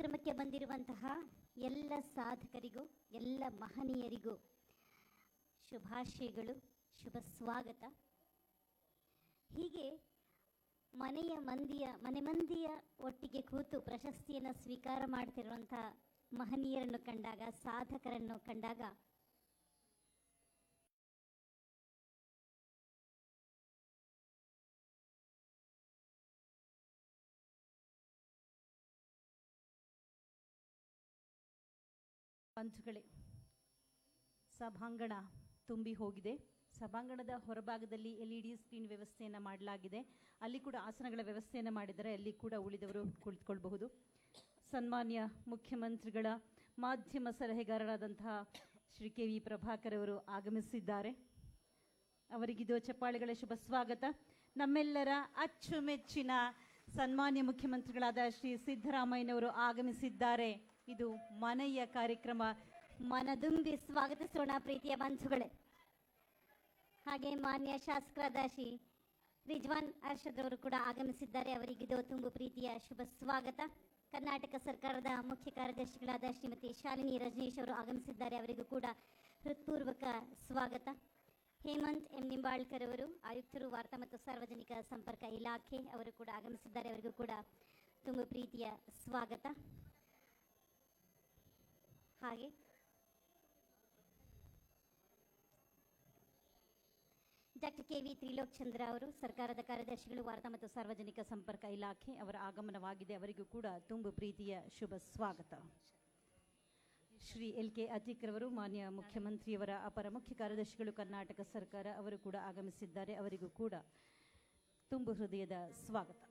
ಕಾರ್ಯಕ್ರಮಕ್ಕೆ ಬಂದಿರುವಂತಹ ಎಲ್ಲ ಸಾಧಕರಿಗೂ ಎಲ್ಲ ಮಹನೀಯರಿಗೂ ಶುಭಾಶಯಗಳು, ಶುಭ ಸ್ವಾಗತ. ಹೀಗೆ ಮನೆ ಮಂದಿಯ ಒಟ್ಟಿಗೆ ಕೂತು ಪ್ರಶಸ್ತಿಯನ್ನು ಸ್ವೀಕಾರ ಮಾಡ್ತಿರುವಂತಹ ಮಹನೀಯರನ್ನು ಕಂಡಾಗ, ಸಾಧಕರನ್ನು ಕಂಡಾಗ ಬಂಧುಗಳೇ, ಸಭಾಂಗಣ ತುಂಬಿ ಹೋಗಿದೆ. ಸಭಾಂಗಣದ ಹೊರಭಾಗದಲ್ಲಿ LED ಸ್ಕ್ರೀನ್ ವ್ಯವಸ್ಥೆಯನ್ನು ಮಾಡಲಾಗಿದೆ. ಅಲ್ಲಿ ಕೂಡ ಆಸನಗಳ ವ್ಯವಸ್ಥೆಯನ್ನು ಮಾಡಿದರೆ ಅಲ್ಲಿ ಕೂಡ ಉಳಿದವರು ಕುಳಿತುಕೊಳ್ಳಬಹುದು. ಸನ್ಮಾನ್ಯ ಮುಖ್ಯಮಂತ್ರಿಗಳ ಮಾಧ್ಯಮ ಸಲಹೆಗಾರರಾದಂತಹ ಶ್ರೀ KV ಪ್ರಭಾಕರ್ ಅವರು ಆಗಮಿಸಿದ್ದಾರೆ. ಅವರಿಗಿದು ಚಪ್ಪಾಳೆಗಳ ಶುಭ ಸ್ವಾಗತ. ನಮ್ಮೆಲ್ಲರ ಅಚ್ಚುಮೆಚ್ಚಿನ ಸನ್ಮಾನ್ಯ ಮುಖ್ಯಮಂತ್ರಿಗಳಾದ ಶ್ರೀ ಸಿದ್ದರಾಮಯ್ಯನವರು ಆಗಮಿಸಿದ್ದಾರೆ. ಇದು ಮನೆಯ ಕಾರ್ಯಕ್ರಮ. ಮನದುಂಬಿ ಸ್ವಾಗತಿಸೋಣ ಪ್ರೀತಿಯ ಬಂಧುಗಳೇ. ಹಾಗೆ ಮಾನ್ಯ ಶಾಸಕರಾದ ಶ್ರೀ ರಿಜ್ವಾನ್ ಅರ್ಷದ್ ಅವರು ಕೂಡ ಆಗಮಿಸಿದ್ದಾರೆ. ಅವರಿಗಿದು ತುಂಬು ಪ್ರೀತಿಯ ಶುಭ ಸ್ವಾಗತ. ಕರ್ನಾಟಕ ಸರ್ಕಾರದ ಮುಖ್ಯ ಕಾರ್ಯದರ್ಶಿಗಳಾದ ಶ್ರೀಮತಿ ಶಾಲಿನಿ ರಜನೀಶ್ ಅವರು ಆಗಮಿಸಿದ್ದಾರೆ. ಅವರಿಗೂ ಕೂಡ ಹೃತ್ಪೂರ್ವಕ ಸ್ವಾಗತ. ಹೇಮಂತ್ ಎಂ ನಿಂಬಾಳ್ಕರ್ ಅವರು ಆಯುಕ್ತರು, ವಾರ್ತಾ ಮತ್ತು ಸಾರ್ವಜನಿಕ ಸಂಪರ್ಕ ಇಲಾಖೆ, ಅವರು ಕೂಡ ಆಗಮಿಸಿದ್ದಾರೆ. ಅವರಿಗೂ ಕೂಡ ತುಂಬು ಪ್ರೀತಿಯ ಸ್ವಾಗತ. ಹಾಗೆ ಡಾಕ್ಟರ್ KV ತ್ರಿಲೋಕ್ ಚಂದ್ರ ಅವರು ಸರ್ಕಾರದ ಕಾರ್ಯದರ್ಶಿಗಳು, ವಾರ್ತಾ ಮತ್ತು ಸಾರ್ವಜನಿಕ ಸಂಪರ್ಕ ಇಲಾಖೆ, ಅವರ ಆಗಮನವಾಗಿದೆ. ಅವರಿಗೂ ಕೂಡ ತುಂಬು ಪ್ರೀತಿಯ ಶುಭ ಸ್ವಾಗತ. ಶ್ರೀ LK ಅತೀಕರ್ ಅವರು ಮಾನ್ಯ ಮುಖ್ಯಮಂತ್ರಿಯವರ ಅಪರ ಮುಖ್ಯ ಕಾರ್ಯದರ್ಶಿಗಳು, ಕರ್ನಾಟಕ ಸರ್ಕಾರ, ಅವರು ಕೂಡ ಆಗಮಿಸಿದ್ದಾರೆ. ಅವರಿಗೂ ಕೂಡ ತುಂಬು ಹೃದಯದ ಸ್ವಾಗತ.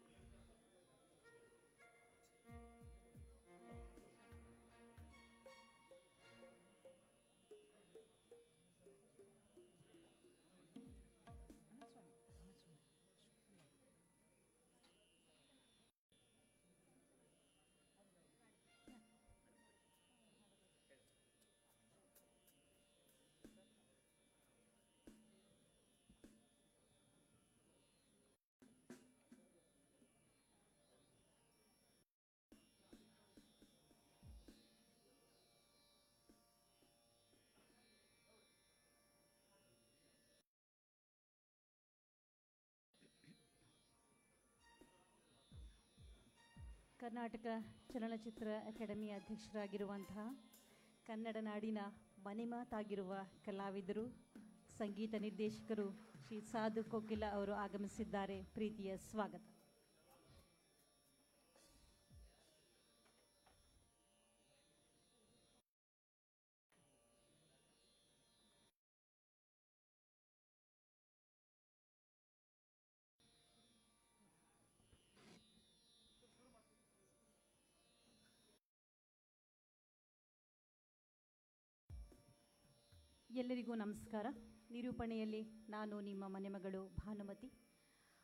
ಕರ್ನಾಟಕ ಚಲನಚಿತ್ರ ಅಕಾಡೆಮಿ ಅಧ್ಯಕ್ಷರಾಗಿರುವಂತಹ, ಕನ್ನಡ ನಾಡಿನ ಮನೆಮಾತಾಗಿರುವ ಕಲಾವಿದರು, ಸಂಗೀತ ನಿರ್ದೇಶಕರು ಶ್ರೀ ಸಾಧು ಕೋಕಿಲ ಅವರು ಆಗಮಿಸಿದ್ದಾರೆ. ಪ್ರೀತಿಯ ಸ್ವಾಗತ. ಎಲ್ಲರಿಗೂ ನಮಸ್ಕಾರ. ನಿರೂಪಣೆಯಲ್ಲಿ ನಾನು ನಿಮ್ಮ ಮನೆಮಗಳು ಭಾನುಮತಿ.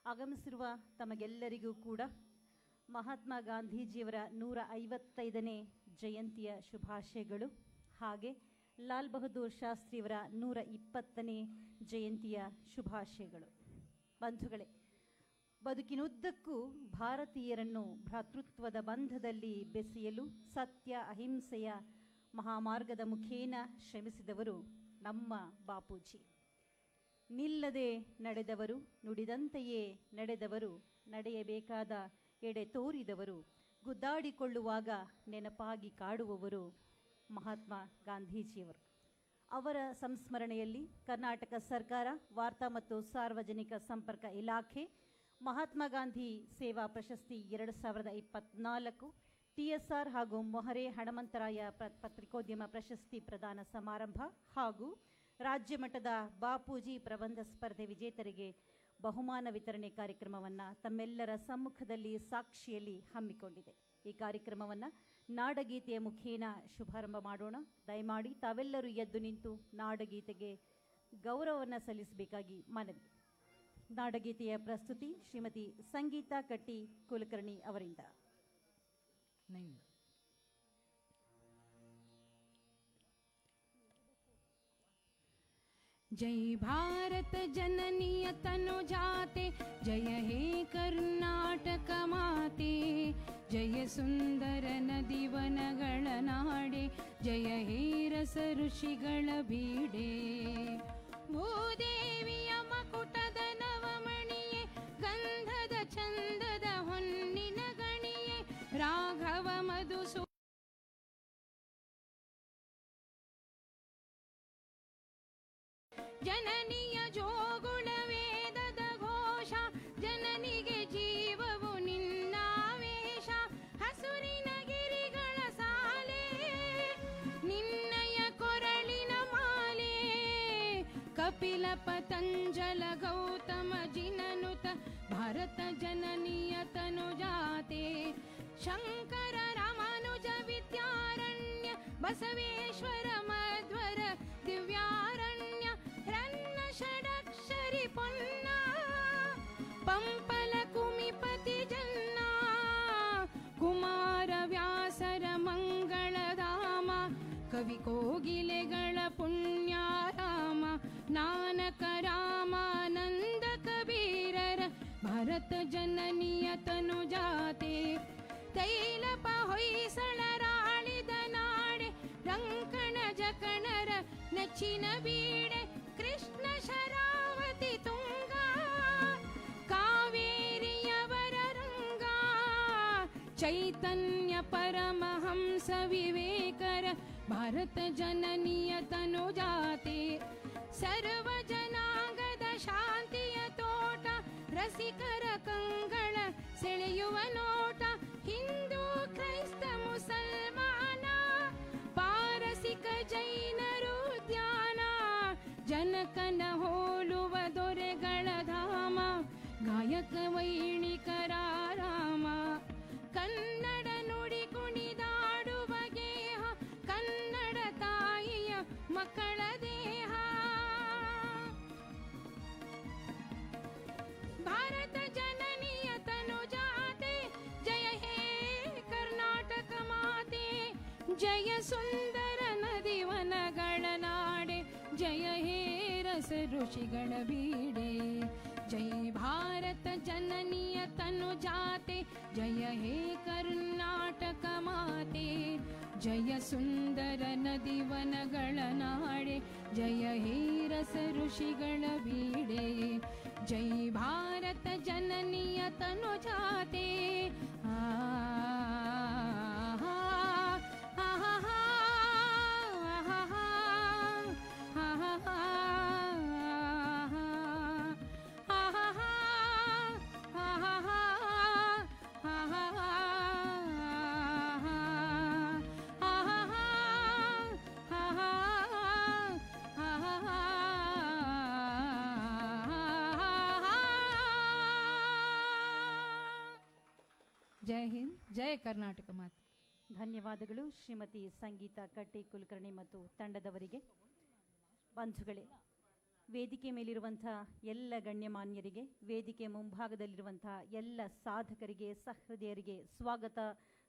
ಆಗಮಿಸಿರುವ ತಮಗೆಲ್ಲರಿಗೂ ಕೂಡ ಮಹಾತ್ಮ ಗಾಂಧೀಜಿಯವರ 155ನೇ ಜಯಂತಿಯ ಶುಭಾಶಯಗಳು. ಹಾಗೆ ಲಾಲ್ ಬಹದ್ದೂರ್ ಶಾಸ್ತ್ರಿಯವರ 120ನೇ ಜಯಂತಿಯ ಶುಭಾಶಯಗಳು. ಬಂಧುಗಳೇ, ಬದುಕಿನುದ್ದಕ್ಕೂ ಭಾರತೀಯರನ್ನು ಭ್ರಾತೃತ್ವದ ಬಂಧದಲ್ಲಿ ಬೆಸೆಯಲು ಸತ್ಯ ಅಹಿಂಸೆಯ ಮಹಾಮಾರ್ಗದ ಮುಖೇನ ಶ್ರಮಿಸಿದವರು ನಮ್ಮ ಬಾಪೂಜಿ. ನಿಲ್ಲದೆ ನಡೆದವರು, ನುಡಿದಂತೆಯೇ ನಡೆದವರು, ನಡೆಯಬೇಕಾದ ಎಡೆ ತೋರಿದವರು, ಗುದ್ದಾಡಿಕೊಳ್ಳುವಾಗ ನೆನಪಾಗಿ ಕಾಡುವವರು ಮಹಾತ್ಮ ಗಾಂಧೀಜಿಯವರು. ಅವರ ಸಂಸ್ಮರಣೆಯಲ್ಲಿ ಕರ್ನಾಟಕ ಸರ್ಕಾರ, ವಾರ್ತಾ ಮತ್ತು ಸಾರ್ವಜನಿಕ ಸಂಪರ್ಕ ಇಲಾಖೆ ಮಹಾತ್ಮ ಗಾಂಧಿ ಸೇವಾ ಪ್ರಶಸ್ತಿ 2024, TSR ಹಾಗೂ ಮೊಹರೆ ಹಣಮಂತರಾಯ ಪತ್ರಿಕೋದ್ಯಮ ಪ್ರಶಸ್ತಿ ಪ್ರದಾನ ಸಮಾರಂಭ ಹಾಗೂ ರಾಜ್ಯ ಮಟ್ಟದ ಬಾಪೂಜಿ ಪ್ರಬಂಧ ಸ್ಪರ್ಧೆ ವಿಜೇತರಿಗೆ ಬಹುಮಾನ ವಿತರಣೆ ಕಾರ್ಯಕ್ರಮವನ್ನು ತಮ್ಮೆಲ್ಲರ ಸಮ್ಮುಖದಲ್ಲಿ ಸಾಕ್ಷಿಯಲ್ಲಿ ಹಮ್ಮಿಕೊಂಡಿದೆ. ಈ ಕಾರ್ಯಕ್ರಮವನ್ನು ನಾಡಗೀತೆಯ ಮುಖೇನ ಶುಭಾರಂಭ ಮಾಡೋಣ. ದಯಮಾಡಿ ತಾವೆಲ್ಲರೂ ಎದ್ದು ನಿಂತು ನಾಡಗೀತೆಗೆ ಗೌರವವನ್ನು ಸಲ್ಲಿಸಬೇಕಾಗಿ ಮನವಿ. ನಾಡಗೀತೆಯ ಪ್ರಸ್ತುತಿ ಶ್ರೀಮತಿ ಸಂಗೀತಾ ಕಟ್ಟಿ ಕುಲಕರ್ಣಿ ಅವರಿಂದ. जय भारत जननीय तनु जाते, जय हे कर्नाटक माते, जय सुंदर नदी वन ನಾಡೆ ಜಯ ಹೇ ರಸ ಋಷಿಗಳ ಬೀಡೆ ಭೂದೇವಿಯ ಮಕುಟದ ನವಮಣಿಯೇ ಗಂಧದ ಚಂದದ ಹೊನ್ನಿನ ಗಣಿಯೇ ರಾಘವ ಮಧುಸೂ ಜನನಿಯ ಜೋಗುಳ ವೇದದ ಘೋಷ ಜನನಿಗೆ ಜೀವವು ನಿನ್ನಾವೇಶ ಹಸುರಿನ ಗಿರಿಗಳ ಸಾಲೆ ನಿನ್ನಯ ಕೊರಳಿನ ಮಾಲೆ ಕಪಿಲ ಪತಂಜಲ ಗೌತಮ ಜಿನನುತ ಭಾರತ ಜನನಿಯ ತನುಜಾತೆ ಶಂಕರ ರಾಮಾನುಜ ವಿದ್ಯಾರಣ್ಯ ಬಸವೇಶ್ವರ ಮಧ್ವರ ದಿವ್ಯಾರಣ್ಯ ರನ್ನ ಷಡಕ್ಷರಿ ಪೊನ್ನ ಪಂಪಲ ಕುಮಿಪತಿ ಜನ್ನ ಕುಮಾರ ವ್ಯಾಸರ ಮಂಗಳಧಾಮ ಕವಿ ಕೋಗಿಲೆಗಳ ಪುಣ್ಯಾರಾಮ ನಾನಕ ರಾಮಾನಂದ ಕಬೀರರ ಭರತ ಜನನಿಯ ತನುಜಾತೆ ತೈಲಪ ಹೊಯ್ಸಳರಾಳಿದ ನಾಡೆ ರಂಕಣ ಜಕಣರ ನೆಚ್ಚಿನ ಬೀಡೆ ಕೃಷ್ಣ ಶರಾವತಿ ತುಂಗ ಕಾವೇರಿಯವರ ರಂಗ ಚೈತನ್ಯ ಪರಮಹಂಸ ವಿವೇಕರ ಭಾರತ ಜನನಿಯ ತನುಜಾತೆ ಸರ್ವ ಜನಾಂಗದ ಶಾಂತಿಯ ತೋಟ ರಸಿಕರ ಕಂಗಳ ಸೆಳೆಯುವ ನೋಟ ಹಿಂದೂ ಕ್ರೈಸ್ತ ಮುಸಲ್ಮಾನ ಪಾರಸಿಕ ಜೈನರು ಧ್ಯಾನ ಜನಕನ ಹೋಲುವ ದೊರೆಗಳ ಧಾಮ ಗಾಯಕ ವೈಣಿಕರ ರಾಮ ಕನ್ನಡ ನುಡಿ ಕುಣಿದಾಡುವ ಗೇಹ ಕನ್ನಡ ತಾಯಿಯ ಮಕ್ಕಳ ದೇಹ ಭಾರತ ಜನನಿಯ ತನುಜಾತೆ ಜಯ ಹೇ ಕರ್ನಾಟಕ ಮಾತೆ ಜಯ ಸುಂದರ ನದಿ ವನಗಳ ನಾಡೆ ಜಯ ಹೇ ರಸ ಋಷಿಗಳ ಬೀಡೆ ಜೈ ಭಾರತ ಜನನಿಯ ತನುಜಾತೆ ಜಯ ಹೇ ಕರ್ನಾಟಕ ಮಾತೆ ಜಯ ಸುಂದರ ನದಿ ವನಗಳ ನಾಡೆ ಜಯ ಹೇ ರಸ ಋಷಿಗಳ ಬೀಡೆ ಜೈ ಭಾರತ ಜನನಿಯ ತನುಜಾತೆ ಜೈ ಹಿಂದ್ ಜೈ ಕರ್ನಾಟಕ ಮಾತೆ. ಧನ್ಯವಾದಗಳು ಶ್ರೀಮತಿ ಸಂಗೀತ ಕಟ್ಟಿ ಕುಲಕರ್ಣಿ ಮತ್ತು ತಂಡದವರಿಗೆ. ಬಂಧುಗಳೇ, ವೇದಿಕೆ ಮೇಲಿರುವಂಥ ಎಲ್ಲ ಗಣ್ಯಮಾನ್ಯರಿಗೆ, ವೇದಿಕೆ ಮುಂಭಾಗದಲ್ಲಿರುವಂತಹ ಎಲ್ಲ ಸಾಧಕರಿಗೆ, ಸಹೃದಯರಿಗೆ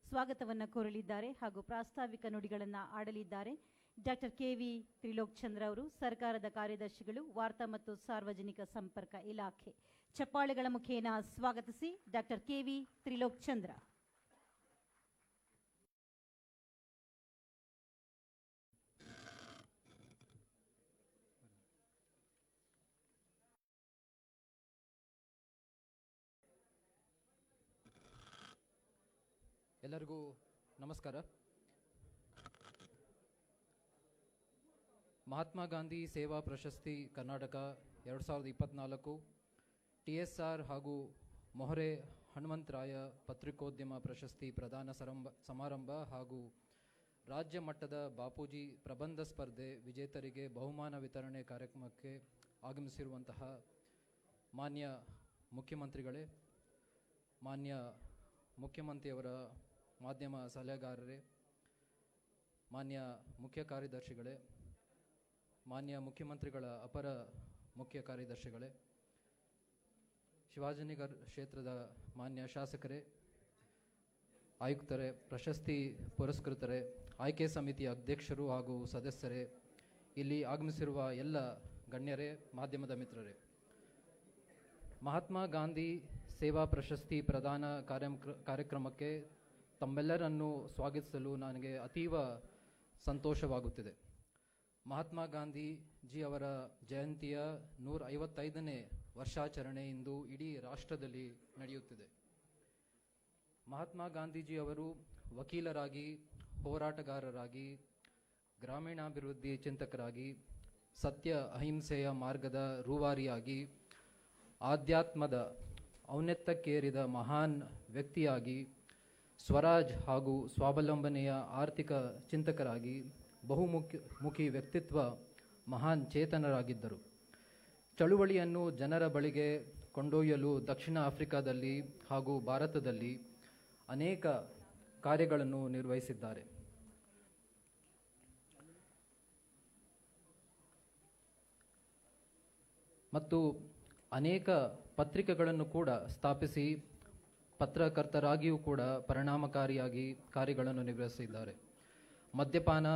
ಸ್ವಾಗತವನ್ನು ಕೋರಲಿದ್ದಾರೆ ಹಾಗೂ ಪ್ರಾಸ್ತಾವಿಕ ನುಡಿಗಳನ್ನು ಆಡಲಿದ್ದಾರೆ ಡಾಕ್ಟರ್ ಕೆ.ವಿ. ತ್ರಿಲೋಕ್ ಚಂದ್ರ ಅವರು, ಸರ್ಕಾರದ ಕಾರ್ಯದರ್ಶಿಗಳು, ವಾರ್ತಾ ಮತ್ತು ಸಾರ್ವಜನಿಕ ಸಂಪರ್ಕ ಇಲಾಖೆ. ಚಪ್ಪಾಳೆಗಳ ಮುಖೇನ ಸ್ವಾಗತಿಸಿ ಡಾಕ್ಟರ್ ಕೆ.ವಿ. ತ್ರಿಲೋಕ್ ಚಂದ್ರ. ಎಲ್ಲರಿಗೂ ನಮಸ್ಕಾರ. ಮಹಾತ್ಮ ಗಾಂಧಿ ಸೇವಾ ಪ್ರಶಸ್ತಿ ಕರ್ನಾಟಕ 2024, TSR ಹಾಗೂ ಮೊಹರೆ ಹನುಮಂತರಾಯ ಪತ್ರಿಕೋದ್ಯಮ ಪ್ರಶಸ್ತಿ ಪ್ರದಾನ ಸಮಾರಂಭ ಹಾಗೂ ರಾಜ್ಯ ಮಟ್ಟದ ಬಾಪೂಜಿ ಪ್ರಬಂಧ ಸ್ಪರ್ಧೆ ವಿಜೇತರಿಗೆ ಬಹುಮಾನ ವಿತರಣೆ ಕಾರ್ಯಕ್ರಮಕ್ಕೆ ಆಗಮಿಸಿರುವಂತಹ ಮಾನ್ಯ ಮುಖ್ಯಮಂತ್ರಿಗಳೇ, ಮಾನ್ಯ ಮುಖ್ಯಮಂತ್ರಿಯವರ ಮಾಧ್ಯಮ ಸಲಹೆಗಾರರೇ, ಮಾನ್ಯ ಮುಖ್ಯ ಕಾರ್ಯದರ್ಶಿಗಳೇ, ಮಾನ್ಯ ಮುಖ್ಯಮಂತ್ರಿಗಳ ಅಪರ ಮುಖ್ಯ ಕಾರ್ಯದರ್ಶಿಗಳೇ, ಶಿವಾಜಿನಗರ ಕ್ಷೇತ್ರದ ಮಾನ್ಯ ಶಾಸಕರೇ, ಆಯುಕ್ತರೇ, ಪ್ರಶಸ್ತಿ ಪುರಸ್ಕೃತರೇ, ಆಯ್ಕೆ ಸಮಿತಿಯ ಅಧ್ಯಕ್ಷರು ಹಾಗೂ ಸದಸ್ಯರೇ, ಇಲ್ಲಿ ಆಗಮಿಸಿರುವ ಎಲ್ಲ ಗಣ್ಯರೇ, ಮಾಧ್ಯಮದ ಮಿತ್ರರೇ, ಮಹಾತ್ಮ ಗಾಂಧಿ ಸೇವಾ ಪ್ರಶಸ್ತಿ ಪ್ರದಾನ ಕಾರ್ಯಕ್ರಮಕ್ಕೆ ತಮ್ಮೆಲ್ಲರನ್ನು ಸ್ವಾಗತಿಸಲು ನನಗೆ ಅತೀವ ಸಂತೋಷವಾಗುತ್ತಿದೆ. ಮಹಾತ್ಮ ಗಾಂಧೀಜಿ ಅವರ ಜಯಂತಿಯ 155ನೇ ವರ್ಷಾಚರಣೆ ಇಂದು ಇಡೀ ರಾಷ್ಟ್ರದಲ್ಲಿ ನಡೆಯುತ್ತಿದೆ. ಮಹಾತ್ಮ ಗಾಂಧೀಜಿಯವರು ವಕೀಲರಾಗಿ, ಹೋರಾಟಗಾರರಾಗಿ, ಗ್ರಾಮೀಣಾಭಿವೃದ್ಧಿ ಚಿಂತಕರಾಗಿ, ಸತ್ಯ ಅಹಿಂಸೆಯ ಮಾರ್ಗದ ರೂವಾರಿಯಾಗಿ, ಆಧ್ಯಾತ್ಮದ ಔನ್ನತ್ಯಕ್ಕೇರಿದ ಮಹಾನ್ ವ್ಯಕ್ತಿಯಾಗಿ, ಸ್ವರಾಜ್ ಹಾಗೂ ಸ್ವಾವಲಂಬನೆಯ ಆರ್ಥಿಕ ಚಿಂತಕರಾಗಿ, ಬಹುಮುಖಿ ವ್ಯಕ್ತಿತ್ವ, ಮಹಾನ್ ಚೇತನರಾಗಿದ್ದರು. ಚಳುವಳಿಯನ್ನು ಜನರ ಬಳಿಗೆ ಕೊಂಡೊಯ್ಯಲು ದಕ್ಷಿಣ ಆಫ್ರಿಕಾದಲ್ಲಿ ಹಾಗೂ ಭಾರತದಲ್ಲಿ ಅನೇಕ ಕಾರ್ಯಗಳನ್ನು ನಿರ್ವಹಿಸಿದ್ದಾರೆ. ಮತ್ತು ಅನೇಕ ಪತ್ರಿಕೆಗಳನ್ನು ಕೂಡ ಸ್ಥಾಪಿಸಿ ಪತ್ರಕರ್ತರಾಗಿಯೂ ಕೂಡ ಪರಿಣಾಮಕಾರಿಯಾಗಿ ಕಾರ್ಯಗಳನ್ನು ನಿರ್ವಹಿಸಿದ್ದಾರೆ. ಮದ್ಯಪಾನ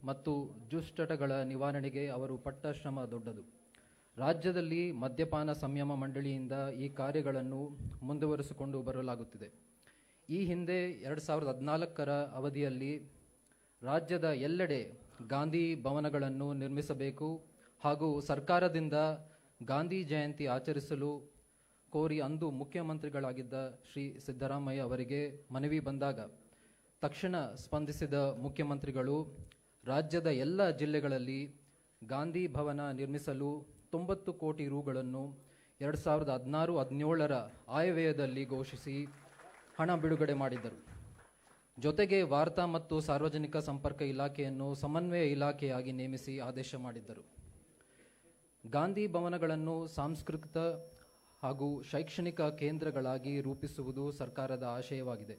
ಮತ್ತು ದುಶ್ಚಟಗಳ ನಿವಾರಣೆಗೆ ಅವರು ಪಟ್ಟ ಶ್ರಮ ದೊಡ್ಡದು. ರಾಜ್ಯದಲ್ಲಿ ಮದ್ಯಪಾನ ಸಂಯಮ ಮಂಡಳಿಯಿಂದ ಈ ಕಾರ್ಯಗಳನ್ನು ಮುಂದುವರಿಸಿಕೊಂಡು ಬರಲಾಗುತ್ತಿದೆ. ಈ ಹಿಂದೆ 2014ರ ಅವಧಿಯಲ್ಲಿ ರಾಜ್ಯದ ಎಲ್ಲೆಡೆ ಗಾಂಧಿ ಭವನಗಳನ್ನು ನಿರ್ಮಿಸಬೇಕು ಹಾಗೂ ಸರ್ಕಾರದಿಂದ ಗಾಂಧಿ ಜಯಂತಿ ಆಚರಿಸಲು ಕೋರಿ ಅಂದು ಮುಖ್ಯಮಂತ್ರಿಗಳಾಗಿದ್ದ ಶ್ರೀ ಸಿದ್ದರಾಮಯ್ಯ ಅವರಿಗೆ ಮನವಿ ಬಂದಾಗ ತಕ್ಷಣ ಸ್ಪಂದಿಸಿದ ಮುಖ್ಯಮಂತ್ರಿಗಳು ರಾಜ್ಯದ ಎಲ್ಲ ಜಿಲ್ಲೆಗಳಲ್ಲಿ ಗಾಂಧಿ ಭವನ ನಿರ್ಮಿಸಲು 90 ಕೋಟಿ ರೂಗಳನ್ನು 2016-17ರ ಆಯವ್ಯಯದಲ್ಲಿ ಘೋಷಿಸಿ ಹಣ ಬಿಡುಗಡೆ ಮಾಡಿದ್ದರು. ಜೊತೆಗೆ ವಾರ್ತಾ ಮತ್ತು ಸಾರ್ವಜನಿಕ ಸಂಪರ್ಕ ಇಲಾಖೆಯನ್ನು ಸಮನ್ವಯ ಇಲಾಖೆಯಾಗಿ ನೇಮಿಸಿ ಆದೇಶ ಮಾಡಿದ್ದರು. ಗಾಂಧಿ ಭವನಗಳನ್ನು ಸಾಂಸ್ಕೃತಿಕ ಹಾಗೂ ಶೈಕ್ಷಣಿಕ ಕೇಂದ್ರಗಳಾಗಿ ರೂಪಿಸುವುದು ಸರ್ಕಾರದ ಆಶಯವಾಗಿದೆ.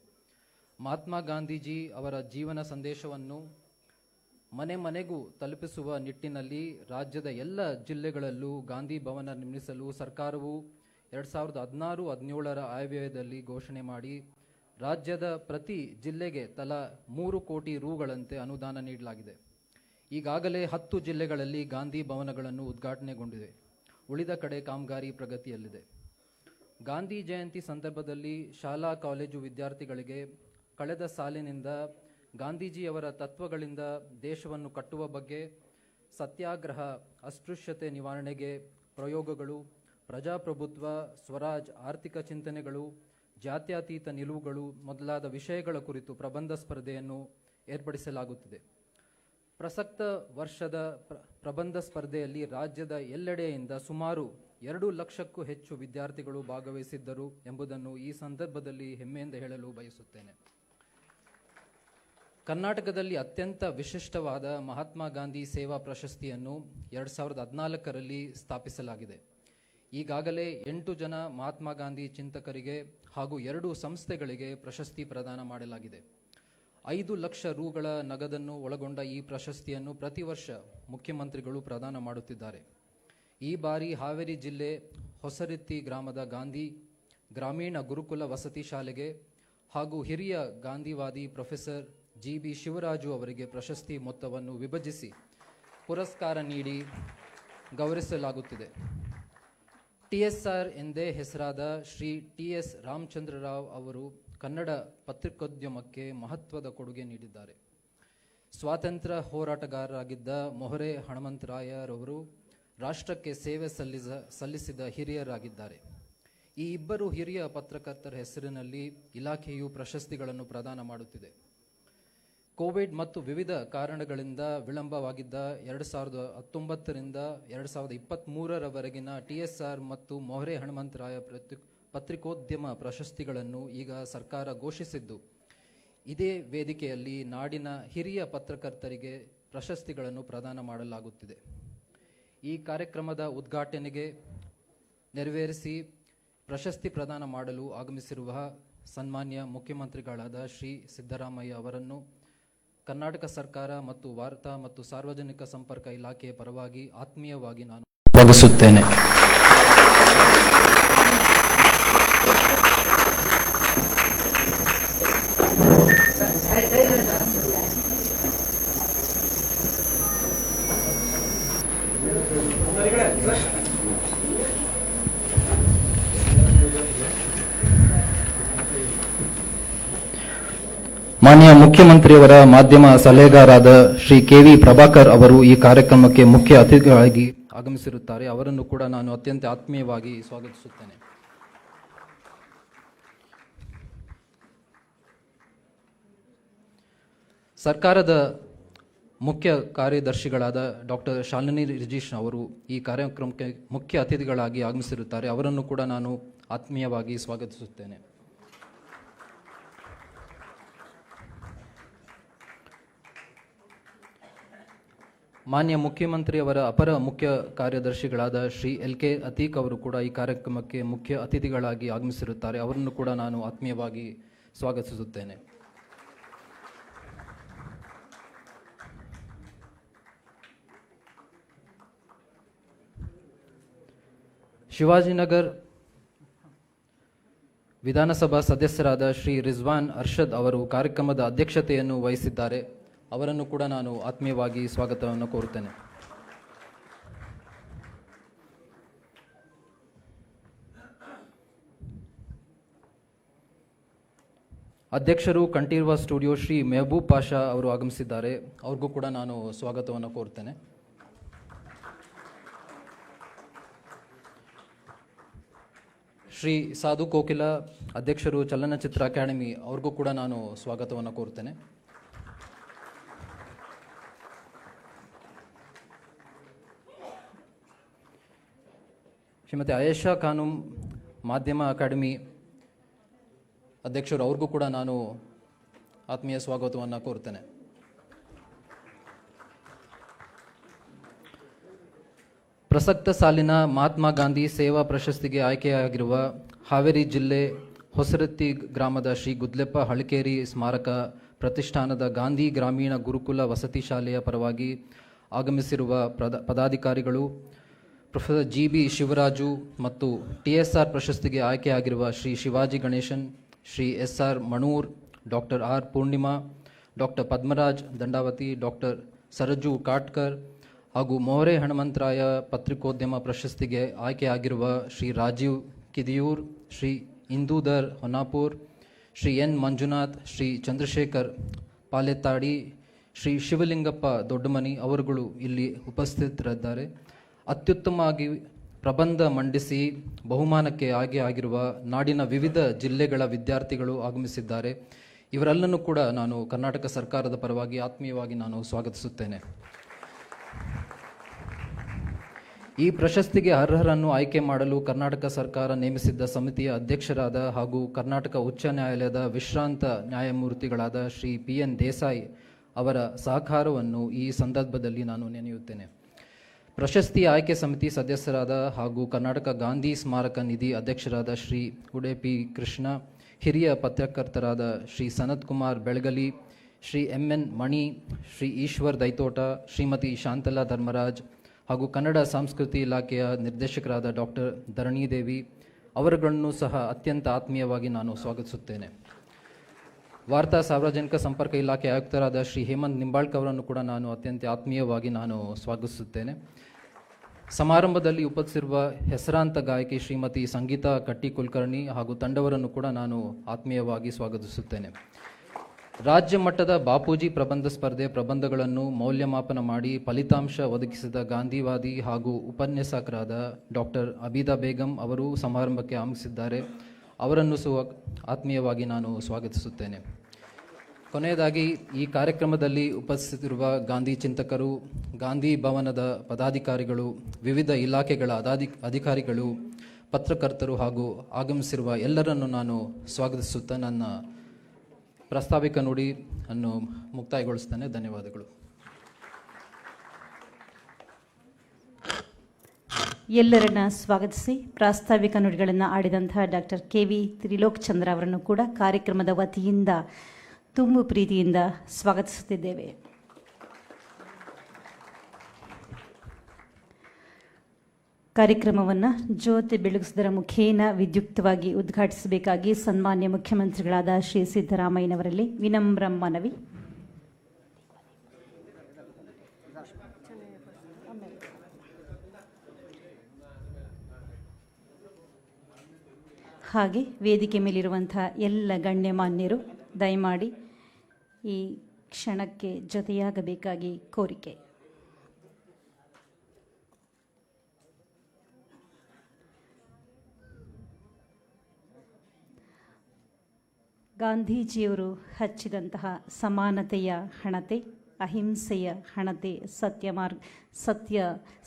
ಮಹಾತ್ಮ ಗಾಂಧೀಜಿ ಅವರ ಜೀವನ ಸಂದೇಶವನ್ನು ಮನೆ ಮನೆಗೂ ತಲುಪಿಸುವ ನಿಟ್ಟಿನಲ್ಲಿ ರಾಜ್ಯದ ಎಲ್ಲ ಜಿಲ್ಲೆಗಳಲ್ಲೂ ಗಾಂಧಿ ಭವನ ನಿರ್ಮಿಸಲು ಸರ್ಕಾರವು 2016-17ರ ಆಯವ್ಯಯದಲ್ಲಿ ಘೋಷಣೆ ಮಾಡಿ ರಾಜ್ಯದ ಪ್ರತಿ ಜಿಲ್ಲೆಗೆ ತಲಾ 3 ಕೋಟಿ ರೂಗಳಂತೆ ಅನುದಾನ ನೀಡಲಾಗಿದೆ. ಈಗಾಗಲೇ 10 ಜಿಲ್ಲೆಗಳಲ್ಲಿ ಗಾಂಧಿ ಭವನಗಳನ್ನು ಉದ್ಘಾಟನೆಗೊಂಡಿವೆ. ಉಳಿದ ಕಡೆ ಕಾಮಗಾರಿ ಪ್ರಗತಿಯಲ್ಲಿದೆ. ಗಾಂಧಿ ಜಯಂತಿ ಸಂದರ್ಭದಲ್ಲಿ ಶಾಲಾ ಕಾಲೇಜು ವಿದ್ಯಾರ್ಥಿಗಳಿಗೆ ಕಳೆದ ಸಾಲಿನಿಂದ ಗಾಂಧೀಜಿಯವರ ತತ್ವಗಳಿಂದ ದೇಶವನ್ನು ಕಟ್ಟುವ ಬಗ್ಗೆ, ಸತ್ಯಾಗ್ರಹ, ಅಸ್ಪೃಶ್ಯತೆ ನಿವಾರಣೆಗೆ ಪ್ರಯೋಗಗಳು, ಪ್ರಜಾಪ್ರಭುತ್ವ, ಸ್ವರಾಜ್, ಆರ್ಥಿಕ ಚಿಂತನೆಗಳು, ಜಾತ್ಯತೀತ ನಿಲುವುಗಳು ಮೊದಲಾದ ವಿಷಯಗಳ ಕುರಿತು ಪ್ರಬಂಧ ಸ್ಪರ್ಧೆಯನ್ನು ಏರ್ಪಡಿಸಲಾಗುತ್ತಿದೆ. ಪ್ರಸಕ್ತ ವರ್ಷದ ಪ್ರಬಂಧ ಸ್ಪರ್ಧೆಯಲ್ಲಿ ರಾಜ್ಯದ ಎಲ್ಲೆಡೆಯಿಂದ ಸುಮಾರು 2 ಲಕ್ಷಕ್ಕೂ ಹೆಚ್ಚು ವಿದ್ಯಾರ್ಥಿಗಳು ಭಾಗವಹಿಸಿದ್ದರು ಎಂಬುದನ್ನು ಈ ಸಂದರ್ಭದಲ್ಲಿ ಹೆಮ್ಮೆಯಿಂದ ಹೇಳಲು ಬಯಸುತ್ತೇನೆ. ಕರ್ನಾಟಕದಲ್ಲಿ ಅತ್ಯಂತ ವಿಶಿಷ್ಟವಾದ ಮಹಾತ್ಮ ಗಾಂಧಿ ಸೇವಾ ಪ್ರಶಸ್ತಿಯನ್ನು 2014ರಲ್ಲಿ ಸ್ಥಾಪಿಸಲಾಗಿದೆ. ಈಗಾಗಲೇ 8 ಜನ ಮಹಾತ್ಮ ಗಾಂಧಿ ಚಿಂತಕರಿಗೆ ಹಾಗೂ 2 ಸಂಸ್ಥೆಗಳಿಗೆ ಪ್ರಶಸ್ತಿ ಪ್ರದಾನ ಮಾಡಲಾಗಿದೆ. 5 ಲಕ್ಷ ರೂಗಳ ನಗದನ್ನು ಒಳಗೊಂಡ ಈ ಪ್ರಶಸ್ತಿಯನ್ನು ಪ್ರತಿ ವರ್ಷ ಮುಖ್ಯಮಂತ್ರಿಗಳು ಪ್ರದಾನ ಮಾಡುತ್ತಿದ್ದಾರೆ. ಈ ಬಾರಿ ಹಾವೇರಿ ಜಿಲ್ಲೆ ಹೊಸರಿತ್ತಿ ಗ್ರಾಮದ ಗಾಂಧಿ ಗ್ರಾಮೀಣ ಗುರುಕುಲ ವಸತಿ ಶಾಲೆಗೆ ಹಾಗೂ ಹಿರಿಯ ಗಾಂಧಿವಾದಿ ಪ್ರೊಫೆಸರ್ GB ಶಿವರಾಜು ಅವರಿಗೆ ಪ್ರಶಸ್ತಿ ಮೊತ್ತವನ್ನು ವಿಭಜಿಸಿ ಪುರಸ್ಕಾರ ನೀಡಿ ಗೌರವಿಸಲಾಗುತ್ತಿದೆ. TSR ಎಂದೇ ಹೆಸರಾದ ಶ್ರೀ TS ರಾಮಚಂದ್ರ ರಾವ್ ಅವರು ಕನ್ನಡ ಪತ್ರಿಕೋದ್ಯಮಕ್ಕೆ ಮಹತ್ವದ ಕೊಡುಗೆ ನೀಡಿದ್ದಾರೆ. ಸ್ವಾತಂತ್ರ್ಯ ಹೋರಾಟಗಾರರಾಗಿದ್ದ ಮೊಹರೆ ಹಣಮಂತರಾಯರವರು ರಾಷ್ಟ್ರಕ್ಕೆ ಸೇವೆ ಸಲ್ಲಿಸಿದ ಹಿರಿಯರಾಗಿದ್ದಾರೆ. ಈ ಇಬ್ಬರು ಹಿರಿಯ ಪತ್ರಕರ್ತರ ಹೆಸರಿನಲ್ಲಿ ಇಲಾಖೆಯು ಪ್ರಶಸ್ತಿಗಳನ್ನು ಪ್ರದಾನ ಮಾಡುತ್ತಿದೆ. ಕೋವಿಡ್ ಮತ್ತು ವಿವಿಧ ಕಾರಣಗಳಿಂದ ವಿಳಂಬವಾಗಿದ್ದ 2019ರಿಂದ 2023ರವರೆಗಿನ TSR ಮತ್ತು ಮೊಹರೆ ಹಣಮಂತರಾಯ ಪತ್ರಿಕೋದ್ಯಮ ಪ್ರಶಸ್ತಿಗಳನ್ನು ಈಗ ಸರ್ಕಾರ ಘೋಷಿಸಿದ್ದು, ಇದೇ ವೇದಿಕೆಯಲ್ಲಿ ನಾಡಿನ ಹಿರಿಯ ಪತ್ರಕರ್ತರಿಗೆ ಪ್ರಶಸ್ತಿಗಳನ್ನು ಪ್ರದಾನ ಮಾಡಲಾಗುತ್ತಿದೆ. ಈ ಕಾರ್ಯಕ್ರಮದ ಉದ್ಘಾಟನೆಗೆ ನೆರವೇರಿಸಿ ಪ್ರಶಸ್ತಿ ಪ್ರದಾನ ಮಾಡಲು ಆಗಮಿಸಿರುವ ಸನ್ಮಾನ್ಯ ಮುಖ್ಯಮಂತ್ರಿಗಳಾದ ಶ್ರೀ ಸಿದ್ದರಾಮಯ್ಯ ಅವರನ್ನು ಕರ್ನಾಟಕ ಸರ್ಕಾರ ಮತ್ತು ವಾರ್ತಾ ಮತ್ತು ಸಾರ್ವಜನಿಕ ಸಂಪರ್ಕ ಇಲಾಖೆಯ ಪರವಾಗಿ ಆತ್ಮೀಯವಾಗಿ ನಾನು ಸ್ವಾಗತಿಸುತ್ತೇನೆ. ಮಾನ್ಯ ಮುಖ್ಯಮಂತ್ರಿಯವರ ಮಾಧ್ಯಮ ಸಲಹೆಗಾರರಾದ ಶ್ರೀ ಕೆ.ವಿ. ಪ್ರಭಾಕರ್ ಅವರು ಈ ಕಾರ್ಯಕ್ರಮಕ್ಕೆ ಮುಖ್ಯ ಅತಿಥಿಗಳಾಗಿ ಆಗಮಿಸಿರುತ್ತಾರೆ. ಅವರನ್ನು ಕೂಡ ನಾನು ಅತ್ಯಂತ ಆತ್ಮೀಯವಾಗಿ ಸ್ವಾಗತಿಸುತ್ತೇನೆ. ಸರ್ಕಾರದ ಮುಖ್ಯ ಕಾರ್ಯದರ್ಶಿಗಳಾದ ಡಾಕ್ಟರ್ ಶಾಲಿನಿ ರಿಜಿಶ್ ಅವರು ಈ ಕಾರ್ಯಕ್ರಮಕ್ಕೆ ಮುಖ್ಯ ಅತಿಥಿಗಳಾಗಿ ಆಗಮಿಸಿರುತ್ತಾರೆ. ಅವರನ್ನು ಕೂಡ ನಾನು ಆತ್ಮೀಯವಾಗಿ ಸ್ವಾಗತಿಸುತ್ತೇನೆ. ಮಾನ್ಯ ಮುಖ್ಯಮಂತ್ರಿಯವರ ಅಪರ ಮುಖ್ಯ ಕಾರ್ಯದರ್ಶಿಗಳಾದ ಶ್ರೀ ಎಲ್.ಕೆ. ಅತೀಕ್ ಅವರು ಕೂಡ ಈ ಕಾರ್ಯಕ್ರಮಕ್ಕೆ ಮುಖ್ಯ ಅತಿಥಿಗಳಾಗಿ ಆಗಮಿಸಿರುತ್ತಾರೆ. ಅವರನ್ನು ಕೂಡ ನಾನು ಆತ್ಮೀಯವಾಗಿ ಸ್ವಾಗತಿಸುತ್ತೇನೆ. ಶಿವಾಜಿನಗರ್ ವಿಧಾನಸಭಾ ಸದಸ್ಯರಾದ ಶ್ರೀ ರಿಜ್ವಾನ್ ಅರ್ಷದ್ ಅವರು ಕಾರ್ಯಕ್ರಮದ ಅಧ್ಯಕ್ಷತೆಯನ್ನು ವಹಿಸಿದ್ದಾರೆ. ಅವರನ್ನು ಕೂಡ ನಾನು ಆತ್ಮೀಯವಾಗಿ ಸ್ವಾಗತವನ್ನು ಕೋರುತ್ತೇನೆ. ಅಧ್ಯಕ್ಷರು ಕಂಠೀರವ ಸ್ಟುಡಿಯೋ ಶ್ರೀ ಮೆಹಬೂಬ್ ಪಾಷಾ ಅವರು ಆಗಮಿಸಿದ್ದಾರೆ. ಅವ್ರಿಗೂ ಕೂಡ ನಾನು ಸ್ವಾಗತವನ್ನು ಕೋರುತ್ತೇನೆ. ಶ್ರೀ ಸಾಧು ಕೋಕಿಲ ಅಧ್ಯಕ್ಷರು ಚಲನಚಿತ್ರ ಅಕಾಡೆಮಿ, ಅವ್ರಿಗೂ ಕೂಡ ನಾನು ಸ್ವಾಗತವನ್ನು ಕೋರುತ್ತೇನೆ. ಶ್ರೀಮತಿ ಆಯೇಷಾ ಖಾನುಂ ಮಾಧ್ಯಮ ಅಕಾಡೆಮಿ ಅಧ್ಯಕ್ಷರು, ಅವ್ರಿಗೂ ಕೂಡ ನಾನು ಆತ್ಮೀಯ ಸ್ವಾಗತವನ್ನು ಕೋರುತ್ತೇನೆ. ಪ್ರಸಕ್ತ ಸಾಲಿನ ಮಹಾತ್ಮ ಗಾಂಧಿ ಸೇವಾ ಪ್ರಶಸ್ತಿಗೆ ಆಯ್ಕೆಯಾಗಿರುವ ಹಾವೇರಿ ಜಿಲ್ಲೆ ಹೊಸರತ್ತಿ ಗ್ರಾಮದ ಶ್ರೀ ಗುದ್ಲೆಪ್ಪ ಹಳಕೇರಿ ಸ್ಮಾರಕ ಪ್ರತಿಷ್ಠಾನದ ಗಾಂಧಿ ಗ್ರಾಮೀಣ ಗುರುಕುಲ ವಸತಿ ಶಾಲೆಯ ಪರವಾಗಿ ಆಗಮಿಸಿರುವ ಪದಾಧಿಕಾರಿಗಳು, ಪ್ರೊಫೆಸರ್ ಜಿ.ಬಿ. ಶಿವರಾಜು ಮತ್ತು TSR ಪ್ರಶಸ್ತಿಗೆ ಆಯ್ಕೆಯಾಗಿರುವ Shri Shivaji Ganesan, Shri S.R. Manur, doctor R Purnima, doctor Padmaraj Dandavati, doctor Saraju Katkar ಹಾಗೂ ಮೊಹರೆ ಹನುಮಂತರಾಯ ಪತ್ರಿಕೋದ್ಯಮ ಪ್ರಶಸ್ತಿಗೆ ಆಯ್ಕೆಯಾಗಿರುವ ಶ್ರೀ ರಾಜೀವ್ ಕಿದಿಯೂರ್, ಶ್ರೀ ಇಂದೂಧರ್ ಹೊನ್ನಾಪುರ್, ಶ್ರೀ ಎನ್ ಮಂಜುನಾಥ್, ಶ್ರೀ ಚಂದ್ರಶೇಖರ್ ಪಾಲೆತ್ತಾಡಿ, ಶ್ರೀ ಶಿವಲಿಂಗಪ್ಪ ದೊಡ್ಡಮನಿ ಅವರುಗಳು ಇಲ್ಲಿ ಉಪಸ್ಥಿತರಿದ್ದಾರೆ. ಅತ್ಯುತ್ತಮವಾಗಿ ಪ್ರಬಂಧ ಮಂಡಿಸಿ ಬಹುಮಾನಕ್ಕೆ ಆಯ್ಕೆಯಾಗಿರುವ ನಾಡಿನ ವಿವಿಧ ಜಿಲ್ಲೆಗಳ ವಿದ್ಯಾರ್ಥಿಗಳು ಆಗಮಿಸಿದ್ದಾರೆ. ಇವರೆಲ್ಲನೂ ಕೂಡ ನಾನು ಕರ್ನಾಟಕ ಸರ್ಕಾರದ ಪರವಾಗಿ ಆತ್ಮೀಯವಾಗಿ ನಾನು ಸ್ವಾಗತಿಸುತ್ತೇನೆ. ಈ ಪ್ರಶಸ್ತಿಗೆ ಅರ್ಹರನ್ನು ಆಯ್ಕೆ ಮಾಡಲು ಕರ್ನಾಟಕ ಸರ್ಕಾರ ನೇಮಿಸಿದ್ದ ಸಮಿತಿಯ ಅಧ್ಯಕ್ಷರಾದ ಹಾಗೂ ಕರ್ನಾಟಕ ಉಚ್ಚ ನ್ಯಾಯಾಲಯದ ವಿಶ್ರಾಂತ ನ್ಯಾಯಮೂರ್ತಿಗಳಾದ ಶ್ರೀ P.N. ದೇಸಾಯಿ ಅವರ ಸಹಕಾರವನ್ನು ಈ ಸಂದರ್ಭದಲ್ಲಿ ನಾನು ನೆನೆಯುತ್ತೇನೆ. ಪ್ರಶಸ್ತಿ ಆಯ್ಕೆ ಸಮಿತಿ ಸದಸ್ಯರಾದ ಹಾಗೂ ಕರ್ನಾಟಕ ಗಾಂಧಿ ಸ್ಮಾರಕ ನಿಧಿ ಅಧ್ಯಕ್ಷರಾದ ಶ್ರೀ ಉಡುಪಿ ಕೃಷ್ಣ, ಹಿರಿಯ ಪತ್ರಕರ್ತರಾದ ಶ್ರೀ ಸನತ್ ಕುಮಾರ್ ಬೆಳಗಲಿ, ಶ್ರೀ M.N. ಮಣಿ, ಶ್ರೀ ಈಶ್ವರ್ ದೈತೋಟ, ಶ್ರೀಮತಿ ಶಾಂತಲಾ ಧರ್ಮರಾಜ್ ಹಾಗೂ ಕನ್ನಡ ಸಂಸ್ಕೃತಿ ಇಲಾಖೆಯ ನಿರ್ದೇಶಕರಾದ ಡಾಕ್ಟರ್ ಧರಣಿದೇವಿ ಅವರುಗಳನ್ನು ಸಹ ಅತ್ಯಂತ ಆತ್ಮೀಯವಾಗಿ ನಾನು ಸ್ವಾಗತಿಸುತ್ತೇನೆ. ವಾರ್ತಾ ಸಾರ್ವಜನಿಕ ಸಂಪರ್ಕ ಇಲಾಖೆ ಆಯುಕ್ತರಾದ ಶ್ರೀ ಹೇಮಂತ್ ನಿಂಬಾಳ್ಕ ಅವರನ್ನು ಕೂಡ ನಾನು ಅತ್ಯಂತ ಆತ್ಮೀಯವಾಗಿ ನಾನು ಸ್ವಾಗತಿಸುತ್ತೇನೆ. ಸಮಾರಂಭದಲ್ಲಿ ಉಪಸ್ಥಿತಿರುವ ಹೆಸರಾಂತ ಗಾಯಕಿ ಶ್ರೀಮತಿ ಸಂಗೀತಾ ಕಟ್ಟಿ ಕುಲಕರ್ಣಿ ಹಾಗೂ ತಂಡವರನ್ನು ಕೂಡ ನಾನು ಆತ್ಮೀಯವಾಗಿ ಸ್ವಾಗತಿಸುತ್ತೇನೆ. ರಾಜ್ಯ ಮಟ್ಟದ ಬಾಪೂಜಿ ಪ್ರಬಂಧ ಸ್ಪರ್ಧೆ ಪ್ರಬಂಧಗಳನ್ನು ಮೌಲ್ಯಮಾಪನ ಮಾಡಿ ಫಲಿತಾಂಶ ಒದಗಿಸಿದ ಗಾಂಧಿವಾದಿ ಹಾಗೂ ಉಪನ್ಯಾಸಕರಾದ ಡಾಕ್ಟರ್ ಅಬೀದಾ ಬೇಗಂ ಅವರು ಸಮಾರಂಭಕ್ಕೆ ಆಗಮಿಸಿದ್ದಾರೆ. ಅವರನ್ನು ಆತ್ಮೀಯವಾಗಿ ನಾನು ಸ್ವಾಗತಿಸುತ್ತೇನೆ. ಕೊನೆಯದಾಗಿ ಈ ಕಾರ್ಯಕ್ರಮದಲ್ಲಿ ಉಪಸ್ಥಿತಿರುವ ಗಾಂಧಿ ಚಿಂತಕರು, ಗಾಂಧಿ ಭವನದ ಪದಾಧಿಕಾರಿಗಳು, ವಿವಿಧ ಇಲಾಖೆಗಳ ಅಧಿಕಾರಿಗಳು, ಪತ್ರಕರ್ತರು ಹಾಗೂ ಆಗಮಿಸಿರುವ ಎಲ್ಲರನ್ನು ನಾನು ಸ್ವಾಗತಿಸುತ್ತಾ ನನ್ನ ಪ್ರಾಸ್ತಾವಿಕ ನುಡಿ ಅನ್ನು ಮುಕ್ತಾಯಗೊಳಿಸ್ತೇನೆ. ಧನ್ಯವಾದಗಳು. ಎಲ್ಲರನ್ನ ಸ್ವಾಗತಿಸಿ ಪ್ರಾಸ್ತಾವಿಕ ನುಡಿಗಳನ್ನು ಆಡಿದಂತಹ ಡಾಕ್ಟರ್ ಕೆ.ವಿ. ತ್ರಿಲೋಕ್ ಚಂದ್ರ ಅವರನ್ನು ಕೂಡ ಕಾರ್ಯಕ್ರಮದ ವತಿಯಿಂದ ತುಂಬು ಪ್ರೀತಿಯಿಂದ ಸ್ವಾಗತಿಸುತ್ತಿದ್ದೇವೆ. ಕಾರ್ಯಕ್ರಮವನ್ನು ಜ್ಯೋತಿ ಬೆಳಗಿಸುವುದರ ಮುಖೇನ ವಿದ್ಯುಕ್ತವಾಗಿ ಉದ್ಘಾಟಿಸಬೇಕಾಗಿ ಸನ್ಮಾನ್ಯ ಮುಖ್ಯಮಂತ್ರಿಗಳಾದ ಶ್ರೀ ಸಿದ್ದರಾಮಯ್ಯನವರಲ್ಲಿ ವಿನಮ್ರ ಮನವಿ. ಹಾಗೆ ವೇದಿಕೆ ಮೇಲಿರುವಂಥ ಎಲ್ಲ ಗಣ್ಯಮಾನ್ಯರು ದಯಮಾಡಿ ಈ ಕ್ಷಣಕ್ಕೆ ಜೊತೆಯಾಗಬೇಕಾಗಿ ಕೋರಿಕೆ. ಗಾಂಧೀಜಿಯವರು ಹಚ್ಚಿದಂತಹ ಸಮಾನತೆಯ ಹಣತೆ, ಅಹಿಂಸೆಯ ಹಣತೆ,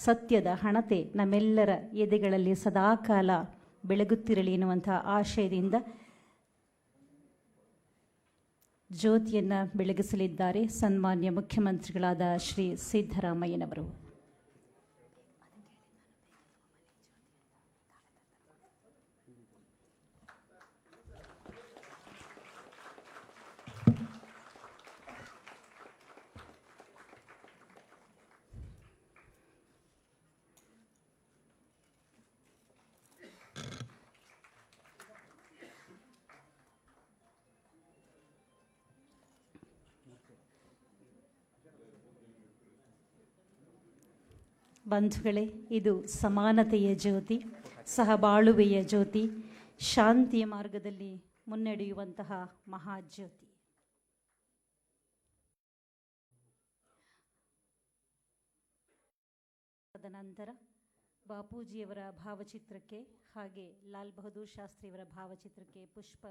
ಸತ್ಯದ ಹಣತೆ ನಮ್ಮೆಲ್ಲರ ಎದೆಗಳಲ್ಲಿ ಸದಾಕಾಲ ಬೆಳಗುತ್ತಿರಲಿ ಎನ್ನುವಂತಹ ಆಶಯದಿಂದ ಜ್ಯೋತಿಯನ್ನು ಬೆಳಗಿಸಲಿದ್ದಾರೆ ಸನ್ಮಾನ್ಯ ಮುಖ್ಯಮಂತ್ರಿಗಳಾದ ಶ್ರೀ ಸಿದ್ದರಾಮಯ್ಯನವರು. ಬಂಧುಗಳೇ, ಇದು ಸಮಾನತೆಯ ಜ್ಯೋತಿ, ಸಹಬಾಳುವೆಯ ಜ್ಯೋತಿ, ಶಾಂತಿಯ ಮಾರ್ಗದಲ್ಲಿ ಮುನ್ನಡೆಯುವಂತಹ ಮಹಾಜ್ಯೋತಿ. ತದನಂತರ ಬಾಪೂಜಿಯವರ ಭಾವಚಿತ್ರಕ್ಕೆ ಹಾಗೆ ಲಾಲ್ ಬಹದ್ದೂರ್ ಶಾಸ್ತ್ರಿಯವರ ಭಾವಚಿತ್ರಕ್ಕೆ ಪುಷ್ಪ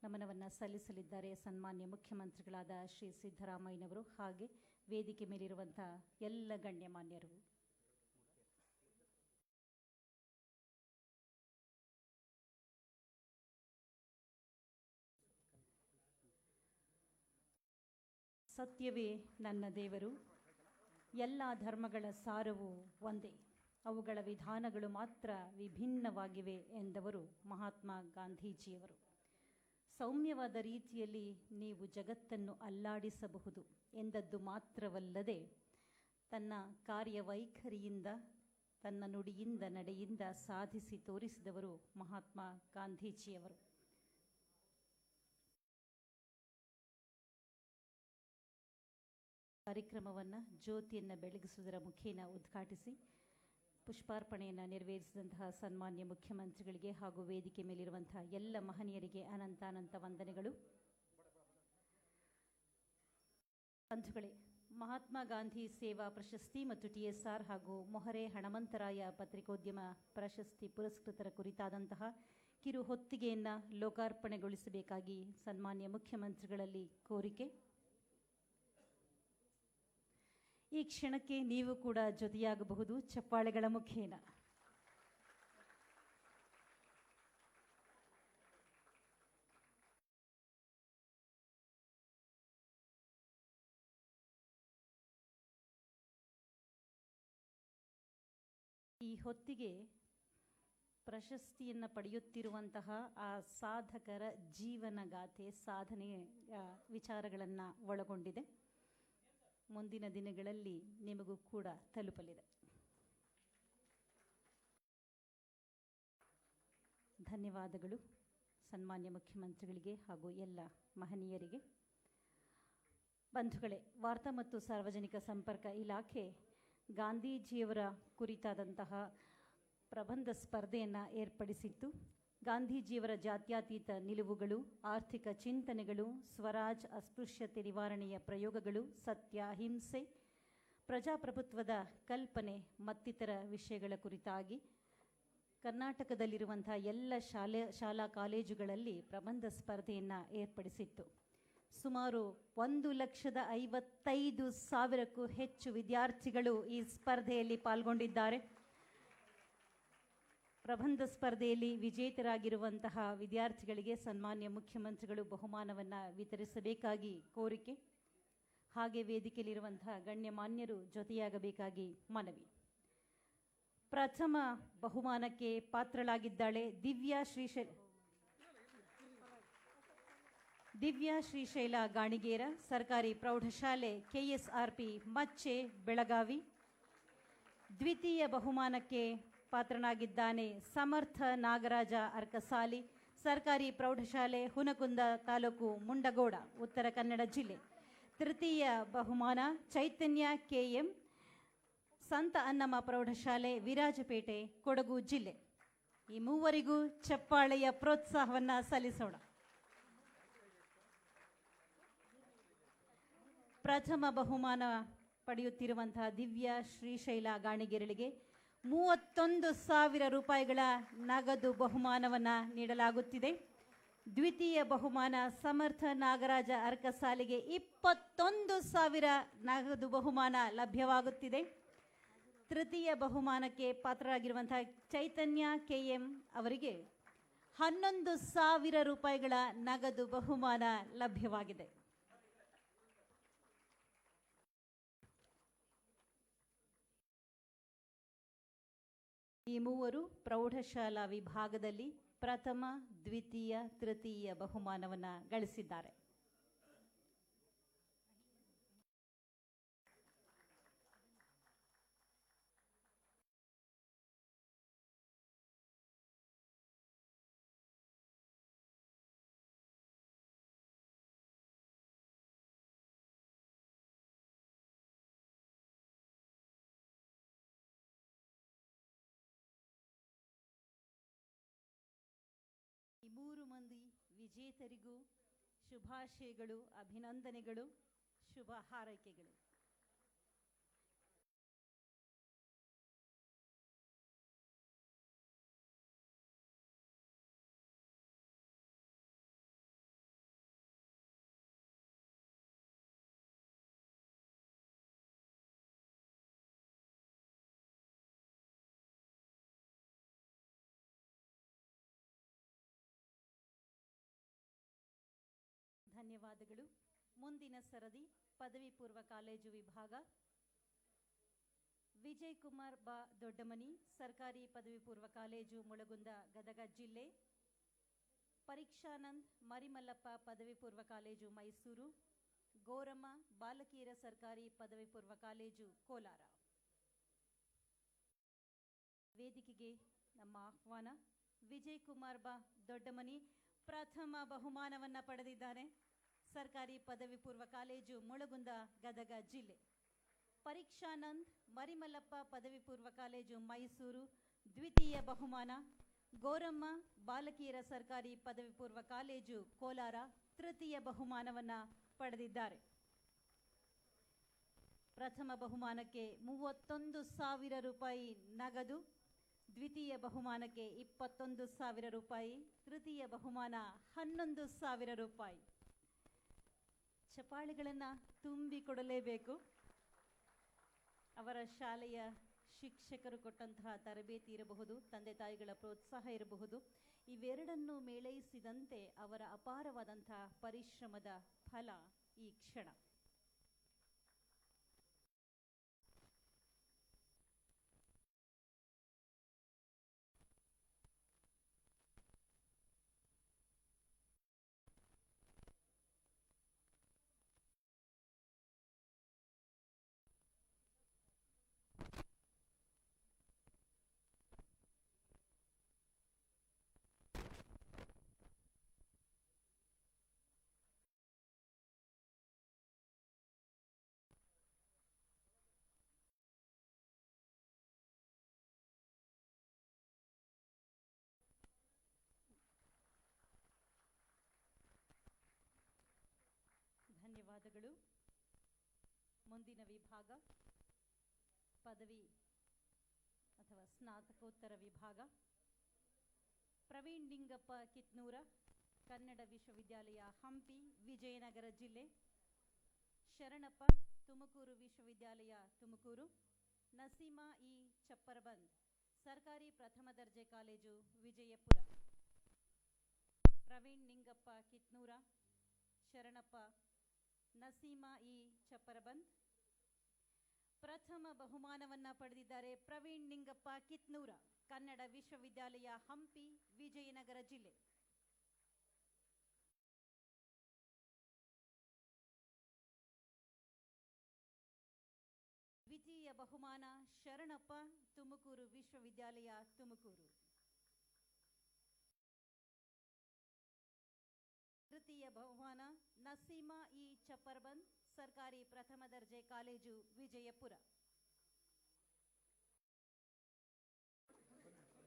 ನಮನವನ್ನು ಸಲ್ಲಿಸಲಿದ್ದಾರೆ ಸನ್ಮಾನ್ಯ ಮುಖ್ಯಮಂತ್ರಿಗಳಾದ ಶ್ರೀ ಸಿದ್ದರಾಮಯ್ಯನವರು ಹಾಗೆ ವೇದಿಕೆ ಮೇಲಿರುವಂಥ ಎಲ್ಲ ಗಣ್ಯಮಾನ್ಯರು. ಸತ್ಯವೇ ನನ್ನ ದೇವರು, ಎಲ್ಲ ಧರ್ಮಗಳ ಸಾರವು ಒಂದೇ, ಅವುಗಳ ವಿಧಾನಗಳು ಮಾತ್ರ ವಿಭಿನ್ನವಾಗಿವೆ ಎಂದವರು ಮಹಾತ್ಮ ಗಾಂಧೀಜಿಯವರು. ಸೌಮ್ಯವಾದ ರೀತಿಯಲ್ಲಿ ನೀವು ಜಗತ್ತನ್ನು ಅಲ್ಲಾಡಿಸಬಹುದು ಎಂದದ್ದು ಮಾತ್ರವಲ್ಲದೆ ತನ್ನ ಕಾರ್ಯವೈಖರಿಯಿಂದ, ತನ್ನ ನುಡಿಯಿಂದ, ನಡೆಯಿಂದ ಸಾಧಿಸಿ ತೋರಿಸಿದವರು ಮಹಾತ್ಮ ಗಾಂಧೀಜಿಯವರು. ಕಾರ್ಯಕ್ರಮವನ್ನು ಜ್ಯೋತಿಯನ್ನು ಬೆಳಗಿಸುವುದರ ಮುಖೇನ ಉದ್ಘಾಟಿಸಿ ಪುಷ್ಪಾರ್ಪಣೆಯನ್ನು ನೆರವೇರಿಸಿದಂತಹ ಸನ್ಮಾನ್ಯ ಮುಖ್ಯಮಂತ್ರಿಗಳಿಗೆ ಹಾಗೂ ವೇದಿಕೆ ಮೇಲಿರುವಂತಹ ಎಲ್ಲ ಮಹನೀಯರಿಗೆ ಅನಂತಾನಂತ ವಂದನೆಗಳು. ಬಂಧುಗಳೇ, ಮಹಾತ್ಮ ಗಾಂಧಿ ಸೇವಾ ಪ್ರಶಸ್ತಿ ಮತ್ತು TSR ಹಾಗೂ ಮೊಹರೆ ಹಣಮಂತರಾಯ ಪತ್ರಿಕೋದ್ಯಮ ಪ್ರಶಸ್ತಿ ಪುರಸ್ಕೃತರ ಕುರಿತಾದಂತಹ ಕಿರು ಹೊತ್ತಿಗೆಯನ್ನು ಲೋಕಾರ್ಪಣೆಗೊಳಿಸಬೇಕಾಗಿ ಸನ್ಮಾನ್ಯ ಮುಖ್ಯಮಂತ್ರಿಗಳಲ್ಲಿ ಕೋರಿಕೆ. ಈ ಕ್ಷಣಕ್ಕೆ ನೀವು ಕೂಡ ಜೊತೆಯಾಗಬಹುದು ಚಪ್ಪಾಳೆಗಳ ಮುಖೇನ. ಈ ಹೊತ್ತಿಗೆ ಪ್ರಶಸ್ತಿಯನ್ನು ಪಡೆಯುತ್ತಿರುವಂತಹ ಆ ಸಾಧಕರ ಜೀವನಗಾಥೆ, ಸಾಧನೆಯ ವಿಚಾರಗಳನ್ನು ಒಳಗೊಂಡಿದೆ. ಮುಂದಿನ ದಿನಗಳಲ್ಲಿ ನಿಮಗೂ ಕೂಡ ತಲುಪಲಿದೆ. ಧನ್ಯವಾದಗಳು ಸನ್ಮಾನ್ಯ ಮುಖ್ಯಮಂತ್ರಿಗಳಿಗೆ ಹಾಗೂ ಎಲ್ಲ ಮಹನೀಯರಿಗೆ. ಬಂಧುಗಳೇ, ವಾರ್ತಾ ಮತ್ತು ಸಾರ್ವಜನಿಕ ಸಂಪರ್ಕ ಇಲಾಖೆ ಗಾಂಧೀಜಿಯವರ ಕುರಿತಾದಂತಹ ಪ್ರಬಂಧ ಸ್ಪರ್ಧೆಯನ್ನು ಏರ್ಪಡಿಸಿತ್ತು. ಗಾಂಧೀಜಿಯವರ ಜಾತ್ಯತೀತ ನಿಲುವುಗಳು, ಆರ್ಥಿಕ ಚಿಂತನೆಗಳು, ಸ್ವರಾಜ್, ಅಸ್ಪೃಶ್ಯತೆ ನಿವಾರಣೆಯ ಪ್ರಯೋಗಗಳು, ಸತ್ಯ, ಅಹಿಂಸೆ, ಪ್ರಜಾಪ್ರಭುತ್ವದ ಕಲ್ಪನೆ ಮತ್ತಿತರ ವಿಷಯಗಳ ಕುರಿತಾಗಿ ಕರ್ನಾಟಕದಲ್ಲಿರುವಂಥ ಎಲ್ಲ ಶಾಲಾ ಕಾಲೇಜುಗಳಲ್ಲಿ ಪ್ರಬಂಧ ಸ್ಪರ್ಧೆಯನ್ನು ಏರ್ಪಡಿಸಿತ್ತು. ಸುಮಾರು 1,55,000ಕ್ಕೂ ಹೆಚ್ಚು ವಿದ್ಯಾರ್ಥಿಗಳು ಈ ಸ್ಪರ್ಧೆಯಲ್ಲಿ ಪಾಲ್ಗೊಂಡಿದ್ದಾರೆ. ಪ್ರಬಂಧ ಸ್ಪರ್ಧೆಯಲ್ಲಿ ವಿಜೇತರಾಗಿರುವಂತಹ ವಿದ್ಯಾರ್ಥಿಗಳಿಗೆ ಸನ್ಮಾನ್ಯ ಮುಖ್ಯಮಂತ್ರಿಗಳು ಬಹುಮಾನವನ್ನು ವಿತರಿಸಬೇಕಾಗಿ ಕೋರಿಕೆ. ಹಾಗೆ ವೇದಿಕೆಯಲ್ಲಿರುವಂತಹ ಗಣ್ಯಮಾನ್ಯರು ಜೊತೆಯಾಗಬೇಕಾಗಿ ಮನವಿ. ಪ್ರಥಮ ಬಹುಮಾನಕ್ಕೆ ಪಾತ್ರಳಾಗಿದ್ದಾಳೆ ದಿವ್ಯಾ ಶ್ರೀಶೈಲ ಗಾಣಿಗೇರ, ಸರ್ಕಾರಿ ಪ್ರೌಢಶಾಲೆ KSRP ಮಚ್ಚೆ, ಬೆಳಗಾವಿ. ದ್ವಿತೀಯ ಬಹುಮಾನಕ್ಕೆ ಪಾತ್ರನಾಗಿದ್ದಾನೆ ಸಮರ್ಥ ನಾಗರಾಜ ಅರ್ಕಸಾಲಿ, ಸರ್ಕಾರಿ ಪ್ರೌಢಶಾಲೆ ಹುನಕುಂದ ತಾಲೂಕು, ಮುಂಡಗೋಡ, ಉತ್ತರ ಕನ್ನಡ ಜಿಲ್ಲೆ. ತೃತೀಯ ಬಹುಮಾನ ಚೈತನ್ಯ KM, ಸಂತ ಅನ್ನಮ್ಮ ಪ್ರೌಢಶಾಲೆ, ವಿರಾಜಪೇಟೆ, ಕೊಡಗು ಜಿಲ್ಲೆ. ಈ ಮೂವರಿಗೂ ಚಪ್ಪಾಳೆಯ ಪ್ರೋತ್ಸಾಹವನ್ನು ಸಲ್ಲಿಸೋಣ. ಪ್ರಥಮ ಬಹುಮಾನ ಪಡೆಯುತ್ತಿರುವಂತಹ ದಿವ್ಯ ಶ್ರೀಶೈಲ ಗಾಣಿಗೆರಳಿಗೆ 31,000 ರೂಪಾಯಿಗಳ ನಗದು ಬಹುಮಾನವನ್ನು ನೀಡಲಾಗುತ್ತಿದೆ. ದ್ವಿತೀಯ ಬಹುಮಾನ ಸಮರ್ಥ ನಾಗರಾಜ ಅರ್ಕಸಾಲಿಗೆ 21,000 ನಗದು ಬಹುಮಾನ ಲಭ್ಯವಾಗುತ್ತಿದೆ. ತೃತೀಯ ಬಹುಮಾನಕ್ಕೆ ಪಾತ್ರರಾಗಿರುವಂತಹ ಚೈತನ್ಯ KM ಅವರಿಗೆ 11,000 ರೂಪಾಯಿಗಳ ನಗದು ಬಹುಮಾನ ಲಭ್ಯವಾಗಿದೆ. ಈ ಮೂವರು ಪ್ರೌಢಶಾಲಾ ವಿಭಾಗದಲ್ಲಿ ಪ್ರಥಮ, ದ್ವಿತೀಯ, ತೃತೀಯ ಬಹುಮಾನವನ್ನು ಗಳಿಸಿದ್ದಾರೆ. ಈ ಮೂರು ಮಂದಿ ವಿಜೇತರಿಗೂ ಶುಭಾಶಯಗಳು, ಅಭಿನಂದನೆಗಳು, ಶುಭ ಹಾರೈಕೆಗಳು. ಧನ್ಯವಾದಗಳು. ಮುಂದಿನ ಸರದಿ ಪದವಿ ಪೂರ್ವ ಕಾಲೇಜು ವಿಭಾಗ. ವಿಜಯ್ ಕುಮಾರ್ ಬಾ ದೊಡ್ಡಮನಿ, ಸರ್ಕಾರಿ ಪದವಿ ಪೂರ್ವ ಕಾಲೇಜು ಮುಳಗುಂದ, ಗದಗ ಜಿಲ್ಲೆ. ಪರೀಕ್ಷಾನಂದ್ ಮರಿಮಲ್ಲಪ್ಪ ಪದವಿ ಪೂರ್ವ ಕಾಲೇಜು ಮೈಸೂರು. ಗೋರಮ್ಮ ಬಾಲಕಿಯರ ಸರ್ಕಾರಿ ಪದವಿ ಪೂರ್ವ ಕಾಲೇಜು ಕೋಲಾರ. ವೇದಿಕೆಗೆ ನಮ್ಮ ಆಹ್ವಾನ. ವಿಜಯ್ ಕುಮಾರ್ ಬಾ ದೊಡ್ಡಮನಿ ಪ್ರಥಮ ಬಹುಮಾನವನ್ನು ಪಡೆದಿದ್ದಾನೆ. ಸರ್ಕಾರಿ ಪದವಿ ಪೂರ್ವ ಕಾಲೇಜು ಮುಳಗುಂದ, ಗದಗ ಜಿಲ್ಲೆ. ಪರೀಕ್ಷಾನಂದ್ ಮರಿಮಲ್ಲಪ್ಪ ಪದವಿ ಪೂರ್ವ ಕಾಲೇಜು ಮೈಸೂರು ದ್ವಿತೀಯ ಬಹುಮಾನ. ಗೋರಮ್ಮ ಬಾಲಕಿಯರ ಸರ್ಕಾರಿ ಪದವಿ ಪೂರ್ವ ಕಾಲೇಜು ಕೋಲಾರ ತೃತೀಯ ಬಹುಮಾನವನ್ನು ಪಡೆದಿದ್ದಾರೆ. ಪ್ರಥಮ ಬಹುಮಾನಕ್ಕೆ 31,000 ರೂಪಾಯಿ ನಗದು, ದ್ವಿತೀಯ ಬಹುಮಾನಕ್ಕೆ 21,000 ರೂಪಾಯಿ, ತೃತೀಯ ಬಹುಮಾನ 11,000 ರೂಪಾಯಿ. ಚಪಾಳಿಗಳನ್ನು ತುಂಬಿಕೊಡಲೇಬೇಕು. ಅವರ ಶಾಲೆಯ ಶಿಕ್ಷಕರು ಕೊಟ್ಟಂತಹ ತರಬೇತಿ ಇರಬಹುದು, ತಂದೆ ತಾಯಿಗಳ ಪ್ರೋತ್ಸಾಹ ಇರಬಹುದು, ಇವೆರಡನ್ನೂ ಮೇಳೈಸಿದಂತೆ ಅವರ ಅಪಾರವಾದಂತಹ ಪರಿಶ್ರಮದ ಫಲ ಈ ಕ್ಷಣ. ಧನ್ಯವಾದಗಳು. ಮುಂದಿನ ವಿಭಾಗ ಪದವಿ ಅಥವಾ ಸ್ನಾತಕೋತ್ತರ ವಿಭಾಗ. ಪ್ರವೀಣ್ ನಿಂಗಪ್ಪ ಕಿತ್ನೂರ, ಕನ್ನಡ ವಿಶ್ವವಿದ್ಯಾಲಯ ಹಂಪಿ, ವಿಜಯನಗರ ಜಿಲ್ಲೆ. ಶರಣಪ್ಪ ತುಮಕೂರು ವಿಶ್ವವಿದ್ಯಾಲಯ ತುಮಕೂರು. ನಸೀಮಾ ಇ ಚಪ್ಪರಬಂದ್, ಸರ್ಕಾರಿ ಪ್ರಥಮ ದರ್ಜೆ ಕಾಲೇಜು ವಿಜಯಪುರ. ಪ್ರವೀಣ್ ನಿಂಗಪ್ಪ ಕಿತ್ನೂರ, ಶರಣಪ್ಪ, ನಸೀಮಾ ಇ ಚಪ್ಪರಬಂದ್. ಪ್ರಥಮ ಬಹುಮಾನವನ್ನು ಪಡೆದಿದ್ದಾರೆ ಪ್ರವೀಣ್ ನಿಂಗಪ್ಪ ಕಿತ್ನೂರ, ಕನ್ನಡ ವಿಶ್ವವಿದ್ಯಾಲಯ ಹಂಪಿ, ವಿಜಯನಗರ ಜಿಲ್ಲೆ. ದ್ವಿತೀಯ ಬಹುಮಾನ ಶರಣಪ್ಪ, ತುಮಕೂರು ವಿಶ್ವವಿದ್ಯಾಲಯ ತುಮಕೂರು. ತೃತೀಯ ಬಹುಮಾನ ನಸೀಮಾ ಇ ಚಪ್ಪರ್ಬಂದ್, ಸರ್ಕಾರಿ ಪ್ರಥಮ ದರ್ಜೆ ಕಾಲೇಜು ವಿಜಯಪುರ.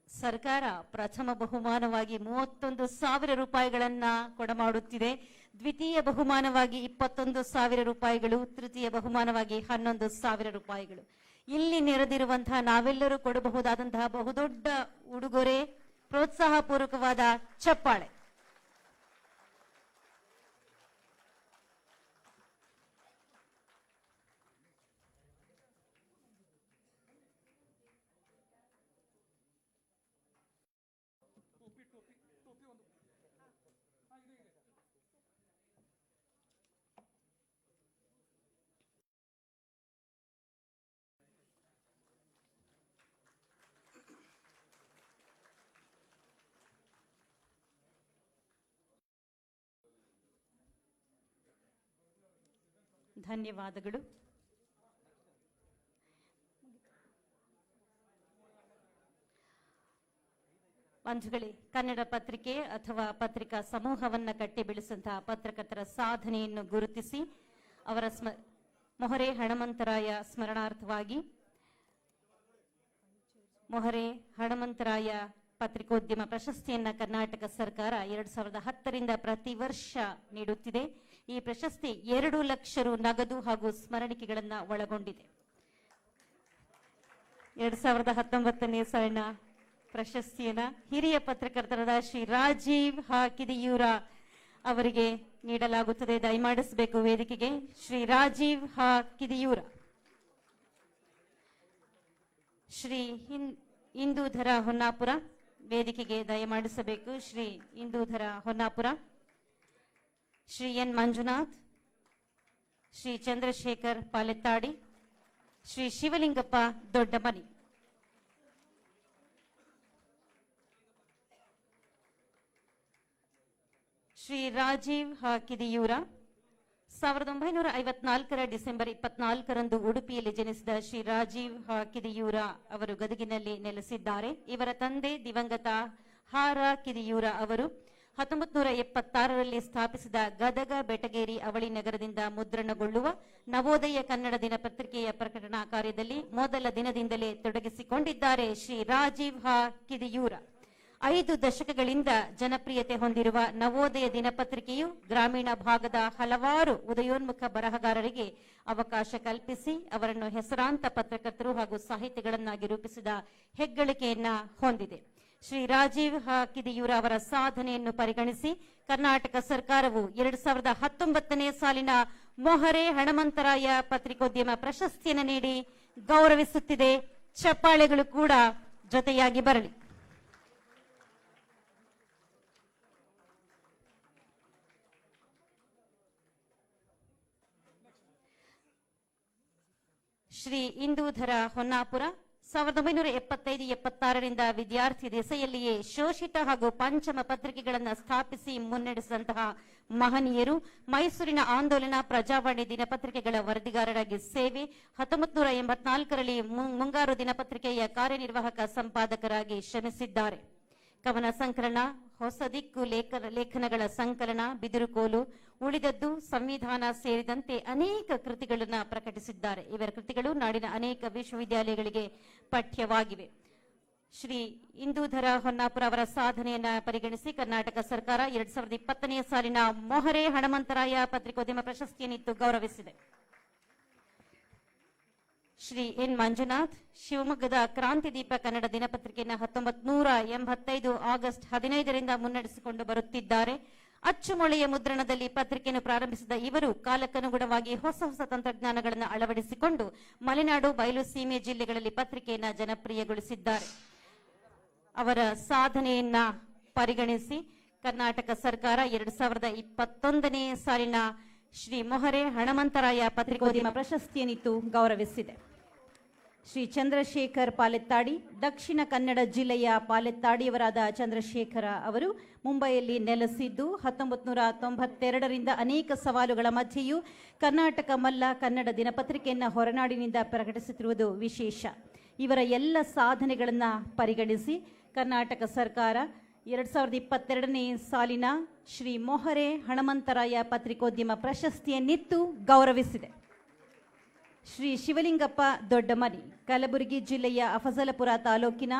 ಸರ್ಕಾರ ಪ್ರಥಮ ಬಹುಮಾನವಾಗಿ 31,000 ರೂಪಾಯಿಗಳನ್ನ ಕೊಡಮಾಡುತ್ತಿದೆ. ದ್ವಿತೀಯ ಬಹುಮಾನವಾಗಿ 21,000 ರೂಪಾಯಿಗಳು, ತೃತೀಯ ಬಹುಮಾನವಾಗಿ 11,000 ರೂಪಾಯಿಗಳು. ಇಲ್ಲಿ ನೆರೆದಿರುವಂತಹ ನಾವೆಲ್ಲರೂ ಕೊಡಬಹುದಾದಂತಹ ಬಹುದೊಡ್ಡ ಉಡುಗೊರೆ, ಪ್ರೋತ್ಸಾಹ ಪೂರ್ವಕವಾದ ಚಪ್ಪಾಳೆ. ಧನ್ಯವಾದಗಳು. ಬಂಧುಗಳೇ, ಕನ್ನಡ ಪತ್ರಿಕೆ ಅಥವಾ ಪತ್ರಿಕಾ ಸಮೂಹವನ್ನ ಕಟ್ಟಿ ಬೆಳೆಸಂತಹ ಪತ್ರಕರ್ತರ ಸಾಧನೆಯನ್ನು ಗುರುತಿಸಿ ಅವರ ಮೊಹರೆ ಹಣಮಂತರಾಯ ಸ್ಮರಣಾರ್ಥವಾಗಿ ಮೊಹರೆ ಹಣಮಂತರಾಯ ಪತ್ರಿಕೋದ್ಯಮ ಪ್ರಶಸ್ತಿಯನ್ನ ಕರ್ನಾಟಕ ಸರ್ಕಾರ 2010ರಿಂದ ಪ್ರತಿ ವರ್ಷ ನೀಡುತ್ತಿದೆ. ಈ ಪ್ರಶಸ್ತಿ 2 ಲಕ್ಷ ರು ನಗದು ಹಾಗೂ ಸ್ಮರಣಿಕೆಗಳನ್ನ ಒಳಗೊಂಡಿದೆ. 2019ನೇ ಸಾಲಿನ ಪ್ರಶಸ್ತಿಯನ್ನ ಹಿರಿಯ ಪತ್ರಕರ್ತರಾದ ಶ್ರೀ ರಾಜೀವ್ ಕಿದಿಯೂರ ಅವರಿಗೆ ನೀಡಲಾಗುತ್ತದೆ. ದಯಮಾಡಿಸಬೇಕು ವೇದಿಕೆಗೆ ಶ್ರೀ ರಾಜೀವ್ ಕಿದಿಯೂರ. ಶ್ರೀ ಇಂದೂಧರ ಹೊನ್ನಾಪುರ ವೇದಿಕೆಗೆ ದಯಮಾಡಿಸಬೇಕು. ಶ್ರೀ ಇಂದೂಧರ ಹೊನ್ನಾಪುರ. ಶ್ರೀ ಎನ್ ಮಂಜುನಾಥ್, ಶ್ರೀ ಚಂದ್ರಶೇಖರ್ ಪಾಲೆತ್ತಾಡಿ, ಶ್ರೀ ಶಿವಲಿಂಗಪ್ಪ ದೊಡ್ಡಮನಿ. ಶ್ರೀ ರಾಜೀವ್ ಕಿದಿಯೂರ 1954ರ ಡಿಸೆಂಬರ್ 24ರಂದು ಉಡುಪಿಯಲ್ಲಿ ಜನಿಸಿದ ಶ್ರೀ ರಾಜೀವ್ ಕಿದಿಯೂರ ಅವರು ಗದಗಿನಲ್ಲಿ ನೆಲೆಸಿದ್ದಾರೆ. ಇವರ ತಂದೆ ದಿವಂಗತ ಕಿದಿಯೂರ ಅವರು 1976ರಲ್ಲಿ ಸ್ಥಾಪಿಸಿದ ಗದಗ ಬೆಟಗೇರಿ ಅವಳಿ ನಗರದಿಂದ ಮುದ್ರಣಗೊಳ್ಳುವ ನವೋದಯ ಕನ್ನಡ ದಿನಪತ್ರಿಕೆಯ ಪ್ರಕಟಣಾ ಕಾರ್ಯದಲ್ಲಿ ಮೊದಲ ದಿನದಿಂದಲೇ ತೊಡಗಿಸಿಕೊಂಡಿದ್ದಾರೆ. ಶ್ರೀ ರಾಜೀವ್ ಕಿದಿಯೂರ 5 ದಶಕಗಳಿಂದ ಜನಪ್ರಿಯತೆ ಹೊಂದಿರುವ ನವೋದಯ ದಿನಪತ್ರಿಕೆಯು ಗ್ರಾಮೀಣ ಭಾಗದ ಹಲವಾರು ಉದಯೋನ್ಮುಖ ಬರಹಗಾರರಿಗೆ ಅವಕಾಶ ಕಲ್ಪಿಸಿ ಅವರನ್ನು ಹೆಸರಾಂತ ಪತ್ರಕರ್ತರು ಹಾಗೂ ಸಾಹಿತಿಗಳನ್ನಾಗಿ ರೂಪಿಸಿದ ಹೆಗ್ಗಳಿಕೆಯನ್ನ ಹೊಂದಿದೆ. ಶ್ರೀ ರಾಜೀವ್ ಕಿದಿಯೂರ ಅವರ ಸಾಧನೆಯನ್ನು ಪರಿಗಣಿಸಿ ಕರ್ನಾಟಕ ಸರ್ಕಾರವು 2019ನೇ ಸಾಲಿನ ಮೊಹರೆ ಹಣಮಂತರಾಯ ಪತ್ರಿಕೋದ್ಯಮ ಪ್ರಶಸ್ತಿಯನ್ನು ನೀಡಿ ಗೌರವಿಸುತ್ತಿದೆ. ಚಪ್ಪಾಳೆಗಳು ಕೂಡ ಜೊತೆಯಾಗಿ ಬರಲಿ. ಶ್ರೀ ಇಂದೂಧರ ಹೊನ್ನಾಪುರ 1975-76ರಿಂದ ವಿದ್ಯಾರ್ಥಿ ದೆಸೆಯಲ್ಲಿಯೇ ಶೋಷಿತ ಹಾಗೂ ಪಂಚಮ ಪತ್ರಿಕೆಗಳನ್ನು ಸ್ಥಾಪಿಸಿ ಮುನ್ನಡೆಸಿದಂತಹ ಮಹನೀಯರು. ಮೈಸೂರಿನ ಆಂದೋಲನ, ಪ್ರಜಾವಾಣಿ ದಿನಪತ್ರಿಕೆಗಳ ವರದಿಗಾರರಾಗಿ ಸೇವೆ. 1984ರಲ್ಲಿ ಮುಂಗಾರು ದಿನಪತ್ರಿಕೆಯ ಕಾರ್ಯನಿರ್ವಾಹಕ ಸಂಪಾದಕರಾಗಿ ಶ್ರಮಿಸಿದ್ದಾರೆ. ಕವನ ಸಂಕಲನ, ಹೊಸ ದಿಕ್ಕು ಲೇಖನಗಳ ಸಂಕಲನ, ಬಿದಿರುಕೋಲು, ಉಳಿದದ್ದು, ಸಂವಿಧಾನ ಸೇರಿದಂತೆ ಅನೇಕ ಕೃತಿಗಳನ್ನು ಪ್ರಕಟಿಸಿದ್ದಾರೆ. ಇವರ ಕೃತಿಗಳು ನಾಡಿನ ಅನೇಕ ವಿಶ್ವವಿದ್ಯಾಲಯಗಳಿಗೆ ಪಠ್ಯವಾಗಿವೆ. ಶ್ರೀ ಇಂದೂಧರ ಹೊನ್ನಾಪುರ ಅವರ ಸಾಧನೆಯನ್ನ ಪರಿಗಣಿಸಿ ಕರ್ನಾಟಕ ಸರ್ಕಾರ 2020ನೇ ಸಾಲಿನ ಮೊಹರೆ ಹಣಮಂತರಾಯ ಪತ್ರಿಕೋದ್ಯಮ ಪ್ರಶಸ್ತಿಯನ್ನಿತ್ತು ಗೌರವಿಸಿದೆ. ಶ್ರೀ ಎನ್ ಮಂಜುನಾಥ್ ಶಿವಮೊಗ್ಗದ ಕ್ರಾಂತಿದೀಪ ಕನ್ನಡ ದಿನಪತ್ರಿಕೆಯನ್ನು 1985 ಆಗಸ್ಟ್ 15ರಿಂದ ಮುನ್ನಡೆಸಿಕೊಂಡು ಬರುತ್ತಿದ್ದಾರೆ. ಅಚ್ಚುಮೊಳೆಯ ಮುದ್ರಣದಲ್ಲಿ ಪತ್ರಿಕೆಯನ್ನು ಪ್ರಾರಂಭಿಸಿದ ಇವರು ಕಾಲಕ್ಕನುಗುಣವಾಗಿ ಹೊಸ ಹೊಸ ತಂತ್ರಜ್ಞಾನಗಳನ್ನು ಅಳವಡಿಸಿಕೊಂಡು ಮಲೆನಾಡು, ಬಯಲು ಸೀಮೆ ಜಿಲ್ಲೆಗಳಲ್ಲಿ ಪತ್ರಿಕೆಯನ್ನು ಜನಪ್ರಿಯಗೊಳಿಸಿದ್ದಾರೆ. ಅವರ ಸಾಧನೆಯನ್ನ ಪರಿಗಣಿಸಿ ಕರ್ನಾಟಕ ಸರ್ಕಾರ 2021ನೇ ಸಾಲಿನ ಶ್ರೀ ಮೊಹರೆ ಹಣಮಂತರಾಯ ಪತ್ರಿಕೋದ್ಯಮ ಪ್ರಶಸ್ತಿಯನ್ನಿತ್ತು ಗೌರವಿಸಿದೆ. ಶ್ರೀ ಚಂದ್ರಶೇಖರ್ ಪಾಲೆತ್ತಾಡಿ, ದಕ್ಷಿಣ ಕನ್ನಡ ಜಿಲ್ಲೆಯ ಪಾಲೆತ್ತಾಡಿಯವರಾದ ಚಂದ್ರಶೇಖರ ಅವರು ಮುಂಬೈಯಲ್ಲಿ ನೆಲೆಸಿದ್ದು 1992ರಿಂದ ಅನೇಕ ಸವಾಲುಗಳ ಮಧ್ಯೆಯೂ ಕರ್ನಾಟಕ ಮಲ್ಲ ಕನ್ನಡ ದಿನಪತ್ರಿಕೆಯನ್ನು ಹೊರನಾಡಿನಿಂದ ಪ್ರಕಟಿಸುತ್ತಿರುವುದು ವಿಶೇಷ. ಇವರ ಎಲ್ಲ ಸಾಧನೆಗಳನ್ನು ಪರಿಗಣಿಸಿ ಕರ್ನಾಟಕ ಸರ್ಕಾರ 2022ನೇ ಸಾಲಿನ ಶ್ರೀ ಮೊಹರೆ ಹಣಮಂತರಾಯ ಪತ್ರಿಕೋದ್ಯಮ ಪ್ರಶಸ್ತಿಯನ್ನಿತ್ತು ಗೌರವಿಸಿದೆ. ಶ್ರೀ ಶಿವಲಿಂಗಪ್ಪ ದೊಡ್ಡಮನಿ, ಕಲಬುರಗಿ ಜಿಲ್ಲೆಯ ಅಫಜಲಪುರ ತಾಲೂಕಿನ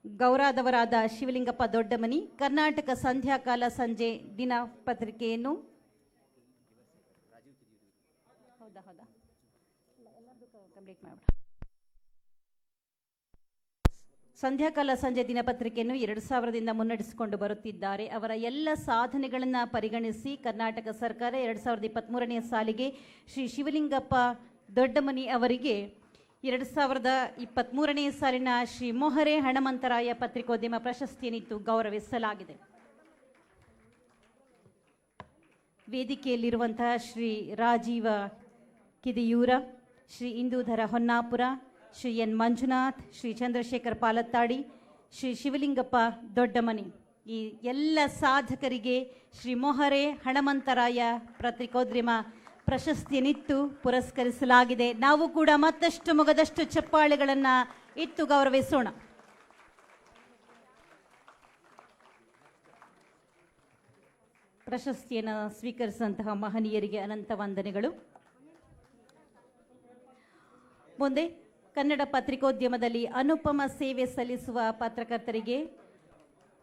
ಗೌರವಾದವರಾದ ಶಿವಲಿಂಗಪ್ಪ ದೊಡ್ಡಮನಿ ಕರ್ನಾಟಕ ಸಂಧ್ಯಾಕಾಲ ಸಂಜೆ ದಿನಪತ್ರಿಕೆಯನ್ನು ಸಂಧ್ಯಾಕಾಲ ಸಂಜೆ ದಿನಪತ್ರಿಕೆಯನ್ನು 2000ದಿಂದ ಮುನ್ನಡೆಸಿಕೊಂಡು ಬರುತ್ತಿದ್ದಾರೆ. ಅವರ ಎಲ್ಲ ಸಾಧನೆಗಳನ್ನು ಪರಿಗಣಿಸಿ ಕರ್ನಾಟಕ ಸರ್ಕಾರ 2023ನೇ ಸಾಲಿಗೆ ಶ್ರೀ ಶಿವಲಿಂಗಪ್ಪ ದೊಡ್ಡಮನಿ ಅವರಿಗೆ 2023ನೇ ಸಾಲಿನ ಶ್ರೀ ಮೊಹರೆ ಹಣಮಂತರಾಯ ಪತ್ರಿಕೋದ್ಯಮ ಪ್ರಶಸ್ತಿಯನ್ನಿತ್ತು ಗೌರವಿಸಲಾಗಿದೆ. ವೇದಿಕೆಯಲ್ಲಿರುವಂತಹ ಶ್ರೀ ರಾಜೀವ ಕಿದಿಯೂರ, ಶ್ರೀ ಇಂದೂಧರ ಹೊನ್ನಾಪುರ, ಶ್ರೀ ಎನ್ ಮಂಜುನಾಥ್, ಶ್ರೀ ಚಂದ್ರಶೇಖರ್ ಪಾಲತ್ತಾಡಿ, ಶ್ರೀ ಶಿವಲಿಂಗಪ್ಪ ದೊಡ್ಡಮನಿ ಈ ಎಲ್ಲ ಸಾಧಕರಿಗೆ ಶ್ರೀ ಮೊಹರೆ ಹಣಮಂತರಾಯ ಪತ್ರಿಕೋದ್ಯಮ ಪ್ರಶಸ್ತಿಯನ್ನಿತ್ತು ಪುರಸ್ಕರಿಸಲಾಗಿದೆ. ನಾವು ಕೂಡ ಮತ್ತಷ್ಟು ಮೊಗದಷ್ಟು ಚಪ್ಪಾಳೆಗಳನ್ನು ಇತ್ತು ಗೌರವಿಸೋಣ. ಪ್ರಶಸ್ತಿಯನ್ನು ಸ್ವೀಕರಿಸಿದಂತಹ ಮಹನೀಯರಿಗೆ ಅನಂತ ವಂದನೆಗಳು. ಮುಂದೆ ಕನ್ನಡ ಪತ್ರಿಕೋದ್ಯಮದಲ್ಲಿ ಅನುಪಮ ಸೇವೆ ಸಲ್ಲಿಸುವ ಪತ್ರಕರ್ತರಿಗೆ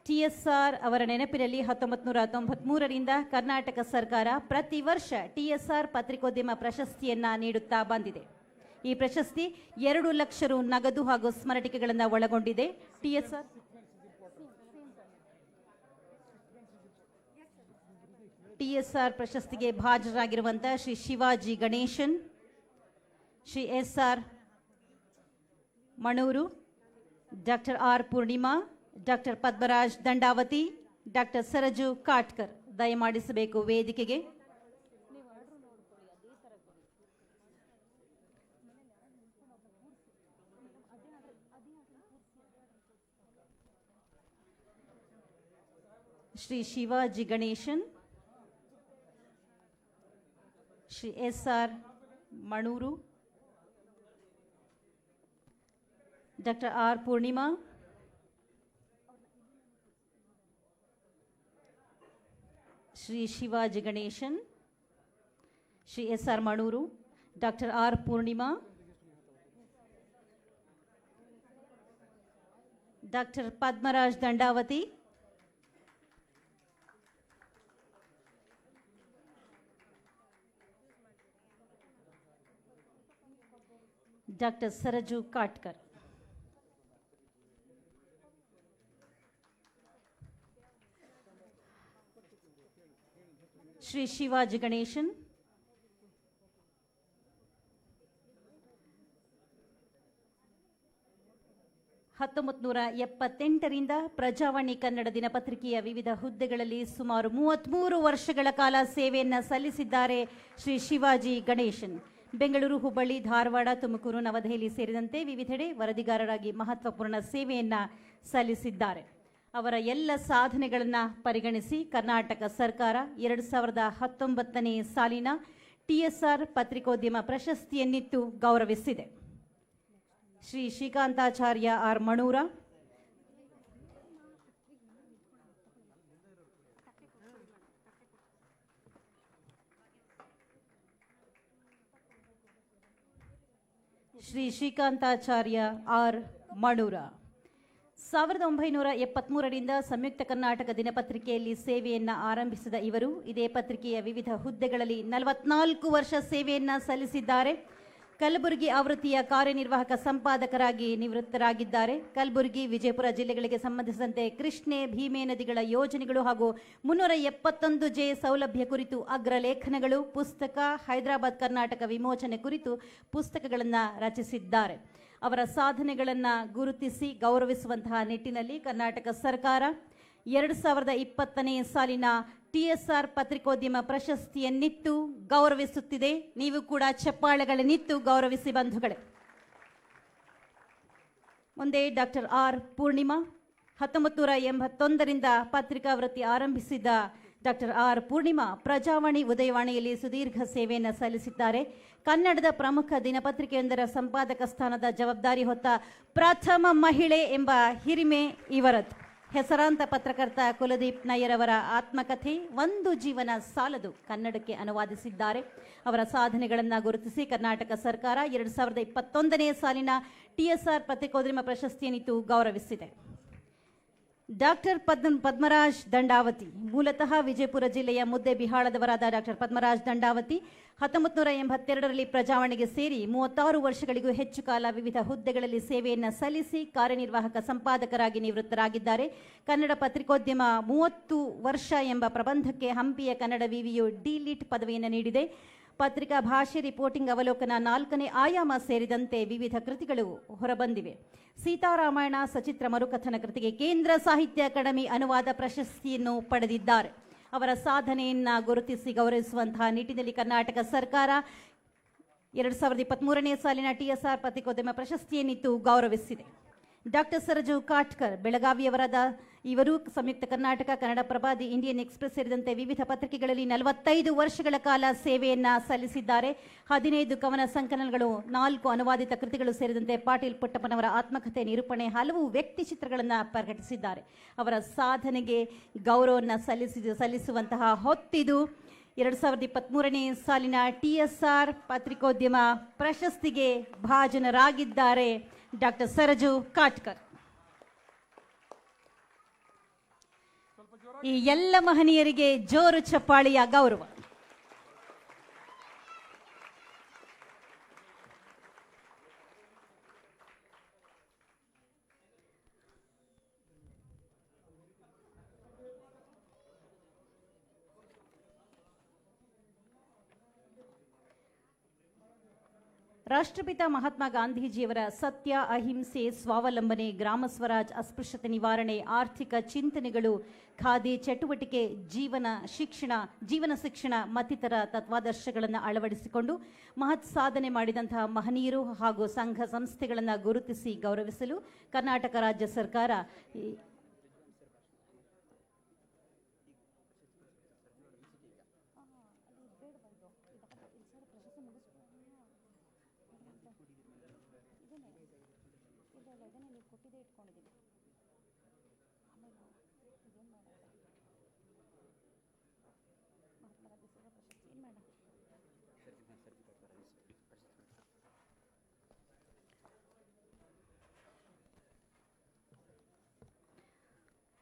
TSR ಅವರ ನೆನಪಿನಲ್ಲಿ 1993ರಿಂದ ಕರ್ನಾಟಕ ಸರ್ಕಾರ ಪ್ರತಿ ವರ್ಷ TSR ಪತ್ರಿಕೋದ್ಯಮ ಪ್ರಶಸ್ತಿಯನ್ನ ನೀಡುತ್ತಾ ಬಂದಿದೆ. ಈ ಪ್ರಶಸ್ತಿ 2 ಲಕ್ಷ ರು ನಗದು ಹಾಗೂ ಸ್ಮರಣಿಕೆಗಳನ್ನು ಒಳಗೊಂಡಿದೆ. TSR ಪ್ರಶಸ್ತಿಗೆ ಭಾಜರಾಗಿರುವಂತಹ Shri Shivaji Ganesan, Shri SR Manur, doctor R Purnima, doctor Padmaraj Dandavati, doctor Saraju Katkar ದಯಮಾಡಿಸಬೇಕು ವೇದಿಕೆಗೆ. Shri Shivaji Ganesan, Shri SR Manur, doctor R Purnima, Shri Shivaji Ganesan, Shri SR Manur, doctor R Purnima, doctor Padmaraj Dandavati, doctor Saraju Katkar. Shri Shivaji Ganesan, ರಿಂದ ಪ್ರಜಾವಾಣಿ ಕನ್ನಡ ದಿನಪತ್ರಿಕೆಯ ವಿವಿಧ ಹುದ್ದೆಗಳಲ್ಲಿ ಸುಮಾರು 33 ವರ್ಷಗಳ ಕಾಲ ಸೇವೆಯನ್ನು ಸಲ್ಲಿಸಿದ್ದಾರೆ ಶ್ರೀ ಶಿವಾಜಿ ಗಣೇಶನ್. ಬೆಂಗಳೂರು, ಹುಬ್ಬಳ್ಳಿ, ಧಾರವಾಡ, ತುಮಕೂರು, ನವದೆಹಲಿ ಸೇರಿದಂತೆ ವಿವಿಧೆಡೆ ವರದಿಗಾರರಾಗಿ ಮಹತ್ವಪೂರ್ಣ ಸೇವೆಯನ್ನು ಸಲ್ಲಿಸಿದ್ದಾರೆ. ಅವರ ಎಲ್ಲ ಸಾಧನೆಗಳನ್ನು ಪರಿಗಣಿಸಿ ಕರ್ನಾಟಕ ಸರ್ಕಾರ 2019ನೇ ಸಾಲಿನ TSR ಪತ್ರಿಕೋದ್ಯಮ ಪ್ರಶಸ್ತಿಯನ್ನಿತ್ತು ಗೌರವಿಸಿದೆ. ಶ್ರೀ ಶ್ರೀಕಾಂತಾಚಾರ್ಯ ಆರ್ ಮಣೂರ, ಶ್ರೀ ಶ್ರೀಕಾಂತಾಚಾರ್ಯ ಆರ್ ಮಣೂರ 1973ರಿಂದ ಸಂಯುಕ್ತ ಕರ್ನಾಟಕ ದಿನಪತ್ರಿಕೆಯಲ್ಲಿ ಸೇವೆಯನ್ನು ಆರಂಭಿಸಿದ ಇವರು ಇದೇ ಪತ್ರಿಕೆಯ ವಿವಿಧ ಹುದ್ದೆಗಳಲ್ಲಿ 44 ವರ್ಷ ಸೇವೆಯನ್ನು ಸಲ್ಲಿಸಿದ್ದಾರೆ. ಕಲಬುರಗಿ ಆವೃತ್ತಿಯ ಕಾರ್ಯನಿರ್ವಾಹಕ ಸಂಪಾದಕರಾಗಿ ನಿವೃತ್ತರಾಗಿದ್ದಾರೆ. ಕಲಬುರಗಿ, ವಿಜಯಪುರ ಜಿಲ್ಲೆಗಳಿಗೆ ಸಂಬಂಧಿಸಿದಂತೆ ಕೃಷ್ಣೆ, ಭೀಮೆ ನದಿಗಳ ಯೋಜನೆಗಳು ಹಾಗೂ 371J ಸೌಲಭ್ಯ ಕುರಿತು ಅಗ್ರಲೇಖನಗಳು, ಪುಸ್ತಕ, ಹೈದರಾಬಾದ್ ಕರ್ನಾಟಕ ವಿಮೋಚನೆ ಕುರಿತು ಪುಸ್ತಕಗಳನ್ನು ರಚಿಸಿದ್ದಾರೆ. ಅವರ ಸಾಧನೆಗಳನ್ನು ಗುರುತಿಸಿ ಗೌರವಿಸುವಂತಹ ನಿಟ್ಟಿನಲ್ಲಿ ಕರ್ನಾಟಕ ಸರ್ಕಾರ 2020ನೇ ಸಾಲಿನ TSR ಪತ್ರಿಕೋದ್ಯಮ ಪ್ರಶಸ್ತಿಯನ್ನಿತ್ತು ಗೌರವಿಸುತ್ತಿದೆ. ನೀವು ಕೂಡ ಚಪ್ಪಾಳೆಗಳನ್ನಿತ್ತು ಗೌರವಿಸಿ ಬಂಧುಗಳೇ. ಮುಂದೆ ಡಾಕ್ಟರ್ ಆರ್ ಪೂರ್ಣಿಮಾ 1981ರಿಂದ ಪತ್ರಿಕಾ ವೃತ್ತಿ ಆರಂಭಿಸಿದ ಡಾಕ್ಟರ್ ಆರ್ ಪೂರ್ಣಿಮಾ ಪ್ರಜಾವಾಣಿ, ಉದಯವಾಣಿಯಲ್ಲಿ ಸುದೀರ್ಘ ಸೇವೆಯನ್ನು ಸಲ್ಲಿಸಿದ್ದಾರೆ. ಕನ್ನಡದ ಪ್ರಮುಖ ದಿನಪತ್ರಿಕೆಯೊಂದರ ಸಂಪಾದಕ ಸ್ಥಾನದ ಜವಾಬ್ದಾರಿ ಹೊತ್ತ ಪ್ರಥಮ ಮಹಿಳೆ ಎಂಬ ಹಿರಿಮೆ ಇವರದ್ದು. ಹೆಸರಾಂತ ಪತ್ರಕರ್ತ ಕುಲದೀಪ್ ನಯ್ಯರ್ ಅವರ ಆತ್ಮಕಥೆ ಒಂದು ಜೀವನ ಸಾಲದು ಕನ್ನಡಕ್ಕೆ ಅನುವಾದಿಸಿದ್ದಾರೆ. ಅವರ ಸಾಧನೆಗಳನ್ನು ಗುರುತಿಸಿ ಕರ್ನಾಟಕ ಸರ್ಕಾರ 2021ನೇ ಸಾಲಿನ TSR ಪತ್ರಿಕೋದ್ಯಮ ಪ್ರಶಸ್ತಿಯನ್ನಿತ್ತು ಗೌರವಿಸಿದೆ. ಡಾಕ್ಟರ್ ಪದ್ಮರಾಜ್ ದಂಡಾವತಿ ಮೂಲತಃ ವಿಜಯಪುರ ಜಿಲ್ಲೆಯ ಮುದ್ದೆಬಿಹಾಳದವರಾದ ಡಾಕ್ಟರ್ ಪದ್ಮರಾಜ್ ದಂಡಾವತಿ 1982ರಲ್ಲಿ ಪ್ರಜಾವಾಣಿಗೆ ಸೇರಿ 36 ವರ್ಷಗಳಿಗೂ ಹೆಚ್ಚು ಕಾಲ ವಿವಿಧ ಹುದ್ದೆಗಳಲ್ಲಿ ಸೇವೆಯನ್ನು ಸಲ್ಲಿಸಿ ಕಾರ್ಯನಿರ್ವಾಹಕ ಸಂಪಾದಕರಾಗಿ ನಿವೃತ್ತರಾಗಿದ್ದಾರೆ. ಕನ್ನಡ ಪತ್ರಿಕೋದ್ಯಮ 30 ವರ್ಷ ಎಂಬ ಪ್ರಬಂಧಕ್ಕೆ ಹಂಪಿಯ ಕನ್ನಡ ವಿವಿಯು ಡಿ.ಲಿಟ್ ಪದವಿಯನ್ನು ನೀಡಿದೆ. ಪತ್ರಿಕಾ ಭಾಷೆ ರಿಪೋರ್ಟಿಂಗ್ ಅವಲೋಕನ 4ನೇ ಆಯಾಮ ಸೇರಿದಂತೆ ವಿವಿಧ ಕೃತಿಗಳು ಹೊರಬಂದಿವೆ. ಸೀತಾರಾಮಾಯಣ ಸಚಿತ್ರ ಮರುಕಥನ ಕೃತಿಗೆ ಕೇಂದ್ರ ಸಾಹಿತ್ಯ ಅಕಾಡೆಮಿ ಅನುವಾದ ಪ್ರಶಸ್ತಿಯನ್ನು ಪಡೆದಿದ್ದಾರೆ. ಅವರ ಸಾಧನೆಯನ್ನ ಗುರುತಿಸಿ ಗೌರವಿಸುವಂತಹ ನಿಟ್ಟಿನಲ್ಲಿ ಕರ್ನಾಟಕ ಸರ್ಕಾರ 2023ನೇ ಸಾಲಿನ TSR ಪತ್ರಿಕೋದ್ಯಮ ಪ್ರಶಸ್ತಿಯನ್ನಿತ್ತು ಗೌರವಿಸಿದೆ. ಡಾಕ್ಟರ್ ಸರಜು ಕಾಟ್ಕರ್ ಬೆಳಗಾವಿಯವರಾದ ಇವರು Samyukta Karnataka, Kannadaprabha, the Indian Express ಸೇರಿದಂತೆ ವಿವಿಧ ಪತ್ರಿಕೆಗಳಲ್ಲಿ 45 ವರ್ಷಗಳ ಕಾಲ ಸೇವೆಯನ್ನ ಸಲ್ಲಿಸಿದ್ದಾರೆ. 15 ಕವನ ಸಂಕಲನಗಳು, 4 ಅನುವಾದಿತ ಕೃತಿಗಳು ಸೇರಿದಂತೆ ಪಾಟೀಲ್ ಪುಟ್ಟಪ್ಪನವರ ಆತ್ಮಕಥೆ, ನಿರೂಪಣೆ, ಹಲವು ವ್ಯಕ್ತಿ ಚಿತ್ರಗಳನ್ನು ಪ್ರಕಟಿಸಿದ್ದಾರೆ. ಅವರ ಸಾಧನೆಗೆ ಗೌರವವನ್ನು ಸಲ್ಲಿಸುವಂತಹ ಹೊತ್ತಿದು 2023ನೇ ಸಾಲಿನ TSR ಪತ್ರಿಕೋದ್ಯಮ ಪ್ರಶಸ್ತಿಗೆ ಭಾಜನರಾಗಿದ್ದಾರೆ ಡಾಕ್ಟರ್ ಸರಜು ಕಾಟ್ಕರ್. ಈ ಎಲ್ಲ ಮಹನೀಯರಿಗೆ ಜೋರು ಚಪ್ಪಾಳಿಯ ಗೌರವ. ರಾಷ್ಟ್ರಪಿತ ಮಹಾತ್ಮ ಗಾಂಧೀಜಿಯವರ ಸತ್ಯ, ಅಹಿಂಸೆ, ಸ್ವಾವಲಂಬನೆ, ಗ್ರಾಮ ಸ್ವರಾಜ್, ಅಸ್ಪೃಶ್ಯತೆ ನಿವಾರಣೆ, ಆರ್ಥಿಕ ಚಿಂತನೆಗಳು, ಖಾದಿ ಚಟುವಟಿಕೆ, ಜೀವನ ಶಿಕ್ಷಣ ಮತ್ತಿತರ ತತ್ವಾದರ್ಶಗಳನ್ನು ಅಳವಡಿಸಿಕೊಂಡು ಮಹತ್ ಸಾಧನೆ ಮಾಡಿದಂತಹ ಮಹನೀಯರು ಹಾಗೂ ಸಂಘ ಸಂಸ್ಥೆಗಳನ್ನು ಗುರುತಿಸಿ ಗೌರವಿಸಲು ಕರ್ನಾಟಕ ರಾಜ್ಯ ಸರ್ಕಾರ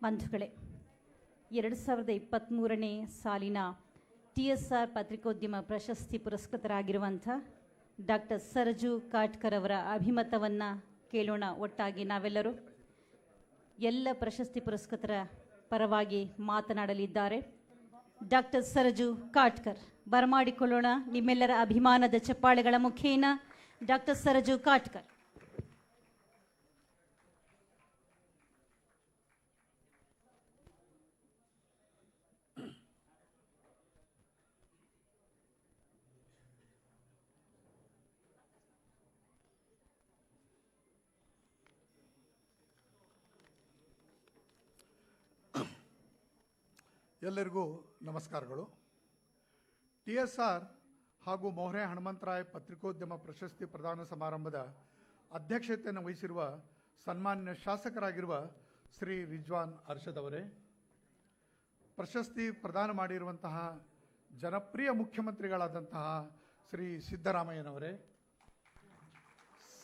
ಬಂಧುಗಳೇ, 2023ನೇ ಸಾಲಿನ TSR ಪತ್ರಿಕೋದ್ಯಮ ಪ್ರಶಸ್ತಿ ಪುರಸ್ಕೃತರಾಗಿರುವಂಥ ಡಾಕ್ಟರ್ ಸರಜು ಕಾಟ್ಕರ್ ಅವರ ಅಭಿಮತವನ್ನು ಕೇಳೋಣ. ಒಟ್ಟಾಗಿ ನಾವೆಲ್ಲರೂ ಎಲ್ಲ ಪ್ರಶಸ್ತಿ ಪುರಸ್ಕೃತರ ಪರವಾಗಿ ಮಾತನಾಡಲಿದ್ದಾರೆ. ಡಾಕ್ಟರ್ ಸರಜು ಕಾಟ್ಕರ್, ಬರಮಾಡಿಕೊಳ್ಳೋಣ ನಿಮ್ಮೆಲ್ಲರ ಅಭಿಮಾನದ ಚಪ್ಪಾಳೆಗಳ ಮುಖೇನ. ಡಾಕ್ಟರ್ ಸರಜು ಕಾಟ್ಕರ್. ಎಲ್ಲರಿಗೂ ನಮಸ್ಕಾರಗಳು. TSR ಹಾಗೂ ಮೊಹರೆ ಹನುಮಂತರಾಯ ಪತ್ರಿಕೋದ್ಯಮ ಪ್ರಶಸ್ತಿ ಪ್ರದಾನ ಸಮಾರಂಭದ ಅಧ್ಯಕ್ಷತೆಯನ್ನು ವಹಿಸಿರುವ ಸನ್ಮಾನ್ಯ ಶಾಸಕರಾಗಿರುವ ಶ್ರೀ ರಿಜ್ವಾನ್ ಅರ್ಷದ್ ಅವರೇ, ಪ್ರಶಸ್ತಿ ಪ್ರದಾನ ಮಾಡಿರುವಂತಹ ಜನಪ್ರಿಯ ಮುಖ್ಯಮಂತ್ರಿಗಳಾದಂತಹ ಶ್ರೀ ಸಿದ್ದರಾಮಯ್ಯನವರೇ,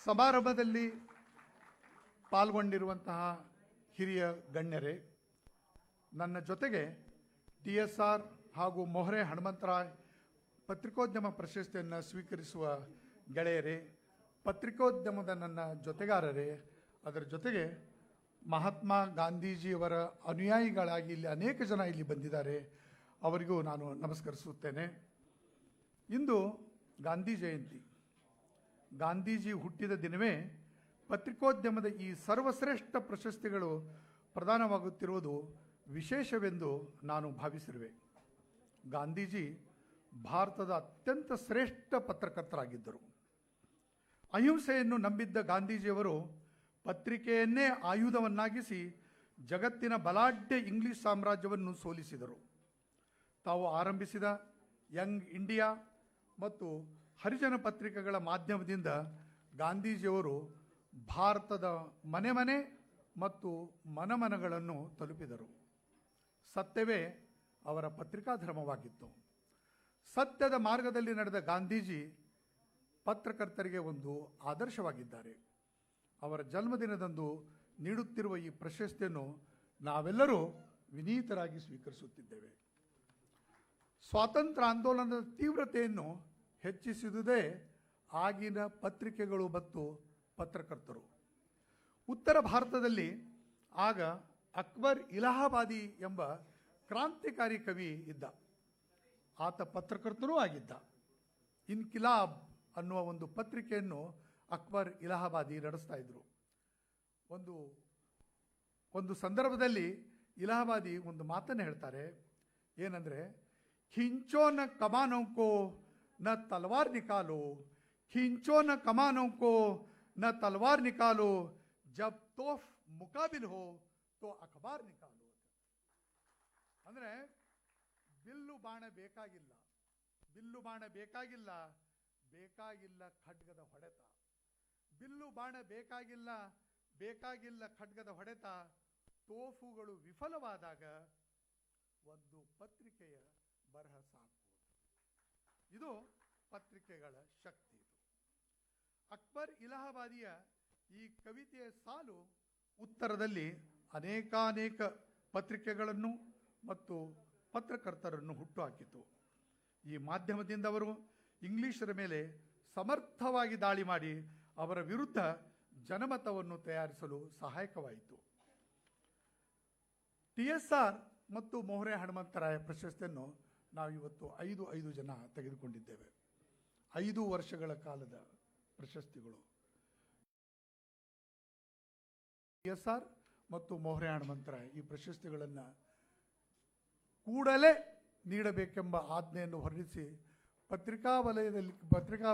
ಸಮಾರಂಭದಲ್ಲಿ ಪಾಲ್ಗೊಂಡಿರುವಂತಹ ಹಿರಿಯ ಗಣ್ಯರೇ, ನನ್ನ ಜೊತೆಗೆ TSR ಹಾಗೂ ಮೊಹರೆ ಹನುಮಂತರಾಯ್ ಪತ್ರಿಕೋದ್ಯಮ ಪ್ರಶಸ್ತಿಯನ್ನು ಸ್ವೀಕರಿಸುವ ಗೆಳೆಯರೇ, ಪತ್ರಿಕೋದ್ಯಮದ ನನ್ನ ಜೊತೆಗಾರರೇ, ಅದರ ಜೊತೆಗೆ ಮಹಾತ್ಮ ಗಾಂಧೀಜಿಯವರ ಅನುಯಾಯಿಗಳಾಗಿ ಇಲ್ಲಿ ಅನೇಕ ಜನ ಇಲ್ಲಿ ಬಂದಿದ್ದಾರೆ, ಅವರಿಗೂ ನಾನು ನಮಸ್ಕರಿಸುತ್ತೇನೆ. ಇಂದು ಗಾಂಧಿ ಜಯಂತಿ. ಗಾಂಧೀಜಿ ಹುಟ್ಟಿದ ದಿನವೇ ಪತ್ರಿಕೋದ್ಯಮದ ಈ ಸರ್ವಶ್ರೇಷ್ಠ ಪ್ರಶಸ್ತಿಗಳು ಪ್ರದಾನವಾಗುತ್ತಿರುವುದು ವಿಶೇಷವೆಂದು ನಾನು ಭಾವಿಸಿರುವೆ. ಗಾಂಧೀಜಿ ಭಾರತದ ಅತ್ಯಂತ ಶ್ರೇಷ್ಠ ಪತ್ರಕರ್ತರಾಗಿದ್ದರು. ಅಹಿಂಸೆಯನ್ನು ನಂಬಿದ್ದ ಗಾಂಧೀಜಿಯವರು ಪತ್ರಿಕೆಯನ್ನೇ ಆಯುಧವನ್ನಾಗಿಸಿ ಜಗತ್ತಿನ ಬಲಾಢ್ಯ ಇಂಗ್ಲಿಷ್ ಸಾಮ್ರಾಜ್ಯವನ್ನು ಸೋಲಿಸಿದರು. ತಾವು ಆರಂಭಿಸಿದ ಯಂಗ್ ಇಂಡಿಯಾ ಮತ್ತು ಹರಿಜನ ಪತ್ರಿಕೆಗಳ ಮಾಧ್ಯಮದಿಂದ ಗಾಂಧೀಜಿಯವರು ಭಾರತದ ಮನೆ ಮನೆ ಮತ್ತು ಮನಮನಗಳನ್ನು ತಲುಪಿದರು. ಸತ್ಯವೇ ಅವರ ಪತ್ರಿಕಾ ಧರ್ಮವಾಗಿತ್ತು. ಸತ್ಯದ ಮಾರ್ಗದಲ್ಲಿ ನಡೆದ ಗಾಂಧೀಜಿ ಪತ್ರಕರ್ತರಿಗೆ ಒಂದು ಆದರ್ಶವಾಗಿದ್ದಾರೆ. ಅವರ ಜನ್ಮದಿನದಂದು ನೀಡುತ್ತಿರುವ ಈ ಪ್ರಶಸ್ತಿಯನ್ನು ನಾವೆಲ್ಲರೂ ವಿನೀತರಾಗಿ ಸ್ವೀಕರಿಸುತ್ತಿದ್ದೇವೆ. ಸ್ವಾತಂತ್ರ್ಯ ಆಂದೋಲನದ ತೀವ್ರತೆಯನ್ನು ಹೆಚ್ಚಿಸಿದುದೇ ಆಗಿನ ಪತ್ರಿಕೆಗಳು ಮತ್ತು ಪತ್ರಕರ್ತರು. ಉತ್ತರ ಭಾರತದಲ್ಲಿ ಆಗ ಅಕ್ಬರ್ ಇಲಹಾಬಾದಿ ಎಂಬ ಕ್ರಾಂತಿಕಾರಿ ಕವಿ ಇದ್ದ. ಆತ ಪತ್ರಕರ್ತನೂ ಆಗಿದ್ದ. ಇನ್ಕಿಲಾಬ್ ಅನ್ನುವ ಒಂದು ಪತ್ರಿಕೆಯನ್ನು ಅಕ್ಬರ್ ಇಲಹಾಬಾದಿ ನಡೆಸ್ತಾ ಇದ್ರು. ಒಂದು ಸಂದರ್ಭದಲ್ಲಿ ಇಲಹಾಬಾದಿ ಒಂದು ಮಾತನ್ನು ಹೇಳ್ತಾರೆ. ಏನಂದರೆ, ಖಿಂಚೋ ನ ಕಮಾನೋಂಕೋ ನ ತಲವಾರ್ ನಿಕಾಲೋ, ಖಿಂಚೋ ನ ಕಮಾನೋಂಕೋ ನ ತಲವಾರ್ ನಿಕಾಲೋ, ಜಬ್ ತೋಫ್ ಮುಕಾಬಿಲ್ ಹೋ ತೋ ಅಖಬಾರ್ ನಿಕಾಲೋ. ಅಂದರೆ ಬಿಲ್ಲು ಬಾಣ ಬೇಕಾಗಿಲ್ಲ, ಬಿಲ್ಲು ಬಾಣ ಬೇಕಾಗಿಲ್ಲ, ಬೇಕಾಗಿಲ್ಲ ಖಡ್ಗದ ಹೊಡೆತ. ಬಿಲ್ಲು ಬಾಣ ಬೇಕಾಗಿಲ್ಲ, ಬೇಕಾಗಿಲ್ಲ ಖಡ್ಗದ ಹೊಡೆತ. ತೋಫುಗಳು ವಿಫಲವಾದಾಗ ಒಂದು ಪತ್ರಿಕೆಯ ಬರಹ ಸಾಕು. ಇದು ಪತ್ರಿಕೆಗಳ ಶಕ್ತಿ. ಇದು ಅಕ್ಬರ್ ಇಲಹಾಬಾದಿಯ ಈ ಕವಿತೆಯ ಸಾಲು ಉತ್ತರದಲ್ಲಿ ಅನೇಕಾನೇಕ ಪತ್ರಿಕೆಗಳನ್ನು ಮತ್ತು ಪತ್ರಕರ್ತರನ್ನು ಹುಟ್ಟುಹಾಕಿತು. ಈ ಮಾಧ್ಯಮದಿಂದ ಅವರು ಇಂಗ್ಲಿಷರ ಮೇಲೆ ಸಮರ್ಥವಾಗಿ ದಾಳಿ ಮಾಡಿ ಅವರ ವಿರುದ್ಧ ಜನಮತವನ್ನು ತಯಾರಿಸಲು ಸಹಾಯಕವಾಯಿತು. TSR ಮತ್ತು ಮೊಹರೆ ಹನುಮಂತರಾಯ ಪ್ರಶಸ್ತಿಯನ್ನು ನಾವಿವತ್ತು 5 ಜನ ತೆಗೆದುಕೊಂಡಿದ್ದೇವೆ. 5 ವರ್ಷಗಳ ಕಾಲದ ಪ್ರಶಸ್ತಿಗಳು. TSR ಮತ್ತು ಮೊಹರೆ ಹನುಮಂತರಾಯ ಈ ಪ್ರಶಸ್ತಿಗಳನ್ನು ಕೂಡಲೇ ನೀಡಬೇಕೆಂಬ ಆಜ್ಞೆಯನ್ನು ಹೊರಡಿಸಿ ಪತ್ರಿಕಾ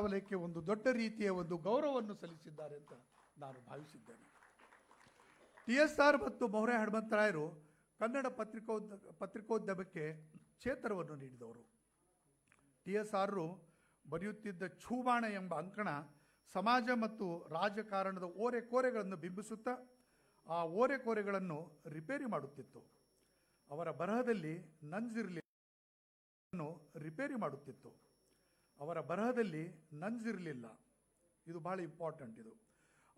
ವಲಯಕ್ಕೆ ಒಂದು ದೊಡ್ಡ ರೀತಿಯ ಒಂದು ಗೌರವವನ್ನು ಸಲ್ಲಿಸಿದ್ದಾರೆ ಅಂತ ನಾನು ಭಾವಿಸಿದ್ದೇನೆ. TSR ಮತ್ತು ಮೊಹರೆ ಹನುಮಂತರಾಯರು ಕನ್ನಡ ಪತ್ರಿಕೋದ್ಯಮಕ್ಕೆ ಕ್ಷೇತ್ರವನ್ನು ನೀಡಿದವರು. TSR ಬರೆಯುತ್ತಿದ್ದ ಛೂಬಾಣ ಎಂಬ ಅಂಕಣ ಸಮಾಜ ಮತ್ತು ರಾಜಕಾರಣದ ಓರೆಕೋರೆಗಳನ್ನು ಬಿಂಬಿಸುತ್ತಾ ಆ ಓರೆಕೋರೆಗಳನ್ನು ರಿಪೇರಿ ಮಾಡುತ್ತಿತ್ತು. ಅವರ ಬರಹದಲ್ಲಿ ರಿಪೇರಿ ಮಾಡುತ್ತಿತ್ತು. ಅವರ ಬರಹದಲ್ಲಿ ನಂಜಿರಲಿಲ್ಲ. ಇದು ಬಹಳ ಇಂಪಾರ್ಟೆಂಟ್. ಇದು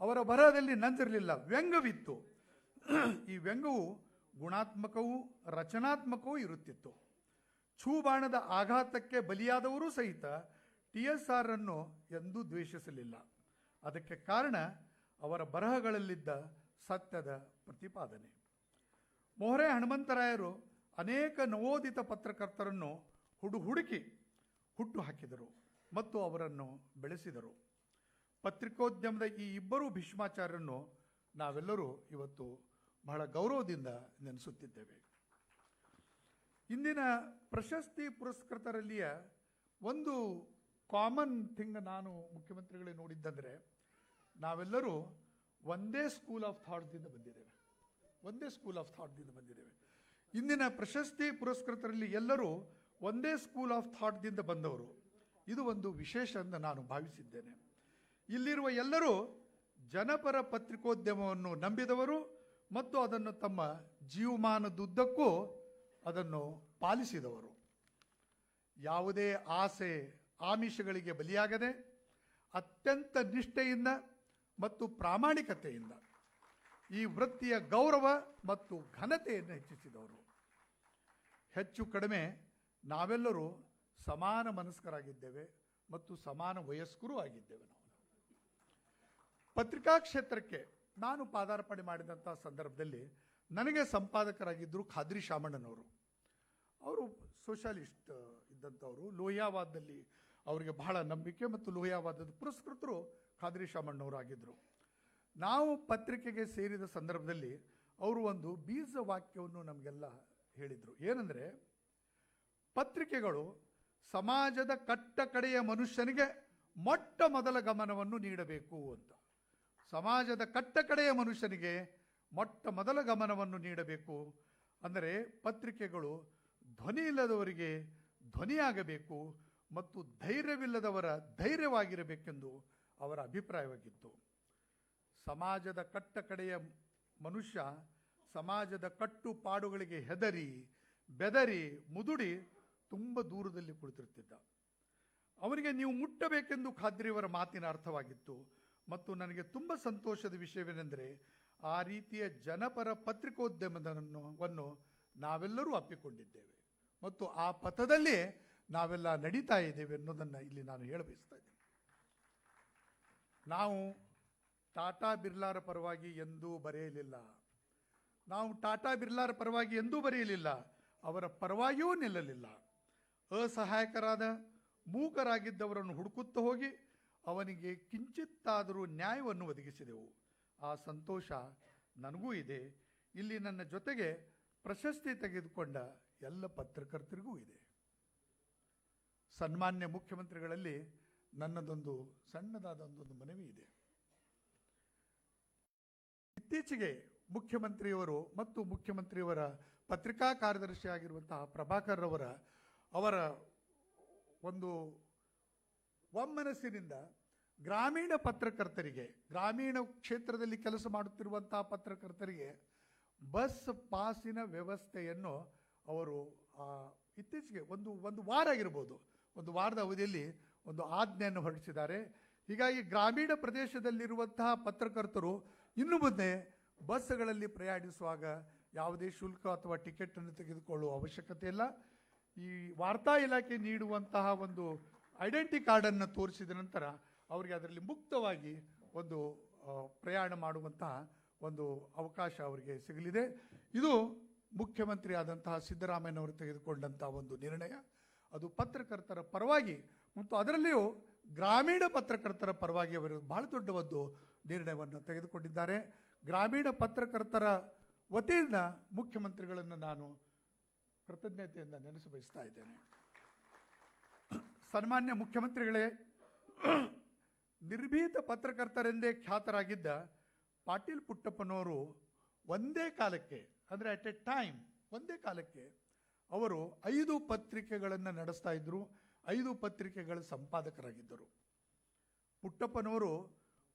ಅವರ ಬರಹದಲ್ಲಿ ನಂಜಿರಲಿಲ್ಲ, ವ್ಯಂಗ್ಯವಿತ್ತು. ಈ ವ್ಯಂಗ್ಯವು ಗುಣಾತ್ಮಕವೂ ರಚನಾತ್ಮಕವೂ ಇರುತ್ತಿತ್ತು. ಛೂಬಾಣದ ಆಘಾತಕ್ಕೆ ಬಲಿಯಾದವರೂ ಸಹಿತ TSR ಅನ್ನು ಎಂದೂ ದ್ವೇಷಿಸಲಿಲ್ಲ. ಅದಕ್ಕೆ ಕಾರಣ ಅವರ ಬರಹಗಳಲ್ಲಿದ್ದ ಸತ್ಯದ ಪ್ರತಿಪಾದನೆ. ಮೊಹರೆ ಹನುಮಂತರಾಯರು ಅನೇಕ ನವೋದಿತ ಪತ್ರಕರ್ತರನ್ನು ಹುಡುಕಿ ಹುಟ್ಟು ಹಾಕಿದರು ಮತ್ತು ಅವರನ್ನು ಬೆಳೆಸಿದರು. ಪತ್ರಿಕೋದ್ಯಮದ ಈ ಇಬ್ಬರೂ ಭೀಷ್ಮಾಚಾರ್ಯರನ್ನು ನಾವೆಲ್ಲರೂ ಇವತ್ತು ಬಹಳ ಗೌರವದಿಂದ ನೆನೆಸುತ್ತಿದ್ದೇವೆ. ಇಂದಿನ ಪ್ರಶಸ್ತಿ ಪುರಸ್ಕೃತರಲ್ಲಿಯ ಒಂದು ಕಾಮನ್ ಥಿಂಗ್ ನಾನು ಮುಖ್ಯಮಂತ್ರಿಗಳೇ ನೋಡಿದ್ದಂದರೆ, ನಾವೆಲ್ಲರೂ ಒಂದೇ ಸ್ಕೂಲ್ ಆಫ್ ಥಾಟ್ದಿಂದ ಬಂದಿದ್ದೇವೆ. ಇಂದಿನ ಪ್ರಶಸ್ತಿ ಪುರಸ್ಕೃತರಲ್ಲಿ ಎಲ್ಲರೂ ಒಂದೇ ಸ್ಕೂಲ್ ಆಫ್ ಥಾಟ್ದಿಂದ ಬಂದವರು. ಇದು ಒಂದು ವಿಶೇಷ ಅಂತ ನಾನು ಭಾವಿಸಿದ್ದೇನೆ. ಇಲ್ಲಿರುವ ಎಲ್ಲರೂ ಜನಪರ ಪತ್ರಿಕೋದ್ಯಮವನ್ನು ನಂಬಿದವರು ಮತ್ತು ಅದನ್ನು ತಮ್ಮ ಜೀವಮಾನದುದ್ದಕ್ಕೂ ಅದನ್ನು ಪಾಲಿಸಿದವರು. ಯಾವುದೇ ಆಸೆ ಆಮಿಷಗಳಿಗೆ ಬಲಿಯಾಗದೆ ಅತ್ಯಂತ ನಿಷ್ಠೆಯಿಂದ ಮತ್ತು ಪ್ರಾಮಾಣಿಕತೆಯಿಂದ ಈ ವೃತ್ತಿಯ ಗೌರವ ಮತ್ತು ಘನತೆಯನ್ನು ಹೆಚ್ಚಿಸಿದವರು. ಹೆಚ್ಚು ಕಡಿಮೆ ನಾವೆಲ್ಲರೂ ಸಮಾನ ಮನಸ್ಕರಾಗಿದ್ದೇವೆ ಮತ್ತು ಸಮಾನ ವಯಸ್ಕರೂ ಆಗಿದ್ದೇವೆ. ನಾವು ಪತ್ರಿಕಾ ಕ್ಷೇತ್ರಕ್ಕೆ ನಾನು ಪಾದಾರ್ಪಣೆ ಮಾಡಿದಂಥ ಸಂದರ್ಭದಲ್ಲಿ ನನಗೆ ಸಂಪಾದಕರಾಗಿದ್ದರು ಖಾದ್ರಿ ಶಾಮಣ್ಣನವರು. ಅವರು ಸೋಷಾಲಿಸ್ಟ್ ಇದ್ದಂಥವರು. ಲೋಹಿಯಾವಾದದಲ್ಲಿ ಅವರಿಗೆ ಬಹಳ ನಂಬಿಕೆ ಮತ್ತು ಲೋಹಿಯಾವಾದದ ಪುರಸ್ಕೃತರು ಖಾದ್ರಿ ಶಾಮಣ್ಣವರು ಆಗಿದ್ದರು. ನಾವು ಪತ್ರಿಕೆಗೆ ಸೇರಿದ ಸಂದರ್ಭದಲ್ಲಿ ಅವರು ಒಂದು ಬೀಜ ವಾಕ್ಯವನ್ನು ನಮಗೆಲ್ಲ ಹೇಳಿದರು. ಏನಂದರೆ, ಪತ್ರಿಕೆಗಳು ಸಮಾಜದ ಕಟ್ಟ ಕಡೆಯ ಮನುಷ್ಯನಿಗೆ ಮೊಟ್ಟ ಮೊದಲ ಗಮನವನ್ನು ನೀಡಬೇಕು ಅಂತ. ಸಮಾಜದ ಕಟ್ಟ ಕಡೆಯ ಮನುಷ್ಯನಿಗೆ ಮೊಟ್ಟ ಮೊದಲ ಗಮನವನ್ನು ನೀಡಬೇಕು. ಅಂದರೆ ಪತ್ರಿಕೆಗಳು ಧ್ವನಿ ಇಲ್ಲದವರಿಗೆ ಧ್ವನಿಯಾಗಬೇಕು ಮತ್ತು ಧೈರ್ಯವಿಲ್ಲದವರ ಧೈರ್ಯವಾಗಿರಬೇಕೆಂದು ಅವರ ಅಭಿಪ್ರಾಯವಾಗಿತ್ತು. ಸಮಾಜದ ಕಟ್ಟ ಕಡೆಯ ಮನುಷ್ಯ ಸಮಾಜದ ಕಟ್ಟುಪಾಡುಗಳಿಗೆ ಹೆದರಿ ಬೆದರಿ ಮುದುಡಿ ತುಂಬ ದೂರದಲ್ಲಿ ಕುಳಿತಿರ್ತಿದ್ದ. ಅವನಿಗೆ ನೀವು ಮುಟ್ಟಬೇಕೆಂದು ಖಾದ್ರಿಯವರ ಮಾತಿನ ಅರ್ಥವಾಗಿತ್ತು. ಮತ್ತು ನನಗೆ ತುಂಬ ಸಂತೋಷದ ವಿಷಯವೇನೆಂದರೆ, ಆ ರೀತಿಯ ಜನಪರ ಪತ್ರಿಕೋದ್ಯಮವನ್ನು ನಾವೆಲ್ಲರೂ ಅಪ್ಪಿಕೊಂಡಿದ್ದೇವೆ ಮತ್ತು ಆ ಪಥದಲ್ಲಿ ನಾವೆಲ್ಲ ನಡೀತಾ ಇದ್ದೇವೆ ಅನ್ನೋದನ್ನು ಇಲ್ಲಿ ನಾನು ಹೇಳಬಯಸ್ತಾ ಇದ್ದೇನೆ. ನಾವು ಟಾಟಾ ಬಿರ್ಲಾರ ಪರವಾಗಿ ಎಂದೂ ಬರೆಯಲಿಲ್ಲ. ನಾವು ಟಾಟಾ ಬಿರ್ಲಾರ ಪರವಾಗಿ ಎಂದೂ ಬರೆಯಲಿಲ್ಲ, ಅವರ ಪರವಾಗಿಯೂ ನಿಲ್ಲಲಿಲ್ಲ. ಅಸಹಾಯಕರಾದ ಮೂಕರಾಗಿದ್ದವರನ್ನು ಹುಡುಕುತ್ತಾ ಹೋಗಿ ಅವನಿಗೆ ಕಿಂಚಿತ್ತಾದರೂ ನ್ಯಾಯವನ್ನು ಒದಗಿಸಿದೆವು. ಆ ಸಂತೋಷ ನನಗೂ ಇದೆ. ಇಲ್ಲಿ ನನ್ನ ಜೊತೆಗೆ ಪ್ರಶಸ್ತಿ ತೆಗೆದುಕೊಂಡ ಎಲ್ಲ ಪತ್ರಕರ್ತರಿಗೂ ಇದೆ. ಸನ್ಮಾನ್ಯ ಮುಖ್ಯಮಂತ್ರಿಗಳಲ್ಲಿ ನನ್ನದೊಂದು ಸಣ್ಣದಾದ ಒಂದು ಮನವಿ ಇದೆ. ಇತ್ತೀಚೆಗೆ ಮುಖ್ಯಮಂತ್ರಿಯವರು ಮತ್ತು ಮುಖ್ಯಮಂತ್ರಿಯವರ ಪತ್ರಿಕಾ ಕಾರ್ಯದರ್ಶಿ ಆಗಿರುವಂತಹ ಪ್ರಭಾಕರ್ ಅವರ ಒಂದು ಒಮ್ಮನಸ್ಸಿನಿಂದ ಗ್ರಾಮೀಣ ಪತ್ರಕರ್ತರಿಗೆ, ಗ್ರಾಮೀಣ ಕ್ಷೇತ್ರದಲ್ಲಿ ಕೆಲಸ ಮಾಡುತ್ತಿರುವಂತಹ ಪತ್ರಕರ್ತರಿಗೆ ಬಸ್ ಪಾಸಿನ ವ್ಯವಸ್ಥೆಯನ್ನು ಅವರು ಇತ್ತೀಚೆಗೆ ಒಂದು ವಾರ ಆಗಿರ್ಬೋದು, ಒಂದು ವಾರದ ಅವಧಿಯಲ್ಲಿ ಒಂದು ಆಜ್ಞೆಯನ್ನು ಹೊರಡಿಸಿದ್ದಾರೆ. ಹೀಗಾಗಿ ಗ್ರಾಮೀಣ ಪ್ರದೇಶದಲ್ಲಿರುವಂತಹ ಪತ್ರಕರ್ತರು ಇನ್ನು ಮುಂದೆ ಬಸ್ಗಳಲ್ಲಿ ಪ್ರಯಾಣಿಸುವಾಗ ಯಾವುದೇ ಶುಲ್ಕ ಅಥವಾ ಟಿಕೆಟನ್ನು ತೆಗೆದುಕೊಳ್ಳುವ ಅವಶ್ಯಕತೆ ಇಲ್ಲ. ಈ ವಾರ್ತಾ ಇಲಾಖೆ ನೀಡುವಂತಹ ಒಂದು ಐಡೆಂಟಿ ಕಾರ್ಡನ್ನು ತೋರಿಸಿದ ನಂತರ ಅವರಿಗೆ ಅದರಲ್ಲಿ ಮುಕ್ತವಾಗಿ ಒಂದು ಪ್ರಯಾಣ ಮಾಡುವಂತಹ ಒಂದು ಅವಕಾಶ ಅವರಿಗೆ ಸಿಗಲಿದೆ. ಇದು ಮುಖ್ಯಮಂತ್ರಿ ಆದಂತಹ ಸಿದ್ದರಾಮಯ್ಯನವರು ತೆಗೆದುಕೊಂಡಂಥ ಒಂದು ನಿರ್ಣಯ. ಅದು ಪತ್ರಕರ್ತರ ಪರವಾಗಿ ಮತ್ತು ಅದರಲ್ಲಿಯೂ ಗ್ರಾಮೀಣ ಪತ್ರಕರ್ತರ ಪರವಾಗಿ ಅವರು ಬಹಳ ದೊಡ್ಡ ಒಂದು ನಿರ್ಣಯವನ್ನು ತೆಗೆದುಕೊಂಡಿದ್ದಾರೆ. ಗ್ರಾಮೀಣ ಪತ್ರಕರ್ತರ ವತಿಯಿಂದ ಮುಖ್ಯಮಂತ್ರಿಗಳನ್ನು ನಾನು ಕೃತಜ್ಞತೆಯಿಂದ ನೆನೆಸಬಯಸ್ತಾ ಇದ್ದೇನೆ. ಸನ್ಮಾನ್ಯ ಮುಖ್ಯಮಂತ್ರಿಗಳೇ, ನಿರ್ಭೀತ ಪತ್ರಕರ್ತರೆಂದೇ ಖ್ಯಾತರಾಗಿದ್ದ ಪಾಟೀಲ್ ಪುಟ್ಟಪ್ಪನವರು ಒಂದೇ ಕಾಲಕ್ಕೆ, ಅಂದರೆ ಅಟ್ ಎ ಟೈಮ್ ಒಂದೇ ಕಾಲಕ್ಕೆ ಅವರು 5 ಪತ್ರಿಕೆಗಳನ್ನು ನಡೆಸ್ತಾ ಇದ್ದರು, 5 ಪತ್ರಿಕೆಗಳ ಸಂಪಾದಕರಾಗಿದ್ದರು. ಪುಟ್ಟಪ್ಪನವರು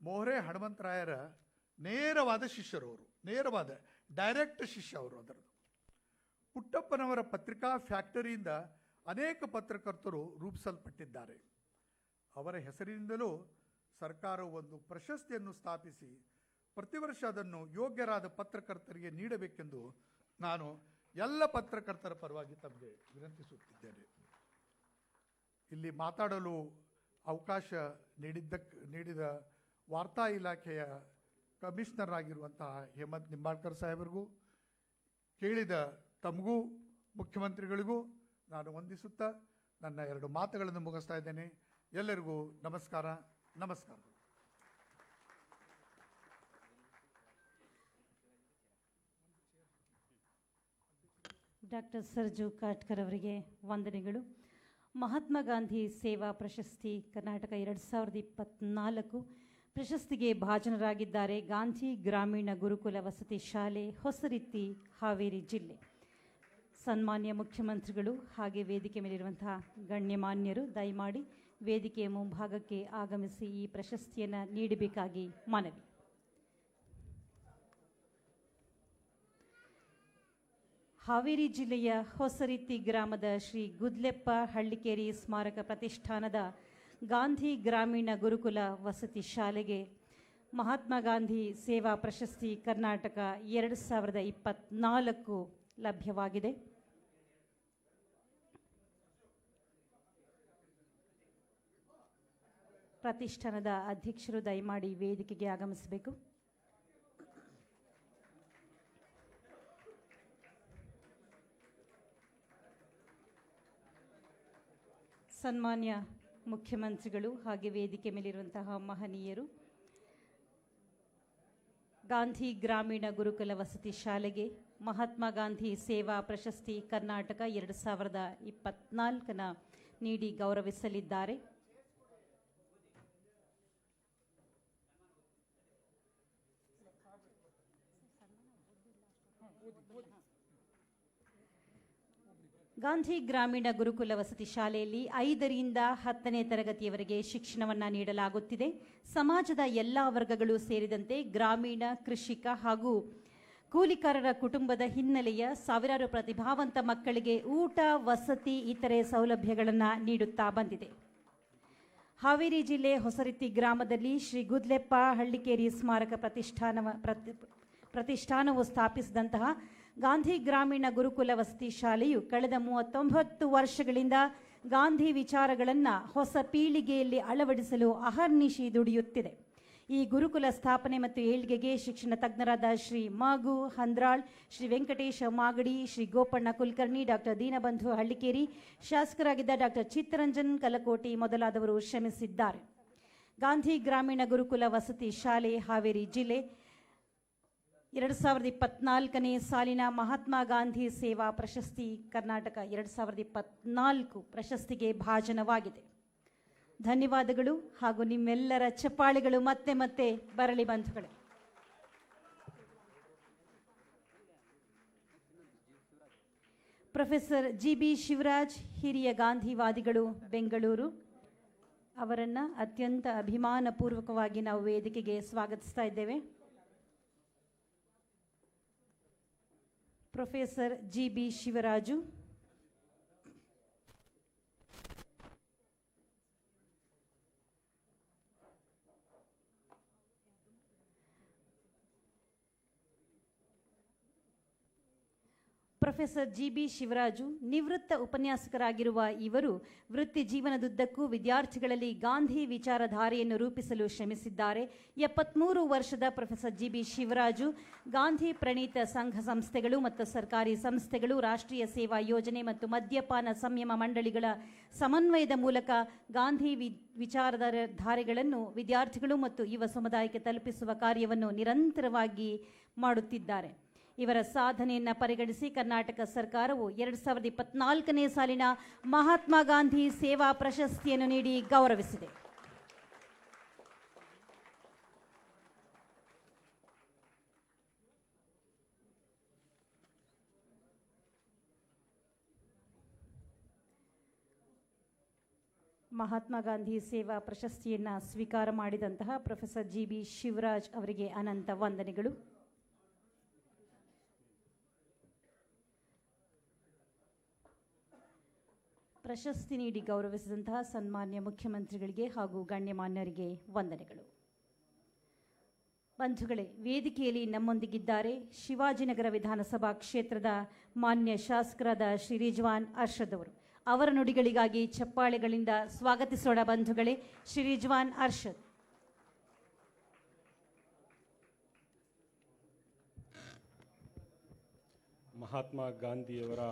ಮೋಹರೆ ಹನುಮಂತರಾಯರ ನೇರವಾದ ಶಿಷ್ಯರವರು, ನೇರವಾದ ಡೈರೆಕ್ಟ್ ಶಿಷ್ಯ ಅವರು. ಅದರದ್ದು ಪುಟ್ಟಪ್ಪನವರ ಪತ್ರಿಕಾ ಫ್ಯಾಕ್ಟರಿಯಿಂದ ಅನೇಕ ಪತ್ರಕರ್ತರು ರೂಪಿಸಲ್ಪಟ್ಟಿದ್ದಾರೆ. ಅವರ ಹೆಸರಿನಿಂದಲೂ ಸರ್ಕಾರವು ಒಂದು ಪ್ರಶಸ್ತಿಯನ್ನು ಸ್ಥಾಪಿಸಿ ಪ್ರತಿ ವರ್ಷ ಅದನ್ನು ಯೋಗ್ಯರಾದ ಪತ್ರಕರ್ತರಿಗೆ ನೀಡಬೇಕೆಂದು ನಾನು ಎಲ್ಲ ಪತ್ರಕರ್ತರ ಪರವಾಗಿ ತಮಗೆ ವಿನಂತಿಸುತ್ತಿದ್ದೇನೆ. ಇಲ್ಲಿ ಮಾತಾಡಲು ಅವಕಾಶ ನೀಡಿದ ವಾರ್ತಾ ಇಲಾಖೆಯ ಕಮಿಷನರ್ ಆಗಿರುವಂತಹ ಹೇಮಂತ್ ನಿಂಬಾಳ್ಕರ್ ಸಾಹೇಬರಿಗೂ, ಕೇಳಿದ ತಮಗೂ ಮುಖ್ಯಮಂತ್ರಿಗಳಿಗೂ ನಾನು ವಂದಿಸುತ್ತಾ ನನ್ನ 2 ಮಾತುಗಳನ್ನು ಮುಗಿಸ್ತಾ ಇದ್ದೇನೆ. ಎಲ್ಲರಿಗೂ ನಮಸ್ಕಾರ. ಡಾಕ್ಟರ್ ಸರ್ಜು ಕಾಟ್ಕರ್ ಅವರಿಗೆ ವಂದನೆಗಳು. ಮಹಾತ್ಮ ಗಾಂಧಿ ಸೇವಾ ಪ್ರಶಸ್ತಿ ಕರ್ನಾಟಕ 2024 ಪ್ರಶಸ್ತಿಗೆ ಭಾಜನರಾಗಿದ್ದಾರೆ ಗಾಂಧಿ ಗ್ರಾಮೀಣ ಗುರುಕುಲ ವಸತಿ ಶಾಲೆ, ಹೊಸರಿತ್ತಿ, ಹಾವೇರಿ ಜಿಲ್ಲೆ. ಸನ್ಮಾನ್ಯ ಮುಖ್ಯಮಂತ್ರಿಗಳು ಹಾಗೆ ವೇದಿಕೆ ಮೇಲಿರುವಂತಹ ಗಣ್ಯಮಾನ್ಯರು ದಯಮಾಡಿ ವೇದಿಕೆಯ ಮುಂಭಾಗಕ್ಕೆ ಆಗಮಿಸಿ ಈ ಪ್ರಶಸ್ತಿಯನ್ನು ನೀಡಬೇಕಾಗಿ ಮನವಿ. ಹಾವೇರಿ ಜಿಲ್ಲೆಯ ಹೊಸರಿತ್ತಿ ಗ್ರಾಮದ ಶ್ರೀ ಗುದ್ಲೆಪ್ಪ ಹಳ್ಳಿಕೇರಿ ಸ್ಮಾರಕ ಪ್ರತಿಷ್ಠಾನದ ಗಾಂಧಿ ಗ್ರಾಮೀಣ ಗುರುಕುಲ ವಸತಿ ಶಾಲೆಗೆ ಮಹಾತ್ಮ ಗಾಂಧಿ ಸೇವಾ ಪ್ರಶಸ್ತಿ ಕರ್ನಾಟಕ 2024 ಲಭ್ಯವಾಗಿದೆ. ಪ್ರತಿಷ್ಠಾನದ ಅಧ್ಯಕ್ಷರು ದಯಮಾಡಿ ವೇದಿಕೆಗೆ ಆಗಮಿಸಬೇಕು. ಸನ್ಮಾನ್ಯ ಮುಖ್ಯಮಂತ್ರಿಗಳು ಹಾಗೆ ವೇದಿಕೆ ಮೇಲಿರುವಂತಹ ಮಹನೀಯರು, ಗಾಂಧಿ ಗ್ರಾಮೀಣ ಗುರುಕುಲ ವಸತಿ ಶಾಲೆಗೆ ಮಹಾತ್ಮ ಗಾಂಧಿ ಸೇವಾ ಪ್ರಶಸ್ತಿ ಕರ್ನಾಟಕ 2024 ನೀಡಿ ಗೌರವಿಸಲಿದ್ದಾರೆ. ಗಾಂಧಿ ಗ್ರಾಮೀಣ ಗುರುಕುಲ ವಸತಿ ಶಾಲೆಯಲ್ಲಿ 5ರಿಂದ 10ನೇ ತರಗತಿಯವರೆಗೆ ಶಿಕ್ಷಣವನ್ನು ನೀಡಲಾಗುತ್ತಿದೆ. ಸಮಾಜದ ಎಲ್ಲ ವರ್ಗಗಳು ಸೇರಿದಂತೆ ಗ್ರಾಮೀಣ, ಕೃಷಿಕ ಹಾಗೂ ಕೂಲಿಕಾರರ ಕುಟುಂಬದ ಹಿನ್ನೆಲೆಯ ಸಾವಿರಾರು ಪ್ರತಿಭಾವಂತ ಮಕ್ಕಳಿಗೆ ಊಟ, ವಸತಿ, ಇತರೆ ಸೌಲಭ್ಯಗಳನ್ನು ನೀಡುತ್ತಾ ಬಂದಿದೆ. ಹಾವೇರಿ ಜಿಲ್ಲೆ ಹೊಸರಿತ್ತಿ ಗ್ರಾಮದಲ್ಲಿ ಶ್ರೀ ಗುದ್ಲೆಪ್ಪ ಹಳ್ಳಿಕೇರಿ ಸ್ಮಾರಕ ಪ್ರತಿಷ್ಠಾನವು ಸ್ಥಾಪಿಸಿದಂತಹ ಗಾಂಧಿ ಗ್ರಾಮೀಣ ಗುರುಕುಲ ವಸತಿ ಶಾಲೆಯು ಕಳೆದ 39 ವರ್ಷಗಳಿಂದ ಗಾಂಧಿ ವಿಚಾರಗಳನ್ನು ಹೊಸ ಪೀಳಿಗೆಯಲ್ಲಿ ಅಳವಡಿಸಲು ಅಹರ್ನಿಶಿ ದುಡಿಯುತ್ತಿದೆ. ಈ ಗುರುಕುಲ ಸ್ಥಾಪನೆ ಮತ್ತು ಏಳ್ಗೆಗೆ ಶಿಕ್ಷಣ ತಜ್ಞರಾದ ಶ್ರೀ ಮಾಗು ಹಂದ್ರಾಳ್, ಶ್ರೀ ವೆಂಕಟೇಶ ಮಾಗಡಿ, ಶ್ರೀ ಗೋಪಣ್ಣ ಕುಲಕರ್ಣಿ, ಡಾಕ್ಟರ್ ದೀನಬಂಧು ಹಳ್ಳಿಕೇರಿ, ಶಾಸಕರಾಗಿದ್ದ ಡಾಕ್ಟರ್ ಚಿತ್ತರಂಜನ್ ಕಲಕೋಟಿ ಮೊದಲಾದವರು ಶ್ರಮಿಸಿದ್ದಾರೆ. ಗಾಂಧಿ ಗ್ರಾಮೀಣ ಗುರುಕುಲ ವಸತಿ ಶಾಲೆ ಹಾವೇರಿ ಜಿಲ್ಲೆ 2024ನೇ ಸಾಲಿನ ಮಹಾತ್ಮ ಗಾಂಧಿ ಸೇವಾ ಪ್ರಶಸ್ತಿ ಕರ್ನಾಟಕ 2024 ಪ್ರಶಸ್ತಿಗೆ ಭಾಜನವಾಗಿದೆ. ಧನ್ಯವಾದಗಳು ಹಾಗೂ ನಿಮ್ಮೆಲ್ಲರ ಚಪ್ಪಾಳೆಗಳು ಮತ್ತೆ ಮತ್ತೆ ಬರಲಿ ಬಂಧುಗಳೇ. ಪ್ರೊಫೆಸರ್ ಜಿ.ಬಿ. ಶಿವರಾಜ್, ಹಿರಿಯ ಗಾಂಧಿವಾದಿಗಳು, ಬೆಂಗಳೂರು, ಅವರನ್ನು ಅತ್ಯಂತ ಅಭಿಮಾನಪೂರ್ವಕವಾಗಿ ನಾವು ವೇದಿಕೆಗೆ ಸ್ವಾಗತಿಸ್ತಾ ಇದ್ದೇವೆ. ಪ್ರೊಫೆಸರ್ ಜಿ.ಬಿ. ಶಿವರಾಜು. ಪ್ರೊಫೆಸರ್ ಜಿ.ಬಿ. ಶಿವರಾಜು ನಿವೃತ್ತ ಉಪನ್ಯಾಸಕರಾಗಿರುವ ಇವರು ವೃತ್ತಿ ಜೀವನದುದ್ದಕ್ಕೂ ವಿದ್ಯಾರ್ಥಿಗಳಲ್ಲಿ ಗಾಂಧಿ ವಿಚಾರಧಾರೆಯನ್ನು ರೂಪಿಸಲು ಶ್ರಮಿಸಿದ್ದಾರೆ. 73 ವರ್ಷದ ಪ್ರೊಫೆಸರ್ ಜಿ.ಬಿ. ಶಿವರಾಜು ಗಾಂಧಿ ಪ್ರಣೀತ ಸಂಘ ಸಂಸ್ಥೆಗಳು ಮತ್ತು ಸರ್ಕಾರಿ ಸಂಸ್ಥೆಗಳು, ರಾಷ್ಟ್ರೀಯ ಸೇವಾ ಯೋಜನೆ ಮತ್ತು ಮದ್ಯಪಾನ ಸಂಯಮ ಮಂಡಳಿಗಳ ಸಮನ್ವಯದ ಮೂಲಕ ಗಾಂಧಿ ವಿಚಾರಧಾರೆಗಳನ್ನು ವಿದ್ಯಾರ್ಥಿಗಳು ಮತ್ತು ಯುವ ಸಮುದಾಯಕ್ಕೆ ತಲುಪಿಸುವ ಕಾರ್ಯವನ್ನು ನಿರಂತರವಾಗಿ ಮಾಡುತ್ತಿದ್ದಾರೆ. ಇವರ ಸಾಧನೆಯನ್ನು ಪರಿಗಣಿಸಿ ಕರ್ನಾಟಕ ಸರ್ಕಾರವು 2024ನೇ ಸಾಲಿನ ಮಹಾತ್ಮ ಗಾಂಧಿ ಸೇವಾ ಪ್ರಶಸ್ತಿಯನ್ನು ನೀಡಿ ಗೌರವಿಸಿದೆ. ಮಹಾತ್ಮ ಗಾಂಧಿ ಸೇವಾ ಪ್ರಶಸ್ತಿಯನ್ನು ಸ್ವೀಕಾರ ಮಾಡಿದಂತಹ ಪ್ರೊಫೆಸರ್ ಜಿ.ಬಿ. ಶಿವರಾಜ್ ಅವರಿಗೆ ಅನಂತ ವಂದನೆಗಳು. ಪ್ರಶಸ್ತಿ ನೀಡಿ ಗೌರವಿಸಿದಂತಹ ಸನ್ಮಾನ್ಯ ಮುಖ್ಯಮಂತ್ರಿಗಳಿಗೆ ಹಾಗೂ ಗಣ್ಯಮಾನ್ಯರಿಗೆ ವಂದನೆಗಳು. ಬಂಧುಗಳೇ, ವೇದಿಕೆಯಲ್ಲಿ ನಮ್ಮೊಂದಿಗಿದ್ದಾರೆ ಶಿವಾಜಿನಗರ ವಿಧಾನಸಭಾ ಕ್ಷೇತ್ರದ ಮಾನ್ಯ ಶಾಸಕರಾದ ಶ್ರೀ ರಿಜ್ವಾನ್ ಅರ್ಷದ್ ಅವರು. ಅವರ ನುಡಿಗಳಿಗಾಗಿ ಚಪ್ಪಾಳೆಗಳಿಂದ ಸ್ವಾಗತಿಸೋಣ ಬಂಧುಗಳೇ. ಶ್ರೀ ರಿಜ್ವಾನ್ ಅರ್ಷದ್. ಮಹಾತ್ಮ ಗಾಂಧಿಯವರ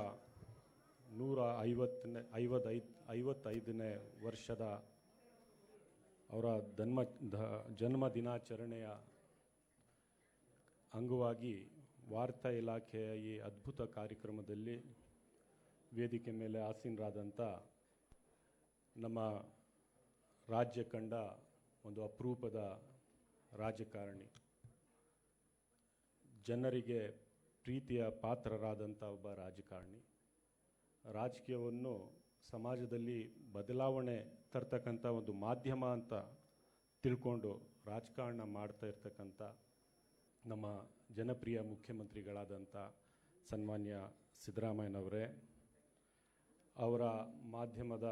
155ನೇ ವರ್ಷದ ಅವರ ಜನ್ಮ ದಿನಾಚರಣೆಯ ಅಂಗವಾಗಿ ವಾರ್ತಾ ಇಲಾಖೆಯ ಈ ಅದ್ಭುತ ಕಾರ್ಯಕ್ರಮದಲ್ಲಿ ವೇದಿಕೆ ಮೇಲೆ ಆಸೀನರಾದಂಥ ನಮ್ಮ ರಾಜ್ಯ ಕಂಡ ಒಂದು ಅಪರೂಪದ ರಾಜಕಾರಣಿ, ಜನರಿಗೆ ಪ್ರೀತಿಯ ಪಾತ್ರರಾದಂಥ ಒಬ್ಬ ರಾಜಕಾರಣಿ, ರಾಜಕೀಯವನ್ನು ಸಮಾಜದಲ್ಲಿ ಬದಲಾವಣೆ ತರ್ತಕ್ಕಂಥ ಒಂದು ಮಾಧ್ಯಮ ಅಂತ ತಿಳ್ಕೊಂಡು ರಾಜಕಾರಣ ಮಾಡ್ತಾ ಇರ್ತಕ್ಕಂಥ ನಮ್ಮ ಜನಪ್ರಿಯ ಮುಖ್ಯಮಂತ್ರಿಗಳಾದಂಥ ಸನ್ಮಾನ್ಯ ಸಿದ್ದರಾಮಯ್ಯನವರೇ, ಅವರ ಮಾಧ್ಯಮದ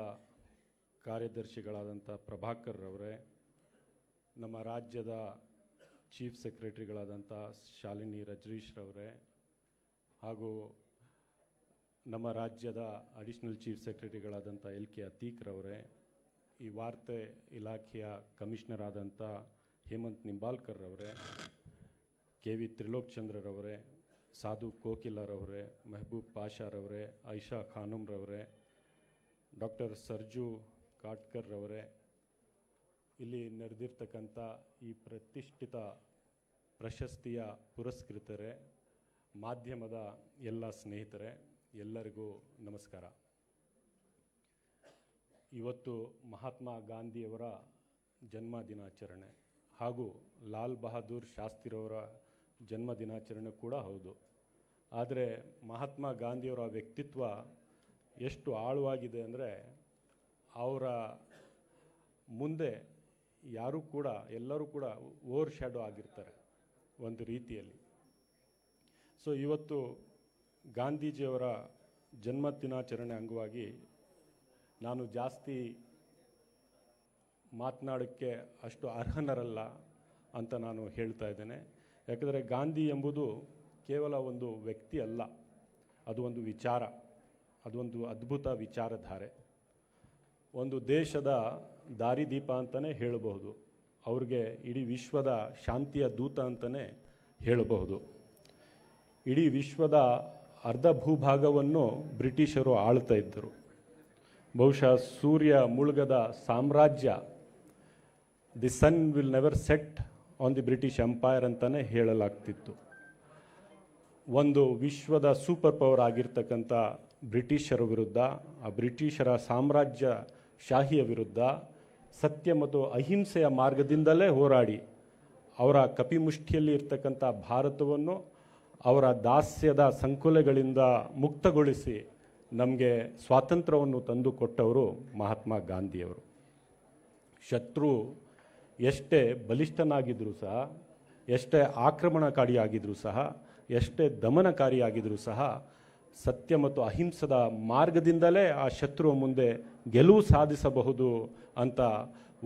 ಕಾರ್ಯದರ್ಶಿಗಳಾದಂಥ ಪ್ರಭಾಕರ್ ಅವರೇ, ನಮ್ಮ ರಾಜ್ಯದ ಚೀಫ್ ಸೆಕ್ರೆಟರಿಗಳಾದಂಥ ಶಾಲಿನಿ ರಜರೀಶ್ರವರೇ, ಹಾಗೂ ನಮ್ಮ ರಾಜ್ಯದ ಅಡಿಷನಲ್ ಚೀಫ್ ಸೆಕ್ರೆಟರಿಗಳಾದಂಥ ಎಲ್.ಕೆ. ಅತೀಕ್ರವರೇ, ಈ ವಾರ್ತೆ ಇಲಾಖೆಯ ಕಮಿಷನರ್ ಆದಂಥ ಹೇಮಂತ್ ನಿಂಬಾಲ್ಕರ್ ಅವರೇ, ಕೆ.ವಿ. ತ್ರಿಲೋಕ್ ಚಂದ್ರರವರೇ, ಸಾಧು ಕೋಕಿಲರವರೇ, ಮೆಹಬೂಬ್ ಪಾಷಾರವರೇ, ಐಷಾ ಖಾನುಮ್ರವರೇ, ಡಾಕ್ಟರ್ ಸರ್ಜು ಕಾಟ್ಕರ್ ಅವರೇ, ಇಲ್ಲಿ ನೆರೆದಿರ್ತಕ್ಕಂಥ ಈ ಪ್ರತಿಷ್ಠಿತ ಪ್ರಶಸ್ತಿಯ ಪುರಸ್ಕೃತರೇ, ಮಾಧ್ಯಮದ ಎಲ್ಲ ಸ್ನೇಹಿತರೇ, ಎಲ್ಲರಿಗೂ ನಮಸ್ಕಾರ. ಇವತ್ತು ಮಹಾತ್ಮ ಗಾಂಧಿಯವರ ಜನ್ಮ ದಿನಾಚರಣೆ ಹಾಗೂ ಲಾಲ್ ಬಹದ್ದೂರ್ ಶಾಸ್ತ್ರಿಯವರ ಜನ್ಮ ದಿನಾಚರಣೆ ಕೂಡ ಹೌದು. ಆದರೆ ಮಹಾತ್ಮ ಗಾಂಧಿಯವರ ವ್ಯಕ್ತಿತ್ವ ಎಷ್ಟು ಆಳವಾಗಿದೆ ಅಂದರೆ, ಅವರ ಮುಂದೆ ಯಾರೂ ಕೂಡ ಎಲ್ಲರೂ ಕೂಡ ಓವರ್ ಶ್ಯಾಡೋ ಆಗಿರ್ತಾರೆ ಒಂದು ರೀತಿಯಲ್ಲಿ. ಸೊ ಇವತ್ತು ಗಾಂಧೀಜಿಯವರ ಜನ್ಮ ದಿನಾಚರಣೆ ಅಂಗವಾಗಿ ನಾನು ಜಾಸ್ತಿ ಮಾತನಾಡೋಕ್ಕೆ ಅಷ್ಟು ಅರ್ಹನರಲ್ಲ ಅಂತ ನಾನು ಹೇಳ್ತಾ ಇದ್ದೇನೆ. ಯಾಕಂದರೆ ಗಾಂಧಿ ಎಂಬುದು ಕೇವಲ ಒಂದು ವ್ಯಕ್ತಿ ಅಲ್ಲ, ಅದು ಒಂದು ವಿಚಾರ, ಅದು ಒಂದು ಅದ್ಭುತ ವಿಚಾರಧಾರೆ, ಒಂದು ದೇಶದ ದಾರಿದೀಪ ಅಂತಲೇ ಹೇಳಬಹುದು. ಅವ್ರಿಗೆ ಇಡೀ ವಿಶ್ವದ ಶಾಂತಿಯ ದೂತ ಅಂತಲೇ ಹೇಳಬಹುದು. ಇಡೀ ವಿಶ್ವದ ಅರ್ಧ ಭೂಭಾಗವನ್ನು ಬ್ರಿಟಿಷರು ಆಳ್ತಾ ಇದ್ದರು. ಬಹುಶಃ ಸೂರ್ಯ ಮುಳುಗದ ಸಾಮ್ರಾಜ್ಯ, the sun will never set on the British empire ಅಂತಲೇ ಹೇಳಲಾಗ್ತಿತ್ತು. ಒಂದು ವಿಶ್ವದ ಸೂಪರ್ ಪವರ್ ಆಗಿರ್ತಕ್ಕಂಥ ಬ್ರಿಟಿಷರ ವಿರುದ್ಧ, ಆ ಬ್ರಿಟಿಷರ ಸಾಮ್ರಾಜ್ಯ ಶಾಹಿಯ ವಿರುದ್ಧ ಸತ್ಯ ಮತ್ತು ಅಹಿಂಸೆಯ ಮಾರ್ಗದಿಂದಲೇ ಹೋರಾಡಿ ಅವರ ಕಪಿಮುಷ್ಟಿಯಲ್ಲಿ ಇರ್ತಕ್ಕಂಥ ಭಾರತವನ್ನು ಅವರ ದಾಸ್ಯದ ಸಂಕುಲಗಳಿಂದ ಮುಕ್ತಗೊಳಿಸಿ ನಮಗೆ ಸ್ವಾತಂತ್ರ್ಯವನ್ನು ತಂದು ಕೊಟ್ಟವರು ಮಹಾತ್ಮ ಗಾಂಧಿಯವರು. ಶತ್ರು ಎಷ್ಟೇ ಬಲಿಷ್ಠನಾಗಿದ್ದರೂ ಸಹ, ಎಷ್ಟೇ ಆಕ್ರಮಣಕಾರಿಯಾಗಿದ್ದರೂ ಸಹ, ಎಷ್ಟೇ ದಮನಕಾರಿಯಾಗಿದ್ದರೂ ಸಹ ಸತ್ಯ ಮತ್ತು ಅಹಿಂಸದ ಮಾರ್ಗದಿಂದಲೇ ಆ ಶತ್ರುವ ಮುಂದೆ ಗೆಲುವು ಸಾಧಿಸಬಹುದು ಅಂತ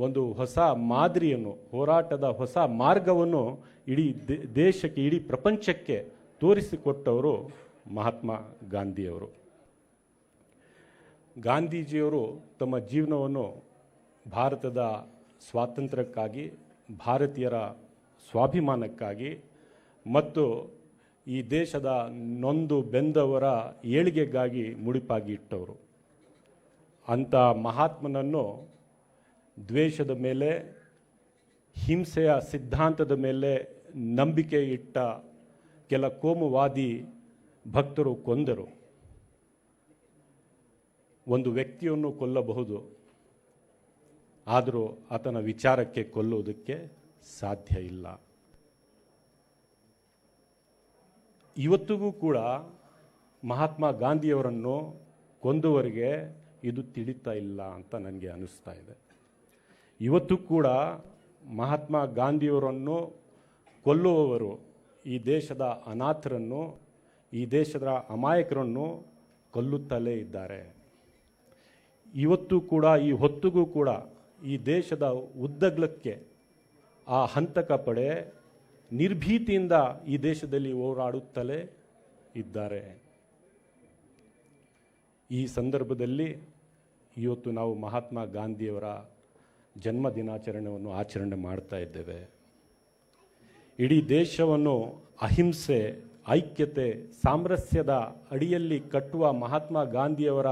ಒಂದು ಹೊಸ ಮಾದರಿಯನ್ನು, ಹೋರಾಟದ ಹೊಸ ಮಾರ್ಗವನ್ನು ಇಡೀ ದೇಶಕ್ಕೆ, ಇಡೀ ಪ್ರಪಂಚಕ್ಕೆ ತೋರಿಸಿಕೊಟ್ಟವರು ಮಹಾತ್ಮ ಗಾಂಧಿಯವರು. ಗಾಂಧೀಜಿಯವರು ತಮ್ಮ ಜೀವನವನ್ನು ಭಾರತದ ಸ್ವಾತಂತ್ರ್ಯಕ್ಕಾಗಿ, ಭಾರತೀಯರ ಸ್ವಾಭಿಮಾನಕ್ಕಾಗಿ ಮತ್ತು ಈ ದೇಶದ ನೊಂದು ಬೆಂದವರ ಏಳಿಗೆಗಾಗಿ ಮುಡಿಪಾಗಿ ಇಟ್ಟವರು. ಅಂಥ ಮಹಾತ್ಮನನ್ನು ದ್ವೇಷದ ಮೇಲೆ, ಹಿಂಸೆಯ ಸಿದ್ಧಾಂತದ ಮೇಲೆ ನಂಬಿಕೆ ಇಟ್ಟ ಕೆಲ ಕೋಮುವಾದಿ ಭಕ್ತರು ಕೊಂದರು. ಒಂದು ವ್ಯಕ್ತಿಯನ್ನು ಕೊಲ್ಲಬಹುದು, ಆದರೂ ಆತನ ವಿಚಾರಕ್ಕೆ ಕೊಲ್ಲುವುದಕ್ಕೆ ಸಾಧ್ಯ ಇಲ್ಲ. ಇವತ್ತಿಗೂ ಕೂಡ ಮಹಾತ್ಮ ಗಾಂಧಿಯವರನ್ನು ಕೊಂದವರಿಗೆ ಇದು ತಿಳಿತಾ ಇಲ್ಲ ಅಂತ ನನಗೆ ಅನ್ನಿಸ್ತಾ ಇದೆ. ಇವತ್ತು ಕೂಡ ಮಹಾತ್ಮ ಗಾಂಧಿಯವರನ್ನು ಕೊಲ್ಲುವವರು ಈ ದೇಶದ ಅನಾಥರನ್ನು, ಈ ದೇಶದ ಅಮಾಯಕರನ್ನು ಕೊಲ್ಲುತ್ತಲೇ ಇದ್ದಾರೆ. ಇವತ್ತು ಕೂಡ, ಈ ಹೊತ್ತಿಗೂ ಕೂಡ ಈ ದೇಶದ ಉದ್ದಗಲಕ್ಕೆ ಆ ಹಂತಕ ಪಡೆ ನಿರ್ಭೀತಿಯಿಂದ ಈ ದೇಶದಲ್ಲಿ ಹೋರಾಡುತ್ತಲೇ ಇದ್ದಾರೆ. ಈ ಸಂದರ್ಭದಲ್ಲಿ ಇವತ್ತು ನಾವು ಮಹಾತ್ಮ ಗಾಂಧಿಯವರ ಜನ್ಮ ದಿನಾಚರಣೆಯನ್ನು ಆಚರಣೆ ಮಾಡ್ತಾ ಇದ್ದೇವೆ. ಇಡೀ ದೇಶವನ್ನು ಅಹಿಂಸೆ, ಐಕ್ಯತೆ, ಸಾಮರಸ್ಯದ ಅಡಿಯಲ್ಲಿ ಕಟ್ಟುವ ಮಹಾತ್ಮ ಗಾಂಧಿಯವರ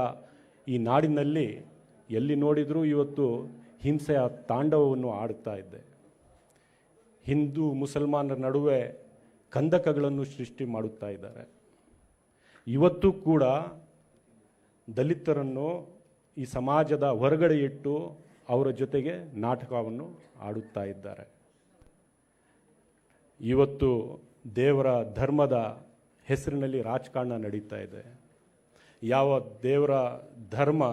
ಈ ನಾಡಿನಲ್ಲಿ ಎಲ್ಲಿ ನೋಡಿದರೂ ಇವತ್ತು ಹಿಂಸೆಯ ತಾಂಡವವನ್ನು ಆಡುತ್ತಾ ಇದೆ. ಹಿಂದೂ ಮುಸಲ್ಮಾನರ ನಡುವೆ ಕಂದಕಗಳನ್ನು ಸೃಷ್ಟಿ ಮಾಡುತ್ತಾ ಇದ್ದಾರೆ. ಇವತ್ತು ಕೂಡ ದಲಿತರನ್ನು ಈ ಸಮಾಜದ ಹೊರಗಡೆ ಇಟ್ಟು ಅವರ ಜೊತೆಗೆ ನಾಟಕವನ್ನು ಆಡುತ್ತಾ ಇದ್ದಾರೆ. ಇವತ್ತು ದೇವರ ಧರ್ಮದ ಹೆಸರಿನಲ್ಲಿ ರಾಜಕಾರಣ ನಡೀತಾ ಇದೆ. ಯಾವ ದೇವರ ಧರ್ಮ,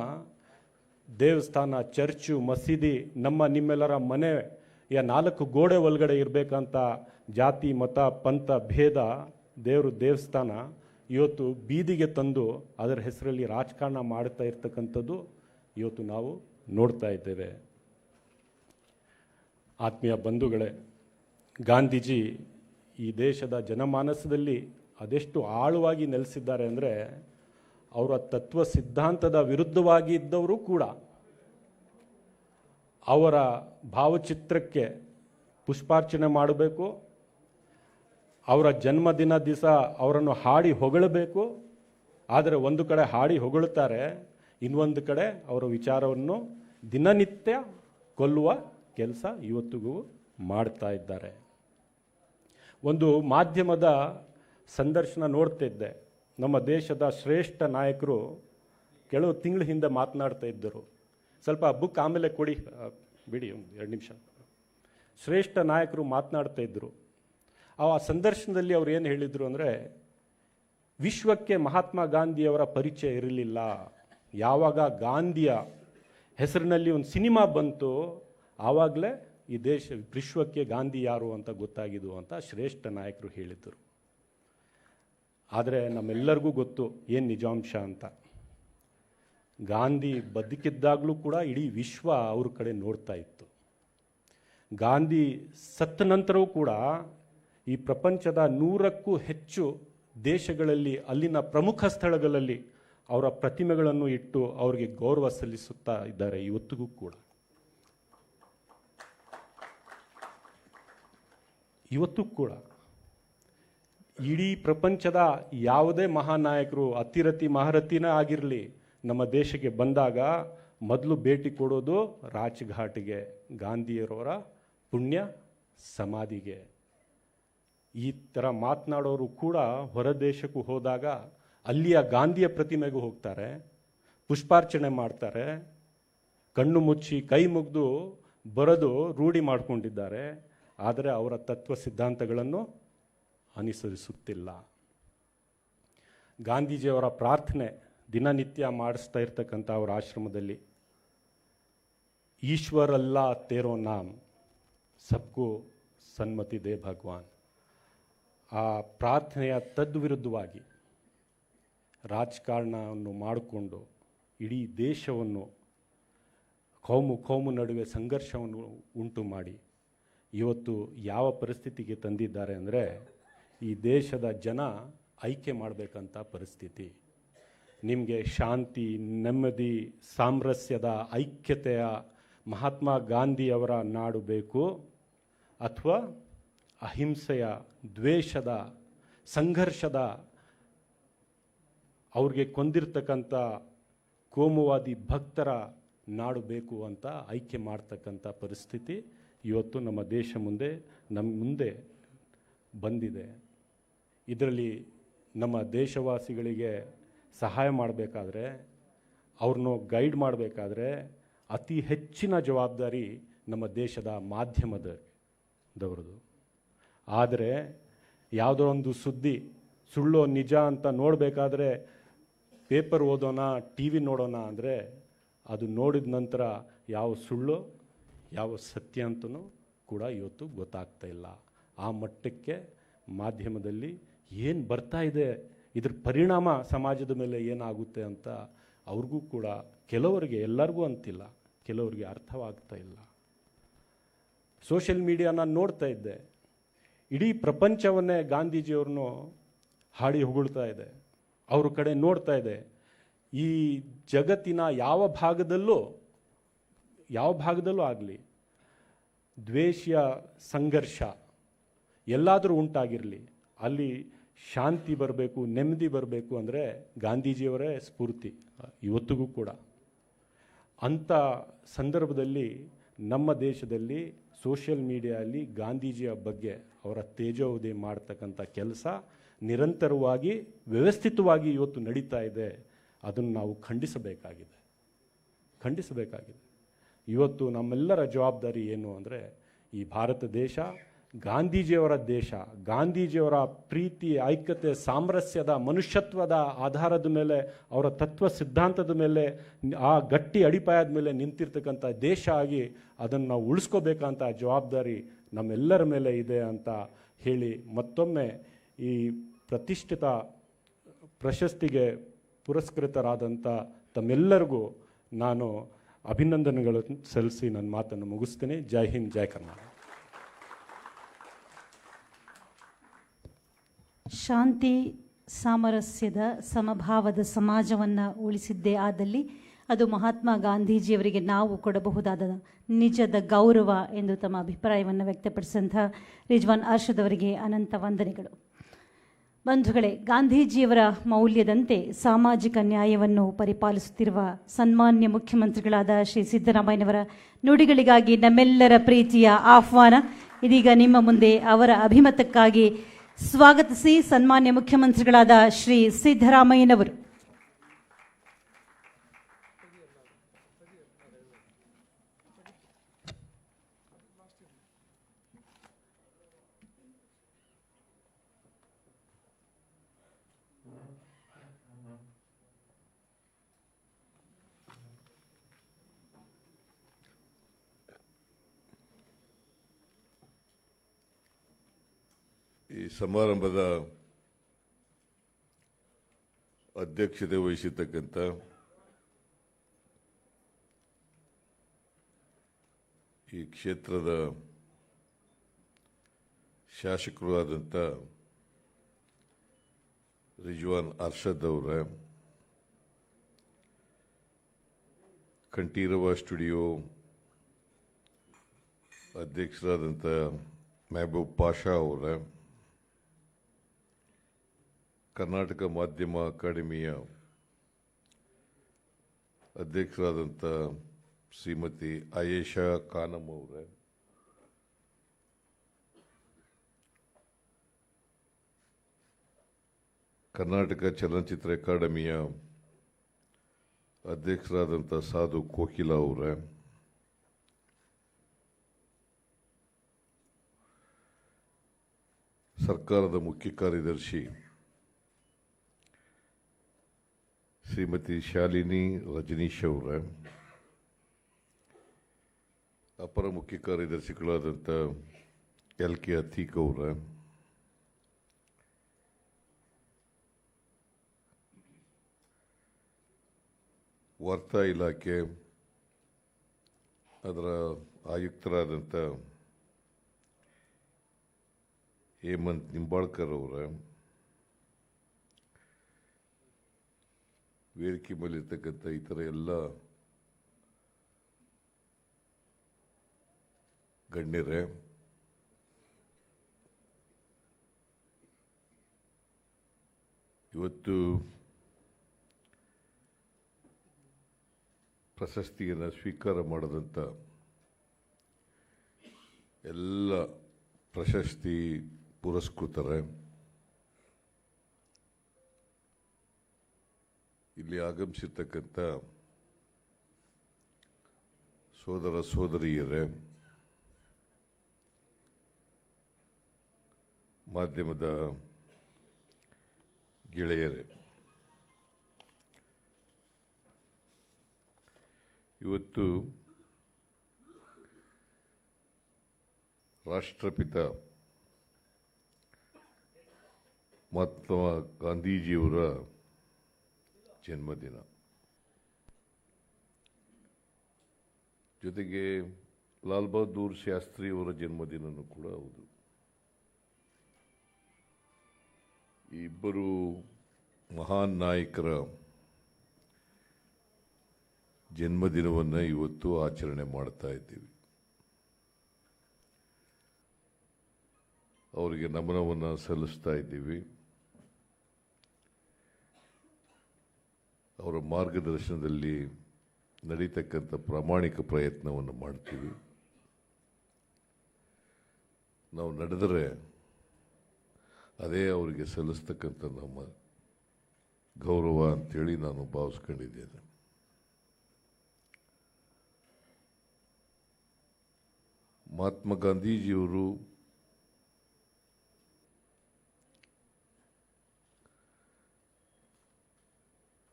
ದೇವಸ್ಥಾನ, ಚರ್ಚು, ಮಸೀದಿ ನಮ್ಮ ನಿಮ್ಮೆಲ್ಲರ ಮನೆಯ 4 ಗೋಡೆ ಒಳಗಡೆ ಇರಬೇಕಂತ ಜಾತಿ, ಮತ, ಪಂಥ ಭೇದ ದೇವರು ದೇವಸ್ಥಾನ ಇವತ್ತು ಬೀದಿಗೆ ತಂದು ಅದರ ಹೆಸರಲ್ಲಿ ರಾಜಕಾರಣ ಮಾಡ್ತಾ ಇರ್ತಕ್ಕಂಥದ್ದು ಇವತ್ತು ನಾವು ನೋಡ್ತಾ ಇದ್ದೇವೆ. ಆತ್ಮೀಯ ಬಂಧುಗಳೇ, ಗಾಂಧೀಜಿ ಈ ದೇಶದ ಜನಮಾನಸದಲ್ಲಿ ಅದೆಷ್ಟು ಆಳವಾಗಿ ನೆಲೆಸಿದ್ದಾರೆ ಅಂದರೆ, ಅವರ ತತ್ವ ಸಿದ್ಧಾಂತದ ವಿರುದ್ಧವಾಗಿ ಇದ್ದವರು ಕೂಡ ಅವರ ಭಾವಚಿತ್ರಕ್ಕೆ ಪುಷ್ಪಾರ್ಚನೆ ಮಾಡಬೇಕು, ಅವರ ಜನ್ಮದಿನ ದಿವಸ ಅವರನ್ನು ಹಾಡಿ ಹೊಗಳಬೇಕು. ಆದರೆ ಒಂದು ಕಡೆ ಹಾಡಿ ಹೊಗಳುತ್ತಾರೆ, ಇನ್ನೊಂದು ಕಡೆ ಅವರ ವಿಚಾರವನ್ನು ದಿನನಿತ್ಯ ಕೊಲ್ಲುವ ಕೆಲಸ ಇವತ್ತಿಗೂ ಮಾಡ್ತಾ ಇದ್ದಾರೆ. ಒಂದು ಮಾಧ್ಯಮದ ಸಂದರ್ಶನ ನೋಡ್ತಿದ್ದೆ. ನಮ್ಮ ದೇಶದ ಶ್ರೇಷ್ಠ ನಾಯಕರು ಕೆಲವು ತಿಂಗಳ ಹಿಂದೆ ಮಾತನಾಡ್ತಾ ಇದ್ದರು. ಸ್ವಲ್ಪ ಬುಕ್ ಆಮೇಲೆ ಕೊಡಿ, ಬಿಡಿ ಒಂದು 2 ನಿಮಿಷ. ಶ್ರೇಷ್ಠ ನಾಯಕರು ಮಾತನಾಡ್ತಾ ಇದ್ದರು. ಆ ಸಂದರ್ಶನದಲ್ಲಿ ಅವ್ರು ಏನು ಹೇಳಿದರು ಅಂದರೆ, ವಿಶ್ವಕ್ಕೆ ಮಹಾತ್ಮ ಗಾಂಧಿಯವರ ಪರಿಚಯ ಇರಲಿಲ್ಲ. ಯಾವಾಗ ಗಾಂಧಿಯ ಹೆಸರಿನಲ್ಲಿ ಒಂದು ಸಿನಿಮಾ ಬಂತು, ಆವಾಗಲೇ ಈ ವಿಶ್ವಕ್ಕೆ ಗಾಂಧಿ ಯಾರು ಅಂತ ಗೊತ್ತಾಗಿದ್ದು ಅಂತ ಶ್ರೇಷ್ಠ ನಾಯಕರು ಹೇಳಿದ್ದರು. ಆದರೆ ನಮ್ಮೆಲ್ಲರಿಗೂ ಗೊತ್ತು ಏನು ನಿಜಾಂಶ ಅಂತ. ಗಾಂಧಿ ಬದುಕಿದ್ದಾಗಲೂ ಕೂಡ ಇಡೀ ವಿಶ್ವ ಅವ್ರ ಕಡೆ ನೋಡ್ತಾ ಇತ್ತು. ಗಾಂಧಿ ಸತ್ತ ನಂತರವೂ ಕೂಡ ಈ ಪ್ರಪಂಚದ 100ಕ್ಕೂ ಹೆಚ್ಚು ದೇಶಗಳಲ್ಲಿ ಅಲ್ಲಿನ ಪ್ರಮುಖ ಸ್ಥಳಗಳಲ್ಲಿ ಅವರ ಪ್ರತಿಮೆಗಳನ್ನು ಇಟ್ಟು ಅವರಿಗೆ ಗೌರವ ಸಲ್ಲಿಸುತ್ತಾ ಇದ್ದಾರೆ ಇವತ್ತಿಗೂ ಕೂಡ. ಇವತ್ತು ಕೂಡ ಇಡೀ ಪ್ರಪಂಚದ ಯಾವುದೇ ಮಹಾನಾಯಕರು ಅತಿರಥಿ ಮಹಾರಥಿನೇ ಆಗಿರಲಿ ನಮ್ಮ ದೇಶಕ್ಕೆ ಬಂದಾಗ ಮೊದಲು ಭೇಟಿ ಕೊಡೋದು ರಾಜ್ಘಾಟ್ಗೆ, ಗಾಂಧಿಯವರ ಪುಣ್ಯ ಸಮಾಧಿಗೆ. ಈ ಥರ ಮಾತನಾಡೋರು ಕೂಡ ಹೊರ ದೇಶಕ್ಕೂ ಹೋದಾಗ ಅಲ್ಲಿಯ ಗಾಂಧಿಯ ಪ್ರತಿಮೆಗೂ ಹೋಗ್ತಾರೆ, ಪುಷ್ಪಾರ್ಚನೆ ಮಾಡ್ತಾರೆ, ಕಣ್ಣು ಮುಚ್ಚಿ ಕೈ ಮುಗಿದು ಬರೆದು ರೂಢಿ ಮಾಡಿಕೊಂಡಿದ್ದಾರೆ. ಆದರೆ ಅವರ ತತ್ವ ಸಿದ್ಧಾಂತಗಳನ್ನು ಅನುಸರಿಸುತ್ತಿಲ್ಲ. ಗಾಂಧೀಜಿಯವರ ಪ್ರಾರ್ಥನೆ ದಿನನಿತ್ಯ ಮಾಡಿಸ್ತಾ ಇರ್ತಕ್ಕಂಥ ಅವರ ಆಶ್ರಮದಲ್ಲಿ ಈಶ್ವರ್ ಅಲ್ಲಾ ತೇರೋ ನಾಮ್ ಸಬ್ಕೋ ಸನ್ಮತಿ ದೇ ಭಗವಾನ್. ಆ ಪ್ರಾರ್ಥನೆಯ ತದ್ವಿರುದ್ಧವಾಗಿ ರಾಜಕಾರಣವನ್ನು ಮಾಡಿಕೊಂಡು ಇಡೀ ದೇಶವನ್ನು ಕೋಮು ನಡುವೆ ಸಂಘರ್ಷವನ್ನು ಉಂಟು ಮಾಡಿ ಇವತ್ತು ಯಾವ ಪರಿಸ್ಥಿತಿಗೆ ತಂದಿದ್ದಾರೆ ಅಂದರೆ ಈ ದೇಶದ ಜನ ಐಕ್ಯ ಮಾಡಬೇಕಂತ ಪರಿಸ್ಥಿತಿ. ನಿಮಗೆ ಶಾಂತಿ, ನೆಮ್ಮದಿ, ಸಾಮರಸ್ಯದ, ಐಕ್ಯತೆಯ ಮಹಾತ್ಮ ಗಾಂಧಿಯವರ ನಾಡು ಬೇಕು ಅಥವಾ ಅಹಿಂಸೆಯ, ದ್ವೇಷದ, ಸಂಘರ್ಷದ, ಅವ್ರಿಗೆ ಕೊಂದಿರ್ತಕ್ಕಂಥ ಕೋಮುವಾದಿ ಭಕ್ತರ ನಾಡು ಬೇಕು ಅಂತ ಆಯ್ಕೆ ಮಾಡ್ತಕ್ಕಂಥ ಪರಿಸ್ಥಿತಿ ಇವತ್ತು ನಮ್ಮ ದೇಶ ಮುಂದೆ ಬಂದಿದೆ. ಇದರಲ್ಲಿ ನಮ್ಮ ದೇಶವಾಸಿಗಳಿಗೆ ಸಹಾಯ ಮಾಡಬೇಕಾದ್ರೆ, ಅವ್ರನ್ನೂ ಗೈಡ್ ಮಾಡಬೇಕಾದ್ರೆ ಅತಿ ಹೆಚ್ಚಿನ ಜವಾಬ್ದಾರಿ ನಮ್ಮ ದೇಶದ ಮಾಧ್ಯಮದವರದು. ಆದರೆ ಯಾವುದೋ ಒಂದು ಸುದ್ದಿ ಸುಳ್ಳೋ ನಿಜ ಅಂತ ನೋಡಬೇಕಾದ್ರೆ ಪೇಪರ್ ಓದೋಣ, ಟಿ ವಿ ನೋಡೋಣ ಅಂದರೆ ಅದು ನೋಡಿದ ನಂತರ ಯಾವ ಸುಳ್ಳು ಯಾವ ಸತ್ಯ ಅಂತಲೂ ಕೂಡ ಇವತ್ತು ಗೊತ್ತಾಗ್ತಾ ಇಲ್ಲ. ಆ ಮಟ್ಟಕ್ಕೆ ಮಾಧ್ಯಮದಲ್ಲಿ ಏನು ಬರ್ತಾ ಇದೆ, ಇದ್ರ ಪರಿಣಾಮ ಸಮಾಜದ ಮೇಲೆ ಏನಾಗುತ್ತೆ ಅಂತ ಅವ್ರಿಗೂ ಕೂಡ ಕೆಲವರಿಗೆ, ಎಲ್ಲರಿಗೂ ಅಂತಿಲ್ಲ, ಕೆಲವರಿಗೆ ಅರ್ಥವಾಗ್ತಾ ಇಲ್ಲ. ಸೋಷಿಯಲ್ ಮೀಡಿಯಾನ ನೋಡ್ತಾ ಇದ್ದೆ, ಇಡೀ ಪ್ರಪಂಚವನ್ನೇ ಗಾಂಧೀಜಿಯವ್ರನ್ನು ಹಾಡಿ ಹೊಗಳ್ತಾ ಇದೆ. ಅವ್ರ ಕಡೆ ನೋಡ್ತಾ ಇದೆ. ಈ ಜಗತ್ತಿನ ಯಾವ ಭಾಗದಲ್ಲೂ ಆಗಲಿ ದ್ವೇಷ ಸಂಘರ್ಷ ಎಲ್ಲಾದರೂ ಉಂಟಾಗಿರಲಿ, ಅಲ್ಲಿ ಶಾಂತಿ ಬರಬೇಕು, ನೆಮ್ಮದಿ ಬರಬೇಕು ಅಂದರೆ ಗಾಂಧೀಜಿಯವರೇ ಸ್ಫೂರ್ತಿ ಇವತ್ತಿಗೂ ಕೂಡ. ಅಂಥ ಸಂದರ್ಭದಲ್ಲಿ ನಮ್ಮ ದೇಶದಲ್ಲಿ ಸೋಷಿಯಲ್ ಮೀಡಿಯಾದಲ್ಲಿ ಗಾಂಧೀಜಿಯ ಬಗ್ಗೆ ಅವರ ತೇಜೋವಧಿ ಮಾಡ್ತಕ್ಕಂಥ ಕೆಲಸ ನಿರಂತರವಾಗಿ ವ್ಯವಸ್ಥಿತವಾಗಿ ಇವತ್ತು ನಡೀತಾ ಇದೆ. ಅದನ್ನು ನಾವು ಖಂಡಿಸಬೇಕಾಗಿದೆ. ಇವತ್ತು ನಮ್ಮೆಲ್ಲರ ಜವಾಬ್ದಾರಿ ಏನು ಅಂದರೆ, ಈ ಭಾರತ ದೇಶ ಗಾಂಧೀಜಿಯವರ ದೇಶ. ಗಾಂಧೀಜಿಯವರ ಪ್ರೀತಿ, ಐಕ್ಯತೆ, ಸಾಮರಸ್ಯದ, ಮನುಷ್ಯತ್ವದ ಆಧಾರದ ಮೇಲೆ, ಅವರ ತತ್ವ ಸಿದ್ಧಾಂತದ ಮೇಲೆ, ಆ ಗಟ್ಟಿ ಅಡಿಪಾಯದ ಮೇಲೆ ನಿಂತಿರ್ತಕ್ಕಂಥ ದೇಶ ಆಗಿ ಅದನ್ನು ನಾವು ಉಳಿಸ್ಕೋಬೇಕಂತ ಜವಾಬ್ದಾರಿ ನಮ್ಮೆಲ್ಲರ ಮೇಲೆ ಇದೆ ಅಂತ ಹೇಳಿ, ಮತ್ತೊಮ್ಮೆ ಈ ಪ್ರತಿಷ್ಠಿತ ಪ್ರಶಸ್ತಿಗೆ ಪುರಸ್ಕೃತರಾದಂಥ ತಮ್ಮೆಲ್ಲರಿಗೂ ನಾನು ಅಭಿನಂದನೆಗಳನ್ನು ಸಲ್ಲಿಸಿ ನನ್ನ ಮಾತನ್ನು ಮುಗಿಸ್ತೀನಿ. ಜೈ ಹಿಂದ್, ಜೈ ಕರ್ನಾಟಕ. ಶಾಂತಿ, ಸಾಮರಸ್ಯದ, ಸಮಭಾವದ ಸಮಾಜವನ್ನು ಉಳಿಸಿದ್ದೇ ಆದಲ್ಲಿ ಅದು ಮಹಾತ್ಮ ಗಾಂಧೀಜಿಯವರಿಗೆ ನಾವು ಕೊಡಬಹುದಾದ ನಿಜದ ಗೌರವ ಎಂದು ತಮ್ಮ ಅಭಿಪ್ರಾಯವನ್ನು ವ್ಯಕ್ತಪಡಿಸಿದಂಥ ರಿಜ್ವಾನ್ ಅರ್ಷದ್ ಅವರಿಗೆ ಅನಂತ ವಂದನೆಗಳು. ಬಂಧುಗಳೇ, ಗಾಂಧೀಜಿಯವರ ಮೌಲ್ಯದಂತೆ ಸಾಮಾಜಿಕ ನ್ಯಾಯವನ್ನು ಪರಿಪಾಲಿಸುತ್ತಿರುವ ಸನ್ಮಾನ್ಯ ಮುಖ್ಯಮಂತ್ರಿಗಳಾದ ಶ್ರೀ ಸಿದ್ದರಾಮಯ್ಯನವರ ನುಡಿಗಳಿಗಾಗಿ ನಮ್ಮೆಲ್ಲರ ಪ್ರೀತಿಯ ಆಹ್ವಾನ. ಇದೀಗ ನಿಮ್ಮ ಮುಂದೆ ಅವರ ಅಭಿಮತಕ್ಕಾಗಿ ಸ್ವಾಗತಿಸಿ ಸನ್ಮಾನ್ಯ ಮುಖ್ಯಮಂತ್ರಿಗಳಾದ ಶ್ರೀ ಸಿದ್ದರಾಮಯ್ಯನವರು. ಈ ಸಮಾರಂಭದ ಅಧ್ಯಕ್ಷತೆ ವಹಿಸಿರ್ತಕ್ಕಂಥ ಈ ಕ್ಷೇತ್ರದ ಶಾಸಕರು ಆದಂಥ ರಿಜ್ವಾನ್ ಅರ್ಷದ್ ಅವರ, ಕಂಠೀರವ ಸ್ಟುಡಿಯೋ ಅಧ್ಯಕ್ಷರಾದಂಥ ಮೆಹಬೂಬ್ ಪಾಷಾ ಅವರ, ಕರ್ನಾಟಕ ಮಾಧ್ಯಮ ಅಕಾಡೆಮಿಯ ಅಧ್ಯಕ್ಷರಾದಂಥ ಶ್ರೀಮತಿ ಆಯೇಷಾ ಖಾನಂ ಅವರ, ಕರ್ನಾಟಕ ಚಲನಚಿತ್ರ ಅಕಾಡೆಮಿಯ ಅಧ್ಯಕ್ಷರಾದಂಥ ಸಾಧು ಕೋಕಿಲಾ ಅವರ, ಸರ್ಕಾರದ ಮುಖ್ಯ ಕಾರ್ಯದರ್ಶಿ ಶ್ರೀಮತಿ ಶಾಲಿನಿ ರಜನೀಶ್ ಅವರ, ಅಪರ ಮುಖ್ಯ ಕಾರ್ಯದರ್ಶಿಗಳಾದಂಥ LK ಅತೀಕ್ ಅವರ, ವಾರ್ತಾ ಇಲಾಖೆ ಅದರ ಆಯುಕ್ತರಾದಂಥ ಹೇಮಂತ್ ನಿಂಬಾಳ್ಕರ್ ಅವರ, ವೇದಿಕೆ ಮೇಲಿರ್ತಕ್ಕಂಥ ಇತರ ಎಲ್ಲ ಗಣ್ಯರೇ, ಇವತ್ತು ಪ್ರಶಸ್ತಿಯನ್ನು ಸ್ವೀಕಾರ ಮಾಡದಂಥ ಎಲ್ಲ ಪ್ರಶಸ್ತಿ ಪುರಸ್ಕೃತರೇ, ಇಲ್ಲಿ ಆಗಮಿಸಿರ್ತಕ್ಕಂಥ ಸೋದರ ಸೋದರಿಯರೇ, ಮಾಧ್ಯಮದ ಗೆಳೆಯರೇ, ಇವತ್ತು ರಾಷ್ಟ್ರಪಿತ ಮಹಾತ್ಮ ಗಾಂಧೀಜಿಯವರ ಜನ್ಮದಿನ, ಜೊತೆಗೆ ಲಾಲ್ ಬಹದ್ದೂರ್ ಶಾಸ್ತ್ರಿಯವರ ಜನ್ಮದಿನನೂ ಕೂಡ ಹೌದು. ಈ ಇಬ್ಬರು ಮಹಾನ್ ನಾಯಕರ ಜನ್ಮದಿನವನ್ನು ಇವತ್ತು ಆಚರಣೆ ಮಾಡ್ತಾ ಇದ್ದೀವಿ. ಅವರಿಗೆ ನಮನವನ್ನು ಸಲ್ಲಿಸ್ತಾ ಇದ್ದೀವಿ. ಅವರ ಮಾರ್ಗದರ್ಶನದಲ್ಲಿ ನಡೀತಕ್ಕಂಥ ಪ್ರಾಮಾಣಿಕ ಪ್ರಯತ್ನವನ್ನು ಮಾಡ್ತೀವಿ. ನಾವು ನಡೆದರೆ ಅದೇ ಅವರಿಗೆ ಸಲ್ಲಿಸ್ತಕ್ಕಂಥ ನಮ್ಮ ಗೌರವ ಅಂತೇಳಿ ನಾನು ಭಾವಿಸ್ಕೊಂಡಿದ್ದೇನೆ. ಮಹಾತ್ಮ ಗಾಂಧೀಜಿಯವರು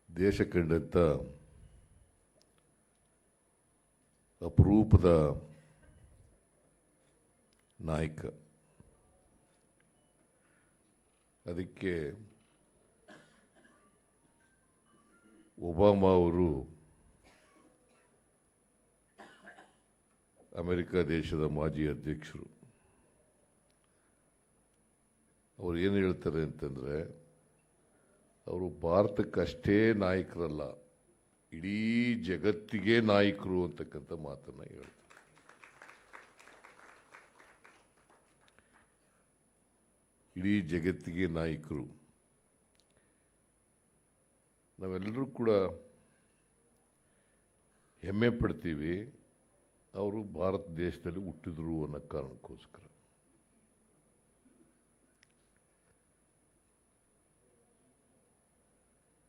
ದೇಶ ಕಂಡಂಥ ಅಪರೂಪದ ನಾಯಕ. ಅದಕ್ಕೆ ಒಬಾಮಾ ಅವರು ಅಮೆರಿಕ ದೇಶದ ಮಾಜಿ ಅಧ್ಯಕ್ಷರು, ಅವರು ಏನು ಹೇಳ್ತಾರೆ ಅಂತಂದರೆ, ಅವರು ಭಾರತಕ್ಕಷ್ಟೇ ನಾಯಕರಲ್ಲ, ಇಡೀ ಜಗತ್ತಿಗೆ ನಾಯಕರು ಅಂತಕ್ಕಂಥ ಮಾತನ್ನು ಹೇಳ್ತಾರೆ. ಇಡೀ ಜಗತ್ತಿಗೆ ನಾಯಕರು. ನಾವೆಲ್ಲರೂ ಕೂಡ ಹೆಮ್ಮೆ ಪಡ್ತೀವಿ ಅವರು ಭಾರತ ದೇಶದಲ್ಲಿ ಹುಟ್ಟಿದ್ರು ಅನ್ನೋ ಕಾರಣಕ್ಕೋಸ್ಕರ.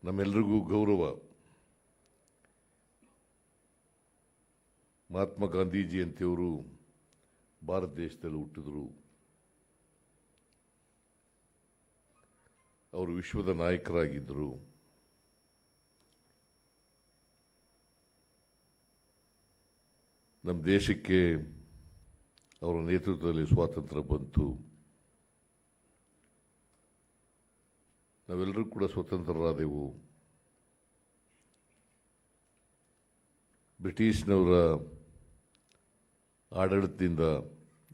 ನಮ್ಮೆಲ್ಲರಿಗೂ ಗೌರವ. ಮಹಾತ್ಮ ಗಾಂಧೀಜಿ ಅಂತವರು ಭಾರತ ದೇಶದಲ್ಲಿ ಹುಟ್ಟಿದ್ರು. ಅವರು ವಿಶ್ವದ ನಾಯಕರಾಗಿದ್ದರು. ನಮ್ಮ ದೇಶಕ್ಕೆ ಅವರ ನೇತೃತ್ವದಲ್ಲಿ ಸ್ವಾತಂತ್ರ್ಯ ಬಂತು. ನಾವೆಲ್ಲರೂ ಕೂಡ ಸ್ವತಂತ್ರರಾದೆವು. ಬ್ರಿಟಿಷ್ನವರ ಆಡಳಿತದಿಂದ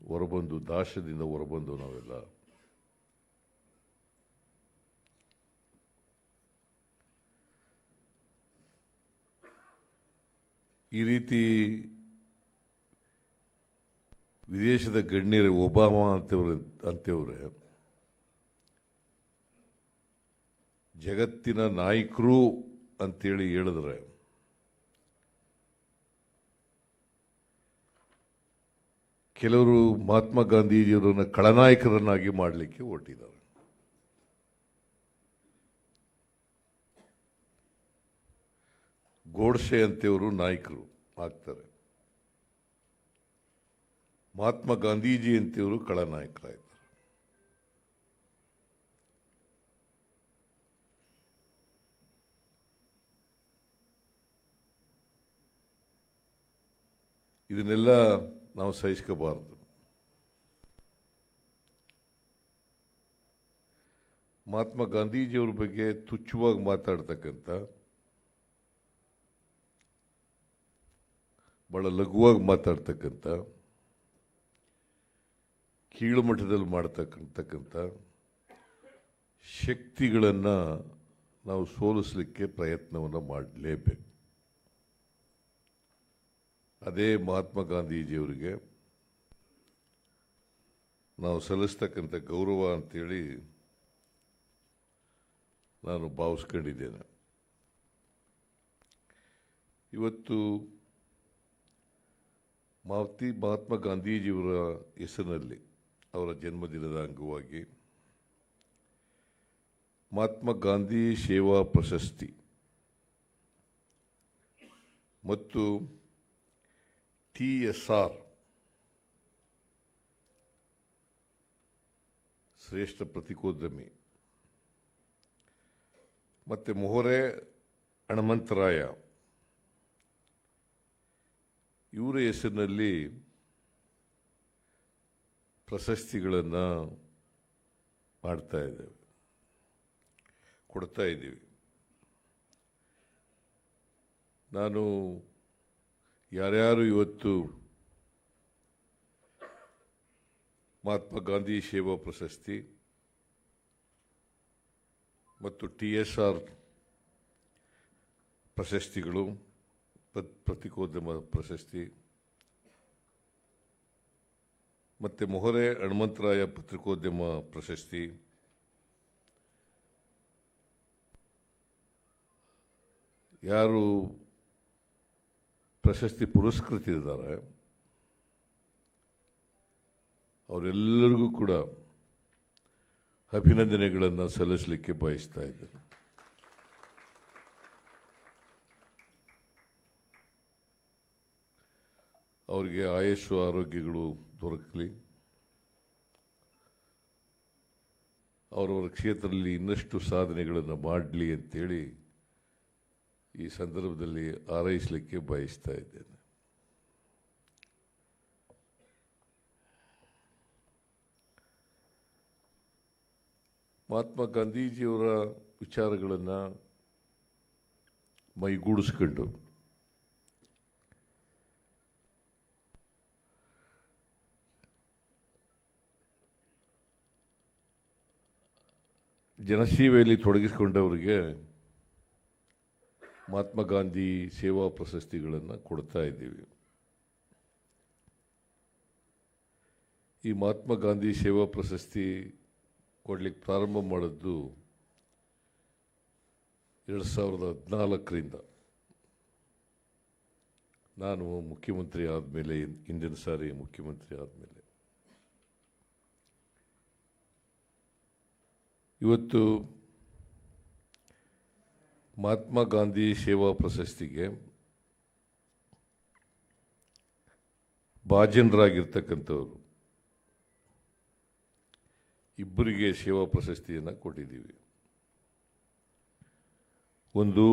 ಹೊರಬಂದು, ದಾಸ್ಯದಿಂದ ಹೊರಬಂದು ನಾವೆಲ್ಲ ಈ ರೀತಿ ವಿದೇಶದ ಗಣ್ಯರು ಒಬಾಮಾ ಅಂತೇವ್ರೆ ಜಗತ್ತಿನ ನಾಯಕರು ಅಂತೇಳಿ ಹೇಳಿದ್ರೆ ಕೆಲವರು ಮಹಾತ್ಮ ಗಾಂಧೀಜಿಯವರನ್ನ ಖಳನಾಯಕರನ್ನಾಗಿ ಮಾಡಲಿಕ್ಕೆ ಹೊರಟಿದ್ದಾರೆ. ಗೋಡ್ಸೆ ಅಂತೇವರು ನಾಯಕರು ಆಗ್ತಾರೆ, ಮಹಾತ್ಮ ಗಾಂಧೀಜಿ ಅಂತೇವರು ಖಳನಾಯಕರಾಯ್ತಾರೆ. ಇದನ್ನೆಲ್ಲ ನಾವು ಸಹಿಸ್ಕೋಬಾರದು. ಮಹಾತ್ಮ ಗಾಂಧೀಜಿಯವ್ರ ಬಗ್ಗೆ ತುಚ್ಛವಾಗಿ ಮಾತಾಡ್ತಕ್ಕಂಥ, ಬಹಳ ಲಘುವಾಗಿ ಮಾತಾಡ್ತಕ್ಕಂಥ, ಕೀಳು ಮಟ್ಟದಲ್ಲಿ ಮಾಡ್ತಕ್ಕಂಥ ಶಕ್ತಿಗಳನ್ನು ನಾವು ಸೋಲಿಸಲಿಕ್ಕೆ ಪ್ರಯತ್ನವನ್ನು ಮಾಡಲೇಬೇಕು. ಅದೇ ಮಹಾತ್ಮ ಗಾಂಧೀಜಿಯವರಿಗೆ ನಾವು ಸಲ್ಲಿಸ್ತಕ್ಕಂಥ ಗೌರವ ಅಂತೇಳಿ ನಾನು ಭಾವಿಸ್ಕೊಂಡಿದ್ದೇನೆ. ಇವತ್ತು ಮಹಾತ್ಮ ಗಾಂಧೀಜಿಯವರ ಹೆಸರಿನಲ್ಲಿ ಅವರ ಜನ್ಮದಿನದ ಅಂಗವಾಗಿ ಮಹಾತ್ಮ ಗಾಂಧಿ ಸೇವಾ ಪ್ರಶಸ್ತಿ ಮತ್ತು TSR ಶ್ರೇಷ್ಠ ಪತ್ರಿಕೋದ್ಯಮಿ ಮತ್ತು ಮೊಹರೆ ಹಣಮಂತರಾಯ ಇವರ ಹೆಸರಿನಲ್ಲಿ ಪ್ರಶಸ್ತಿಗಳನ್ನು ಕೊಡ್ತಾ ಇದ್ದೀವಿ. ನಾನು ಯಾರ್ಯಾರು ಇವತ್ತು ಮಹಾತ್ಮ ಗಾಂಧಿ ಸೇವಾ ಪ್ರಶಸ್ತಿ ಮತ್ತು TSR ಪ್ರಶಸ್ತಿಗಳು, ಪತ್ರಿಕೋದ್ಯಮ ಪ್ರಶಸ್ತಿ ಮತ್ತು ಮೊಹರೆ ಹಣಮಂತರಾಯ ಪತ್ರಿಕೋದ್ಯಮ ಪ್ರಶಸ್ತಿ, ಯಾರು ಪ್ರಶಸ್ತಿ ಪುರಸ್ಕೃತರಿದ್ದಾರೆ ಅವರೆಲ್ಲರಿಗೂ ಕೂಡ ಅಭಿನಂದನೆಗಳನ್ನು ಸಲ್ಲಿಸಲಿಕ್ಕೆ ಬಯಸ್ತಾ ಇದ್ದೇನೆ. ಅವರಿಗೆ ಆಯುಷ್ಯ ಆರೋಗ್ಯಗಳು ದೊರಕಲಿ, ಅವರವರ ಕ್ಷೇತ್ರದಲ್ಲಿ ಇನ್ನಷ್ಟು ಸಾಧನೆಗಳನ್ನು ಮಾಡಲಿ ಅಂತೇಳಿ ಈ ಸಂದರ್ಭದಲ್ಲಿ ಹಾರೈಸಲಿಕ್ಕೆ ಬಯಸ್ತಾ ಇದ್ದೇನೆ. ಮಹಾತ್ಮ ಗಾಂಧೀಜಿಯವರ ವಿಚಾರಗಳನ್ನು ಮೈಗೂಡಿಸ್ಕೊಂಡು ಜನಸೇವೆಯಲ್ಲಿ ತೊಡಗಿಸಿಕೊಂಡವರಿಗೆ ಮಹಾತ್ಮ ಗಾಂಧಿ ಸೇವಾ ಪ್ರಶಸ್ತಿಗಳನ್ನು ಕೊಡ್ತಾ ಇದ್ದೀವಿ. ಈ ಮಹಾತ್ಮ ಗಾಂಧಿ ಸೇವಾ ಪ್ರಶಸ್ತಿ ಕೊಡಲಿಕ್ಕೆ ಪ್ರಾರಂಭ ಮಾಡಿದ್ದು 2014ರಿಂದ. ನಾನು ಮುಖ್ಯಮಂತ್ರಿ ಆದಮೇಲೆ, ಹಿಂದಿನ ಸಾರಿ ಮುಖ್ಯಮಂತ್ರಿ ಆದಮೇಲೆ. ಇವತ್ತು ಮಹಾತ್ಮ ಗಾಂಧಿ ಸೇವಾ ಪ್ರಶಸ್ತಿಗೆ ಭಾಜನರಾಗಿರ್ತಕ್ಕಂಥವರು ಇಬ್ಬರಿಗೆ ಸೇವಾ ಪ್ರಶಸ್ತಿಯನ್ನು ಕೊಟ್ಟಿದ್ದೀವಿ. ಒಂದು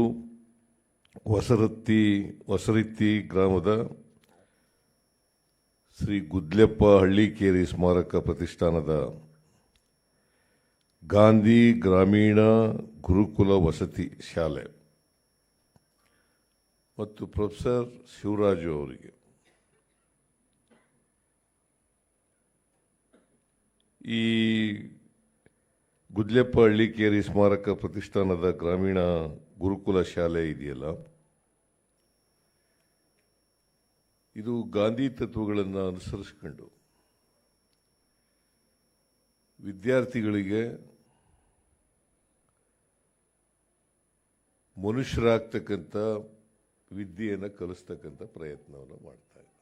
ಹೊಸರಿತ್ತಿ ಗ್ರಾಮದ ಶ್ರೀ ಗುದ್ಲೆಪ್ಪ ಹಳ್ಳಿಕೇರಿ ಸ್ಮಾರಕ ಪ್ರತಿಷ್ಠಾನದ ಗಾಂಧಿ ಗ್ರಾಮೀಣ ಗುರುಕುಲ ವಸತಿ ಶಾಲೆ ಮತ್ತು ಪ್ರೊಫೆಸರ್ ಶಿವರಾಜು ಅವರಿಗೆ, ಈ ಗುದ್ಲೆಪ್ಪ ಹಳ್ಳಿಕೇರಿ ಸ್ಮಾರಕ ಪ್ರತಿಷ್ಠಾನದ ಗ್ರಾಮೀಣ ಗುರುಕುಲ ಶಾಲೆ ಇದೆಯಲ್ಲ, ಇದು ಗಾಂಧಿ ತತ್ವಗಳನ್ನು ಅನುಸರಿಸಿಕೊಂಡು ವಿದ್ಯಾರ್ಥಿಗಳಿಗೆ ಮನುಷ್ಯರಾಗ್ತಕ್ಕಂಥ ವಿದ್ಯೆಯನ್ನು ಕಲಿಸ್ತಕ್ಕಂಥ ಪ್ರಯತ್ನವನ್ನು ಮಾಡ್ತಾ ಇದೆ.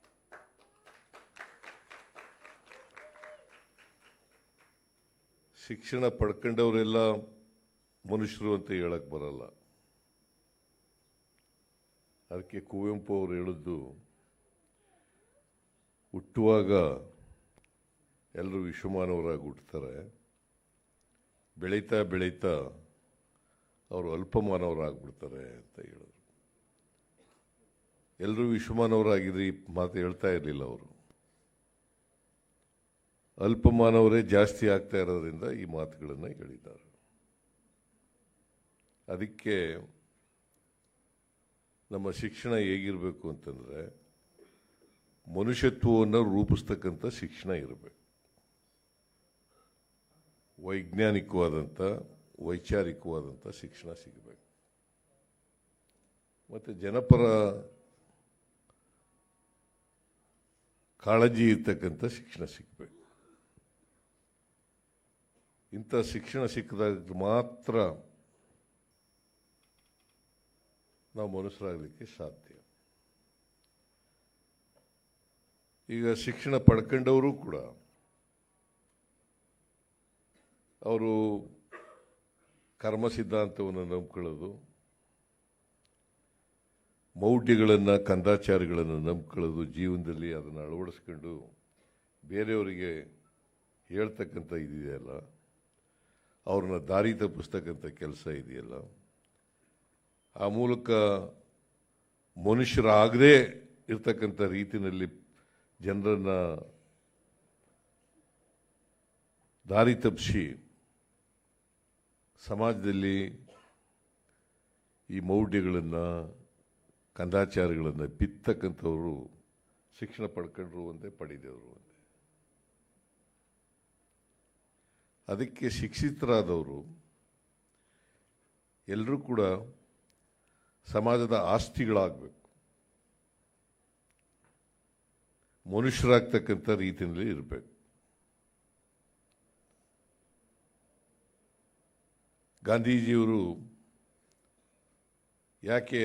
ಶಿಕ್ಷಣ ಪಡ್ಕೊಂಡವರೆಲ್ಲ ಮನುಷ್ಯರು ಅಂತ ಹೇಳಕ್ ಬರಲ್ಲ. ಅದಕ್ಕೆ ಕುವೆಂಪು ಅವರು ಹೇಳಿದ್ದು, ಹುಟ್ಟುವಾಗ ಎಲ್ಲರೂ ವಿಶ್ವಮಾನವರಾಗಿ ಹುಟ್ಟುತ್ತಾರೆ, ಬೆಳೀತಾ ಬೆಳೀತಾ ಅವರು ಅಲ್ಪಮಾನವರಾಗ್ಬಿಡ್ತಾರೆ ಅಂತ ಹೇಳಿದ್ರು. ಎಲ್ಲರೂ ವಿಶ್ವಮಾನವರಾಗಿದ್ರೆ ಈ ಮಾತು ಹೇಳ್ತಾ ಇರಲಿಲ್ಲ ಅವರು. ಅಲ್ಪಮಾನವರೇ ಜಾಸ್ತಿ ಆಗ್ತಾ ಇರೋದ್ರಿಂದ ಈ ಮಾತುಗಳನ್ನು ಹೇಳಿದ್ದಾರೆ. ಅದಕ್ಕೆ ನಮ್ಮ ಶಿಕ್ಷಣ ಹೇಗಿರಬೇಕು ಅಂತಂದರೆ, ಮನುಷ್ಯತ್ವವನ್ನು ರೂಪಿಸ್ತಕ್ಕಂಥ ಶಿಕ್ಷಣ ಇರಬೇಕು. ವೈಜ್ಞಾನಿಕವಾದಂಥ ವೈಚಾರಿಕವಾದಂಥ ಶಿಕ್ಷಣ ಸಿಗಬೇಕು. ಮತ್ತು ಜನಪರ ಕಾಳಜಿ ಇರ್ತಕ್ಕಂಥ ಶಿಕ್ಷಣ ಸಿಗಬೇಕು. ಇಂಥ ಶಿಕ್ಷಣ ಸಿಕ್ಕಿದಾಗ ಮಾತ್ರ ನಾವು ಮನುಷ್ಯರಾಗಲಿಕ್ಕೆ ಸಾಧ್ಯ. ಈಗ ಶಿಕ್ಷಣ ಪಡ್ಕೊಂಡವರು ಕೂಡ ಅವರು ಕರ್ಮ ಸಿದ್ಧಾಂತವನ್ನು ನಂಬ್ಕೊಳ್ಳೋದು, ಮೌಢ್ಯಗಳನ್ನು, ಕಂದಾಚಾರಗಳನ್ನು ನಂಬ್ಕೊಳ್ಳೋದು, ಜೀವನದಲ್ಲಿ ಅದನ್ನು ಅಳವಡಿಸ್ಕೊಂಡು ಬೇರೆಯವರಿಗೆ ಹೇಳ್ತಕ್ಕಂಥ ಇದೆಯಲ್ಲ, ಅವ್ರನ್ನ ದಾರಿ ತಪ್ಪಿಸ್ತಕ್ಕಂಥ ಕೆಲಸ ಇದೆಯಲ್ಲ, ಆ ಮೂಲಕ ಮನುಷ್ಯರಾಗದೇ ಇರ್ತಕ್ಕಂಥ ರೀತಿಯಲ್ಲಿ ಜನರನ್ನು ದಾರಿ ತಪ್ಪಿಸಿ ಸಮಾಜದಲ್ಲಿ ಈ ಮೌಢ್ಯಗಳನ್ನು, ಕಂದಾಚಾರಗಳನ್ನು ಬಿತ್ತಕ್ಕಂಥವರು ಶಿಕ್ಷಣ ಪಡ್ಕೊಂಡ್ರು ಒಂದೇ, ಪಡೆದವರು ಒಂದೇ. ಅದಕ್ಕೆ ಶಿಕ್ಷಿತರಾದವರು ಎಲ್ಲರೂ ಕೂಡ ಸಮಾಜದ ಆಸ್ತಿಗಳಾಗಬೇಕು, ಮನುಷ್ಯರಾಗ್ತಕ್ಕಂಥ ರೀತಿಯಲ್ಲಿ ಇರಬೇಕು. ಗಾಂಧೀಜಿಯವರು ಯಾಕೆ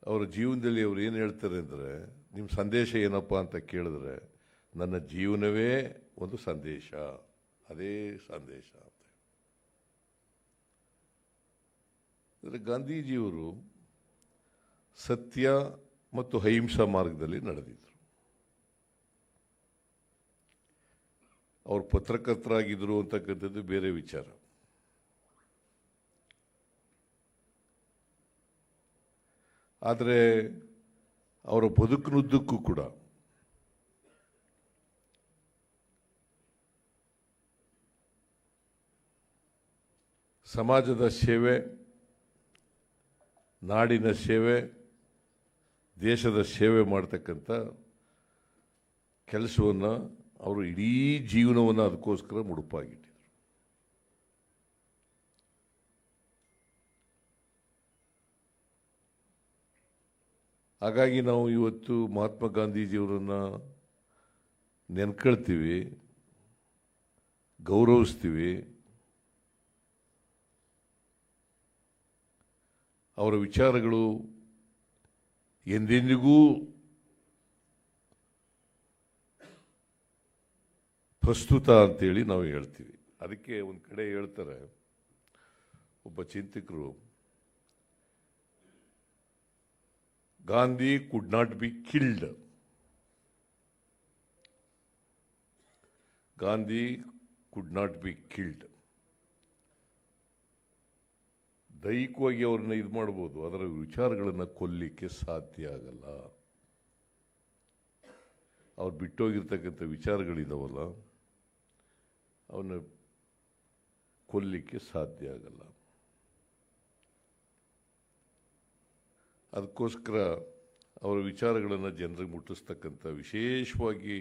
ಅವರ ಜೀವನದಲ್ಲಿ ಅವರು ಏನು ಹೇಳ್ತಾರೆ ಅಂದರೆ, ನಿಮ್ಮ ಸಂದೇಶ ಏನಪ್ಪ ಅಂತ ಕೇಳಿದ್ರೆ, ನನ್ನ ಜೀವನವೇ ಒಂದು ಸಂದೇಶ, ಅದೇ ಸಂದೇಶ ಅಂತ. ಅಂದರೆ ಗಾಂಧೀಜಿಯವರು ಸತ್ಯ ಮತ್ತು ಅಹಿಂಸಾ ಮಾರ್ಗದಲ್ಲಿ ನಡೆದಿದ್ದರು. ಅವರು ಪತ್ರಕರ್ತರಾಗಿದ್ದರು ಅಂತಕ್ಕಂಥದ್ದು ಬೇರೆ ವಿಚಾರ. ಆದರೆ ಅವರ ಬದುಕಿನುದ್ದಕ್ಕೂ ಕೂಡ ಸಮಾಜದ ಸೇವೆ, ನಾಡಿನ ಸೇವೆ, ದೇಶದ ಸೇವೆ ಮಾಡ್ತಕ್ಕಂಥ ಕೆಲಸವನ್ನು ಅವರು ಇಡೀ ಜೀವನವನ್ನು ಅದಕ್ಕೋಸ್ಕರ ಮುಡುಪಾಗಿಟ್ಟಿದ್ರು. ಹಾಗಾಗಿ ನಾವು ಇವತ್ತು ಮಹಾತ್ಮ ಗಾಂಧೀಜಿಯವರನ್ನು ನೆನ್ಕೊಳ್ತೀವಿ, ಗೌರವಿಸ್ತೀವಿ. ಅವರ ವಿಚಾರಗಳು ಎಂದೆಂದಿಗೂ ಪ್ರಸ್ತುತ ಅಂತೇಳಿ ನಾವು ಹೇಳ್ತೀವಿ. ಅದಕ್ಕೆ ಒಂದು ಕಡೆ ಹೇಳ್ತಾರೆ ಒಬ್ಬ ಚಿಂತಕರು, Gandhi could not be killed. Gandhi could not be killed. ದೈಹಿಕವಾಗಿ ಅವ್ರನ್ನ ಇದು ಮಾಡ್ಬೋದು, ಅದರ ವಿಚಾರಗಳನ್ನು ಕೊಲ್ಲಿಕ್ಕೆ ಸಾಧ್ಯ ಆಗಲ್ಲ. ಅವ್ರು ಬಿಟ್ಟೋಗಿರ್ತಕ್ಕಂಥ ವಿಚಾರಗಳಿದಾವಲ್ಲ, ಅವನ್ನ ಕೊಲ್ಲಿಕ್ಕೆ ಸಾಧ್ಯ ಆಗಲ್ಲ. ಅದಕ್ಕೋಸ್ಕರ ಅವರ ವಿಚಾರಗಳನ್ನು ಜನರಿಗೆ ಮುಟ್ಟಿಸ್ತಕ್ಕಂಥ, ವಿಶೇಷವಾಗಿ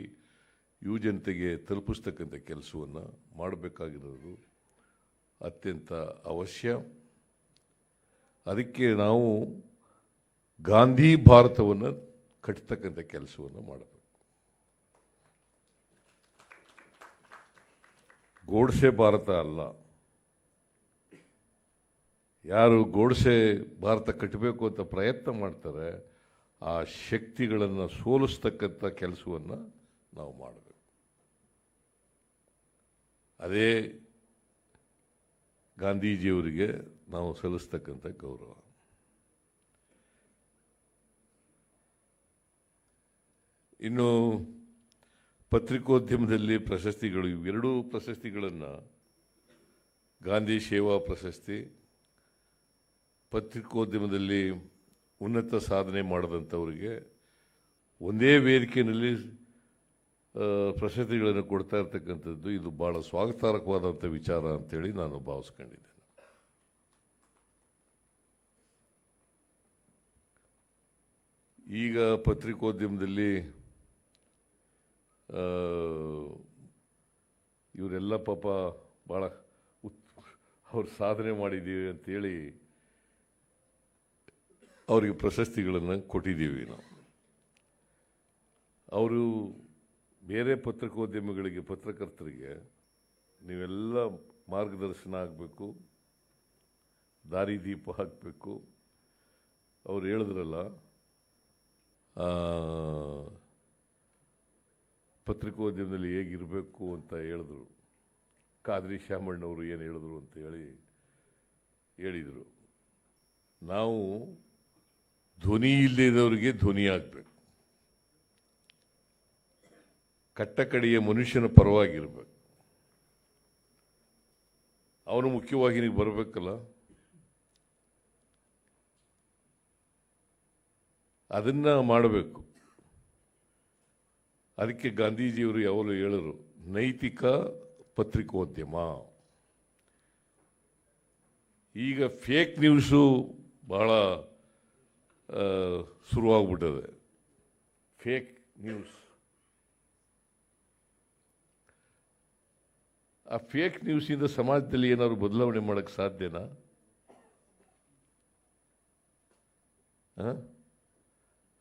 ಯುವ ಜನತೆಗೆ ತಲುಪಿಸ್ತಕ್ಕಂಥ ಕೆಲಸವನ್ನು ಮಾಡಬೇಕಾಗಿರೋದು ಅತ್ಯಂತ ಅವಶ್ಯ. ಅದಕ್ಕೆ ನಾವು ಗಾಂಧಿ ಭಾರತವನ್ನು ಕಟ್ಟತಕ್ಕಂಥ ಕೆಲಸವನ್ನು ಮಾಡಬೇಕು. ಗೋಡ್ಸೆ ಭಾರತ ಅಲ್ಲ. ಯಾರು ಗೋಡ್ಸೆ ಭಾರತ ಕಟ್ಟಬೇಕು ಅಂತ ಪ್ರಯತ್ನ ಮಾಡ್ತಾರೆ, ಆ ಶಕ್ತಿಗಳನ್ನು ಸೋಲಿಸ್ತಕ್ಕಂಥ ಕೆಲಸವನ್ನು ನಾವು ಮಾಡಬೇಕು. ಅದೇ ಗಾಂಧೀಜಿಯವರಿಗೆ ನಾವು ಸಲ್ಲಿಸ್ತಕ್ಕಂಥ ಗೌರವ. ಇನ್ನು ಪತ್ರಿಕೋದ್ಯಮದಲ್ಲಿ ಪ್ರಶಸ್ತಿಗಳು, ಇವೆರಡೂ ಪ್ರಶಸ್ತಿಗಳನ್ನು, ಗಾಂಧಿ ಸೇವಾ ಪ್ರಶಸ್ತಿ, ಪತ್ರಿಕೋದ್ಯಮದಲ್ಲಿ ಉನ್ನತ ಸಾಧನೆ ಮಾಡಿದಂಥವರಿಗೆ ಒಂದೇ ವೇದಿಕೆಯಲ್ಲಿ ಪ್ರಶಸ್ತಿಗಳನ್ನು ಕೊಡ್ತಾ ಇರ್ತಕ್ಕಂಥದ್ದು ಇದು ಭಾಳ ಸ್ವಾಗತಾರ್ಹವಾದಂಥ ವಿಚಾರ ಅಂತೇಳಿ ನಾನು ಭಾವಿಸ್ಕೊಂಡಿದ್ದೇನೆ. ಈಗ ಪತ್ರಿಕೋದ್ಯಮದಲ್ಲಿ ಇವರೆಲ್ಲ ಪಾಪ ಭಾಳ ಅವ್ರು ಸಾಧನೆ ಮಾಡಿದ್ದೀವಿ ಅಂತೇಳಿ ಅವರಿಗೆ ಪ್ರಶಸ್ತಿಗಳನ್ನು ಕೊಟ್ಟಿದ್ದೀವಿ ನಾವು. ಅವರು ಬೇರೆ ಪತ್ರಿಕೋದ್ಯಮಿಗಳಿಗೆ, ಪತ್ರಕರ್ತರಿಗೆ ನೀವೆಲ್ಲ ಮಾರ್ಗದರ್ಶನ ಆಗಬೇಕು, ದಾರಿದೀಪ ಹಾಕಬೇಕು. ಅವ್ರು ಹೇಳಿದ್ರಲ್ಲ, ಪತ್ರಿಕೋದ್ಯಮದಲ್ಲಿ ಹೇಗಿರಬೇಕು ಅಂತ ಹೇಳಿದ್ರು. ಖಾದ್ರಿ ಶಾಮಣ್ಣವರು ಏನು ಹೇಳಿದ್ರು ಅಂತ ಹೇಳಿದರು. ನಾವು ಧ್ವನಿ ಇಲ್ಲದವರಿಗೆ ಧ್ವನಿ ಆಗಬೇಕು, ಕಟ್ಟಕಡೆಯ ಮನುಷ್ಯನ ಪರವಾಗಿರ್ಬೇಕು. ಅವನು ಮುಖ್ಯವಾಗಿ ನೀವು ಬರಬೇಕಲ್ಲ, ಅದನ್ನು ಮಾಡಬೇಕು. ಅದಕ್ಕೆ ಗಾಂಧೀಜಿಯವರು ಯಾವಾಗಲೂ ಹೇಳರು, ನೈತಿಕ ಪತ್ರಿಕೋದ್ಯಮ. ಈಗ ಫೇಕ್ ನ್ಯೂಸು ಬಹಳ ಶುರುವಾಗ್ಬಿಟ್ಟದೆ. ಫೇಕ್ ನ್ಯೂಸ್, ಆ ಫೇಕ್ ನ್ಯೂಸಿಂದ ಸಮಾಜದಲ್ಲಿ ಏನಾದ್ರು ಬದಲಾವಣೆ ಮಾಡೋಕ್ಕೆ ಸಾಧ್ಯನಾ?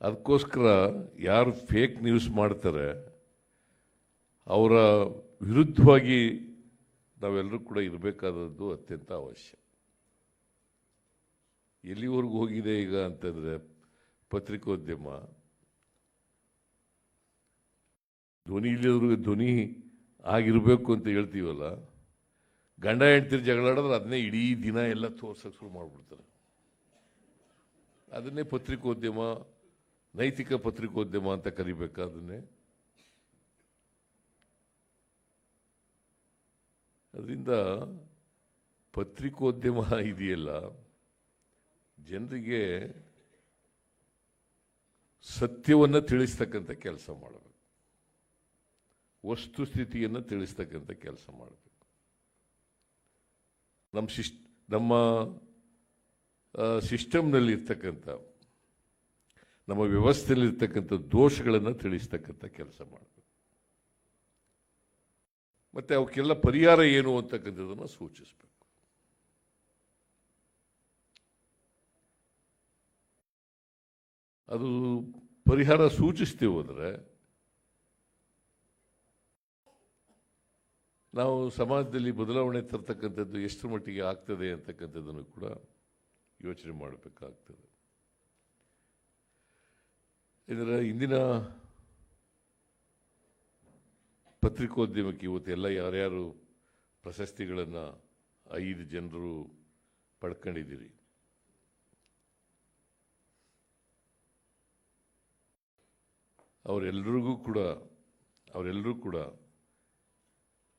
ಅದಕ್ಕೋಸ್ಕರ ಯಾರು ಫೇಕ್ ನ್ಯೂಸ್ ಮಾಡ್ತಾರೆ ಅವರ ವಿರುದ್ಧವಾಗಿ ನಾವೆಲ್ಲರೂ ಕೂಡ ಇರಬೇಕಾದದ್ದು ಅತ್ಯಂತ ಅವಶ್ಯ. ಎಲ್ಲಿವರೆಗೂ ಹೋಗಿದೆ ಈಗ ಅಂತಂದರೆ ಪತ್ರಿಕೋದ್ಯಮ, ಧ್ವನಿ ಇಲ್ಲದ್ರಿಗೆ ಧ್ವನಿ ಆಗಿರಬೇಕು ಅಂತ ಹೇಳ್ತೀವಲ್ಲ, ಗಂಡ ಹೆಂಡ್ತಿರು ಜಗಳಾಡಿದ್ರೆ ಅದನ್ನೇ ಇಡೀ ದಿನ ಎಲ್ಲ ತೋರ್ಸಕ್ಕೆ ಶುರು ಮಾಡಿಬಿಡ್ತಾರೆ. ಅದನ್ನೇ ಪತ್ರಿಕೋದ್ಯಮ, ನೈತಿಕ ಪತ್ರಿಕೋದ್ಯಮ ಅಂತ ಕರಿಬೇಕಾ ಅದನ್ನೇ? ಅದರಿಂದ ಪತ್ರಿಕೋದ್ಯಮ ಇದೆಯಲ್ಲ, ಜನರಿಗೆ ಸತ್ಯವನ್ನು ತಿಳಿಸ್ತಕ್ಕಂಥ ಕೆಲಸ ಮಾಡಬೇಕು, ವಸ್ತುಸ್ಥಿತಿಯನ್ನು ತಿಳಿಸ್ತಕ್ಕಂಥ ಕೆಲಸ ಮಾಡಬೇಕು. ನಮ್ಮ ಸಿಸ್ಟಮ್ನಲ್ಲಿ ಇರ್ತಕ್ಕಂಥ, ನಮ್ಮ ವ್ಯವಸ್ಥೆಯಲ್ಲಿ ಇರ್ತಕ್ಕಂಥ ದೋಷಗಳನ್ನು ತಿಳಿಸ್ತಕ್ಕಂಥ ಕೆಲಸ ಮಾಡಬೇಕು. ಮತ್ತು ಅವಕ್ಕೆಲ್ಲ ಪರಿಹಾರ ಏನು ಅಂತಕ್ಕಂಥದ್ದನ್ನು ಸೂಚಿಸಬೇಕು. ಅದು ಪರಿಹಾರ ಸೂಚಿಸ್ತೇವೆ ಹೋದರೆ ನಾವು ಸಮಾಜದಲ್ಲಿ ಬದಲಾವಣೆ ತರ್ತಕ್ಕಂಥದ್ದು ಎಷ್ಟು ಮಟ್ಟಿಗೆ ಆಗ್ತದೆ ಅಂತಕ್ಕಂಥದ್ದನ್ನು ಕೂಡ ಯೋಚನೆ ಮಾಡಬೇಕಾಗ್ತದೆ. ಇದರ ಇಂದಿನ ಪತ್ರಿಕೋದ್ಯಮಕ್ಕೆ ಇವತ್ತು ಎಲ್ಲ ಯಾರ್ಯಾರು ಪ್ರಶಸ್ತಿಗಳನ್ನು 5 ಜನರು ಪಡ್ಕೊಂಡಿದ್ದೀರಿ, ಅವರೆಲ್ಲರೂ ಕೂಡ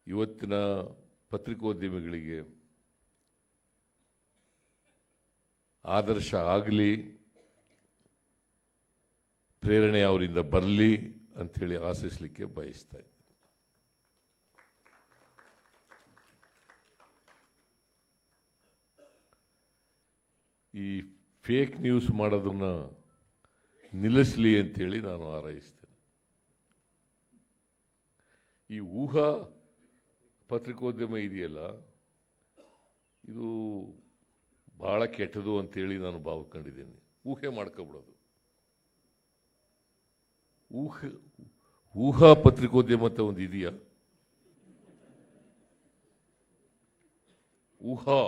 ಇವತ್ತಿನ ಪತ್ರಿಕೋದ್ಯಮಿಗಳಿಗೆ ಆದರ್ಶ ಆಗಲಿ, ಪ್ರೇರಣೆ ಅವರಿಂದ ಬರಲಿ ಅಂಥೇಳಿ ಆಶಿಸಲಿಕ್ಕೆ ಬಯಸ್ತಾ ಇದ್ದೀನಿ. ಈ ಫೇಕ್ ನ್ಯೂಸ್ ಮಾಡೋದನ್ನ ನಿಲ್ಲಿಸಲಿ ಅಂತೇಳಿ ನಾನು ಹಾರೈಸ್ತೇನೆ. ಈ ಊಹಾ ಪತ್ರಿಕೋದ್ಯಮ ಇದೆಯಲ್ಲ, ಇದು ಬಹಳ ಕೆಟ್ಟದು ಅಂತೇಳಿ ನಾನು ಭಾವಿಸ್ಕೊಂಡಿದ್ದೀನಿ. ಊಹೆ ಮಾಡ್ಕೊಬಿಡೋದು. ಊಹಾ ಪತ್ರಿಕೋದ್ಯಮ ಅಂತ ಒಂದು ಇದೆಯಾ? ಊಹಾ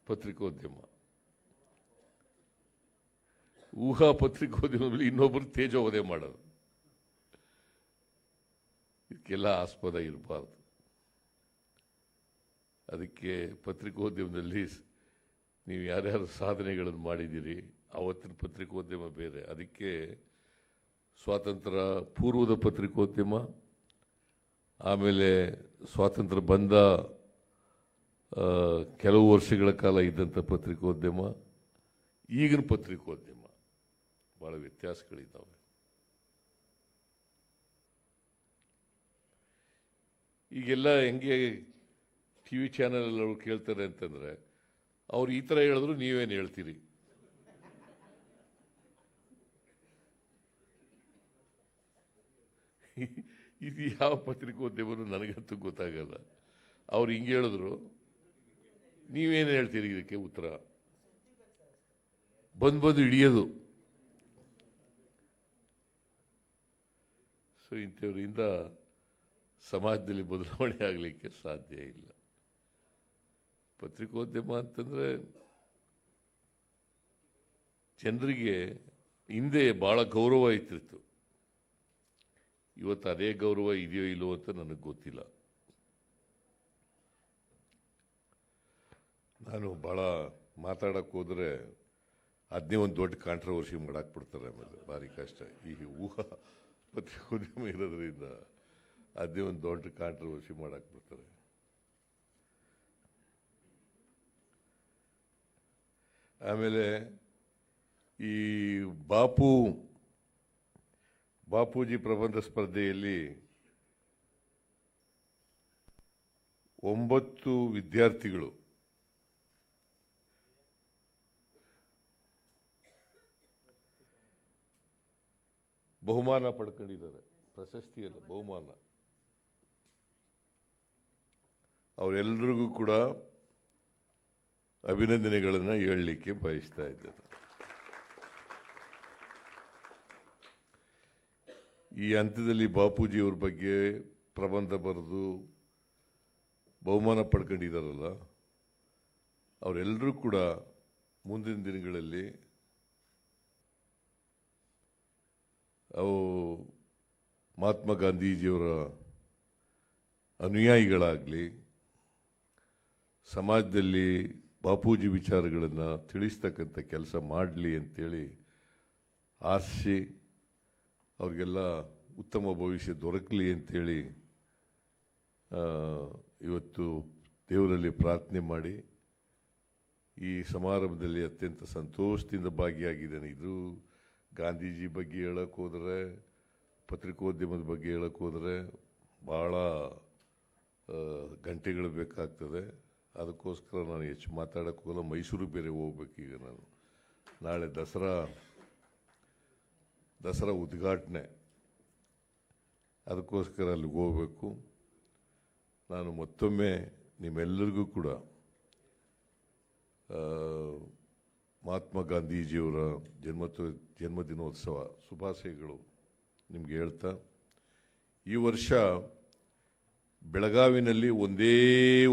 ಪತ್ರಿಕೋದ್ಯಮ, ಊಹಾ ಪತ್ರಿಕೋದ್ಯಮದಲ್ಲಿ ಇನ್ನೊಬ್ಬರು ತೇಜೋವಧೆ ಮಾಡೋದು, ಇದಕ್ಕೆಲ್ಲ ಆಸ್ಪದ ಇರಬಾರ್ದು. ಅದಕ್ಕೆ ಪತ್ರಿಕೋದ್ಯಮದಲ್ಲಿ ನೀವು ಯಾರ್ಯಾರು ಸಾಧನೆಗಳನ್ನು ಮಾಡಿದ್ದೀರಿ, ಆವತ್ತಿನ ಪತ್ರಿಕೋದ್ಯಮ ಬೇರೆ. ಅದಕ್ಕೆ ಸ್ವಾತಂತ್ರ್ಯ ಪೂರ್ವದ ಪತ್ರಿಕೋದ್ಯಮ, ಆಮೇಲೆ ಸ್ವಾತಂತ್ರ್ಯ ಬಂದ ಕೆಲವು ವರ್ಷಗಳ ಕಾಲ ಇದ್ದಂಥ ಪತ್ರಿಕೋದ್ಯಮ, ಈಗಿನ ಪತ್ರಿಕೋದ್ಯಮ ಭಾಳ ವ್ಯತ್ಯಾಸಗಳಿದ್ದಾವೆ. ಈಗೆಲ್ಲ ಹೆಂಗೆ ಟಿ ವಿ ಚಾನಲ್ ಅವರು ಕೇಳ್ತಾರೆ ಅಂತಂದರೆ, ಅವ್ರು ಈ ಥರ ಹೇಳಿದ್ರು ನೀವೇನು ಹೇಳ್ತೀರಿ? ಇದು ಯಾವ ಪತ್ರಿಕೋದ್ಯಮನೂ ನನಗಂತೂ ಗೊತ್ತಾಗಲ್ಲ. ಅವ್ರು ಹಿಂಗೆ ಹೇಳಿದ್ರು ನೀವೇನು ಹೇಳ್ತೀರಿ? ಇದಕ್ಕೆ ಉತ್ತರ ಬಂದು ಹಿಡಿಯೋದು. ಸೊ ಇಂಥವರಿಂದ ಸಮಾಜದಲ್ಲಿ ಬದಲಾವಣೆ ಆಗಲಿಕ್ಕೆ ಸಾಧ್ಯ ಇಲ್ಲ. ಪತ್ರಿಕೋದ್ಯಮ ಅಂತಂದರೆ ಜನರಿಗೆ ಹಿಂದೆ ಭಾಳ ಗೌರವ ಇತ್ತಿತ್ತು. ಇವತ್ತು ಅದೇ ಗೌರವ ಇದೆಯೋ ಇಲ್ಲವೋ ಅಂತ ನನಗೆ ಗೊತ್ತಿಲ್ಲ. ನಾನು ಭಾಳ ಮಾತಾಡಕ್ಕೆ ಹೋದರೆ ಅದನ್ನೇ ಒಂದು ದೊಡ್ಡ ಕಾಂಟ್ರವರ್ಸಿ ಮಾಡಾಕ್ಬಿಡ್ತಾರೆ. ಆಮೇಲೆ ಭಾರಿ ಕಷ್ಟ. ಈ ಊಹಾ ಪತ್ರಿಕೋದ್ಯಮ ಇರೋದ್ರಿಂದ ಅದನ್ನೇ ಒಂದು ದೊಡ್ಡ ಕಾಂಟ್ರವರ್ಸಿ ಮಾಡಾಕ್ಬಿಡ್ತಾರೆ. ಆಮೇಲೆ ಈ ಬಾಪೂಜಿ ಪ್ರಬಂಧ ಸ್ಪರ್ಧೆಯಲ್ಲಿ 9 ವಿದ್ಯಾರ್ಥಿಗಳು ಬಹುಮಾನ ಪಡ್ಕೊಂಡಿದ್ದಾರೆ. ಪ್ರಶಸ್ತಿಯಲ್ಲ, ಬಹುಮಾನ. ಅವರೆಲ್ಲರಿಗೂ ಕೂಡ ಅಭಿನಂದನೆಗಳನ್ನು ಹೇಳಲಿಕ್ಕೆ ಬಯಸ್ತಾ ಇದ್ದಾರೆ. ಈ ಹಂತದಲ್ಲಿ ಬಾಪೂಜಿಯವ್ರ ಬಗ್ಗೆ ಪ್ರಬಂಧ ಬರೆದು ಬಹುಮಾನ ಪಡ್ಕೊಂಡಿದ್ದಾರಲ್ಲ, ಅವರೆಲ್ಲರೂ ಕೂಡ ಮುಂದಿನ ದಿನಗಳಲ್ಲಿ ಅವು ಮಹಾತ್ಮ ಗಾಂಧೀಜಿಯವರ ಅನುಯಾಯಿಗಳಾಗಲಿ, ಸಮಾಜದಲ್ಲಿ ಬಾಪೂಜಿ ವಿಚಾರಗಳನ್ನು ತಿಳಿಸ್ತಕ್ಕಂಥ ಕೆಲಸ ಮಾಡಲಿ ಅಂತೇಳಿ ಆಶಿಸಿ ಅವ್ರಿಗೆಲ್ಲ ಉತ್ತಮ ಭವಿಷ್ಯ ದೊರಕಲಿ ಅಂತೇಳಿ ಇವತ್ತು ದೇವರಲ್ಲಿ ಪ್ರಾರ್ಥನೆ ಮಾಡಿ ಈ ಸಮಾರಂಭದಲ್ಲಿ ಅತ್ಯಂತ ಸಂತೋಷದಿಂದ ಭಾಗಿಯಾಗಿದ್ದೇನೆ. ಇದು ಗಾಂಧೀಜಿ ಬಗ್ಗೆ ಹೇಳಕ್ಕೆ ಹೋದರೆ, ಪತ್ರಿಕೋದ್ಯಮದ ಬಗ್ಗೆ ಹೇಳಕ್ಕೆ ಹೋದರೆ ಭಾಳ ಗಂಟೆಗಳು ಬೇಕಾಗ್ತದೆ. ಅದಕ್ಕೋಸ್ಕರ ನಾನು ಹೆಚ್ಚು ಮಾತಾಡೋಕ್ಕೆ ಹೋಗಲ್ಲ. ಮೈಸೂರಿಗೆ ಬೇರೆ ಹೋಗ್ಬೇಕೀಗ ನಾನು. ನಾಳೆ ದಸರಾ ಉದ್ಘಾಟನೆ, ಅದಕ್ಕೋಸ್ಕರ ಅಲ್ಲಿಗೆ ಹೋಗಬೇಕು. ನಾನು ಮತ್ತೊಮ್ಮೆ ನಿಮ್ಮೆಲ್ಲರಿಗೂ ಕೂಡ ಮಹಾತ್ಮ ಗಾಂಧೀಜಿಯವರ ಜನ್ಮದಿನೋತ್ಸವ ಶುಭಾಶಯಗಳು ನಿಮಗೆ ಹೇಳ್ತಾ, ಈ ವರ್ಷ ಬೆಳಗಾವಿನಲ್ಲಿ ಒಂದೇ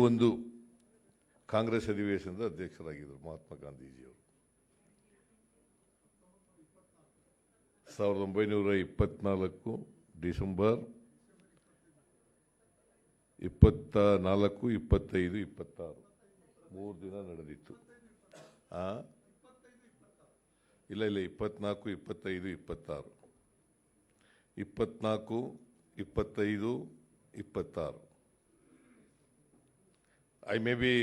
ಒಂದು ಕಾಂಗ್ರೆಸ್ ಅಧಿವೇಶನದ ಅಧ್ಯಕ್ಷರಾಗಿದ್ದರು ಮಹಾತ್ಮ ಗಾಂಧೀಜಿಯವರು. 1924 ಡಿಸೆಂಬರ್ 24, 25, 26 3 ದಿನ ನಡೆದಿತ್ತು. ಇಲ್ಲ 24, 25, 26 24, 25, 26 ಐ ಮೇ ಬಿ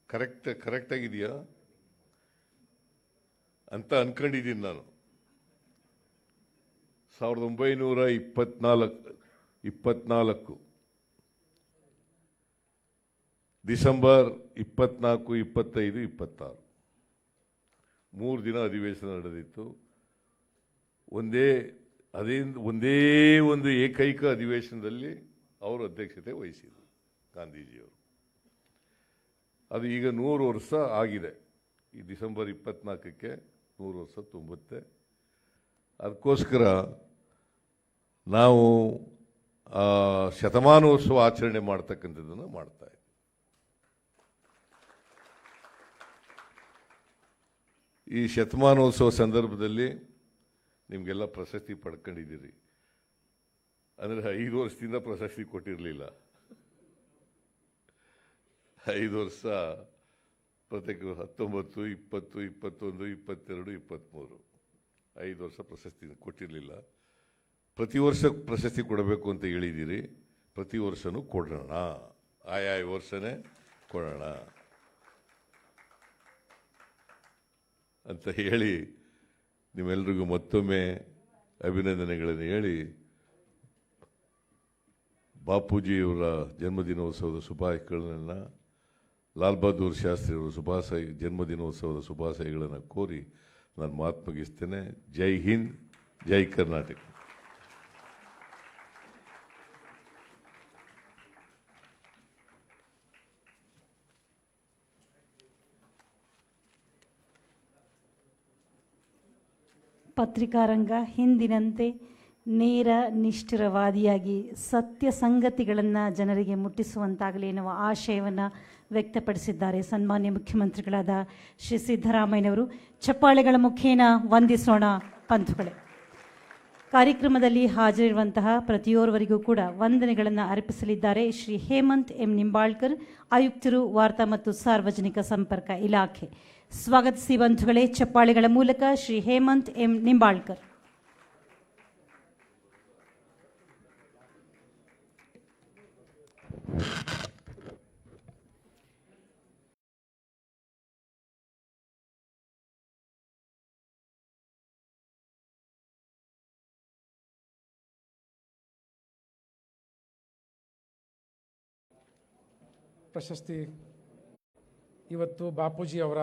ಕರೆಕ್ಟ್ ಆಗಿದೆಯಾ ಅಂತ ಅನ್ಕೊಂಡಿದ್ದೀನಿ ನಾನು. 1924 ಡಿಸೆಂಬರ್ 24, 25, 26 3 ದಿನ ಅಧಿವೇಶನ ನಡೆದಿತ್ತು. ಒಂದೇ ಅದೇನು ಒಂದೇ ಒಂದು ಏಕೈಕ ಅಧಿವೇಶನದಲ್ಲಿ ಅವರು ಅಧ್ಯಕ್ಷತೆ ವಹಿಸಿದರು ಗಾಂಧೀಜಿಯವರು. ಅದು ಈಗ 100 ವರ್ಷ ಆಗಿದೆ. ಈ ಡಿಸೆಂಬರ್ 24ಕ್ಕೆ 100 ವರ್ಷ ತುಂಬುತ್ತೆ. ಅದಕ್ಕೋಸ್ಕರ ನಾವು ಶತಮಾನೋತ್ಸವ ಆಚರಣೆ ಮಾಡ್ತಕ್ಕಂಥದ್ದನ್ನು ಮಾಡ್ತಾ ಇದ್ದೀವಿ. ಈ ಶತಮಾನೋತ್ಸವ ಸಂದರ್ಭದಲ್ಲಿ ನಿಮಗೆಲ್ಲ ಪ್ರಶಸ್ತಿ ಪಡ್ಕೊಂಡಿದ್ದೀರಿ. ಅಂದರೆ 5 ವರ್ಷದಿಂದ ಪ್ರಶಸ್ತಿ ಕೊಟ್ಟಿರಲಿಲ್ಲ. 5 ವರ್ಷ ಪ್ರತ್ಯೇಕ 19, 20, 21, 22, 23 5 ವರ್ಷ ಪ್ರಶಸ್ತಿ ಕೊಟ್ಟಿರಲಿಲ್ಲ. ಪ್ರತಿ ವರ್ಷ ಪ್ರಶಸ್ತಿ ಕೊಡಬೇಕು ಅಂತ ಹೇಳಿದ್ದೀರಿ. ಪ್ರತಿ ವರ್ಷನೂ ಕೊಡೋಣ, ಆಯಾ ವರ್ಷನೇ ಕೊಡೋಣ ಅಂತ ಹೇಳಿ ನಿಮ್ಮೆಲ್ರಿಗೂ ಮತ್ತೊಮ್ಮೆ ಅಭಿನಂದನೆಗಳನ್ನು ಹೇಳಿ ಬಾಪೂಜಿಯವರ ಜನ್ಮದಿನೋತ್ಸವದ ಶುಭಾಶಯಗಳನ್ನು, ಲಾಲ್ ಬಹದ್ದೂರ್ ಶಾಸ್ತ್ರಿಯವರ ಜನ್ಮದಿನೋತ್ಸವದ ಶುಭಾಶಯಗಳನ್ನು ಕೋರಿ ನಾನು ಮಾತು ಮುಗಿಸ್ತೇನೆ. ಜೈ ಹಿಂದ್, ಜೈ ಕರ್ನಾಟಕ. ಪತ್ರಿಕಾರಂಗ ಹಿಂದಿನಂತೆ ನೇರ ನಿಷ್ಠುರವಾದಿಯಾಗಿ ಸತ್ಯ ಸಂಗತಿಗಳನ್ನು ಜನರಿಗೆ ಮುಟ್ಟಿಸುವಂತಾಗಲಿ ಎನ್ನುವ ಆಶಯವನ್ನು ವ್ಯಕ್ತಪಡಿಸಿದ್ದಾರೆ ಸನ್ಮಾನ್ಯ ಮುಖ್ಯಮಂತ್ರಿಗಳಾದ ಶ್ರೀ ಸಿದ್ದರಾಮಯ್ಯನವರು. ಚಪ್ಪಾಳೆಗಳ ಮುಖೇನ ವಂದಿಸೋಣ ಬಂಧುಗಳೇ. ಕಾರ್ಯಕ್ರಮದಲ್ಲಿ ಹಾಜರಿರುವಂತಹ ಪ್ರತಿಯೋರ್ವರಿಗೂ ಕೂಡ ವಂದನೆಗಳನ್ನು ಅರ್ಪಿಸಲಿದ್ದಾರೆ ಶ್ರೀ ಹೇಮಂತ್ ಎಂ ನಿಂಬಾಳ್ಕರ್, ಆಯುಕ್ತರು, ವಾರ್ತಾ ಮತ್ತು ಸಾರ್ವಜನಿಕ ಸಂಪರ್ಕ ಇಲಾಖೆ. ಸ್ವಾಗತಿಸಿ ಬಂಧುಗಳೇ, ಚಪ್ಪಾಳೆಗಳ ಮೂಲಕ ಶ್ರೀ ಹೇಮಂತ್ ಎಂ ನಿಂಬಾಳ್ಕರ್. ಪ್ರಶಸ್ತಿ ಇವತ್ತು ಬಾಪೂಜಿಯವರ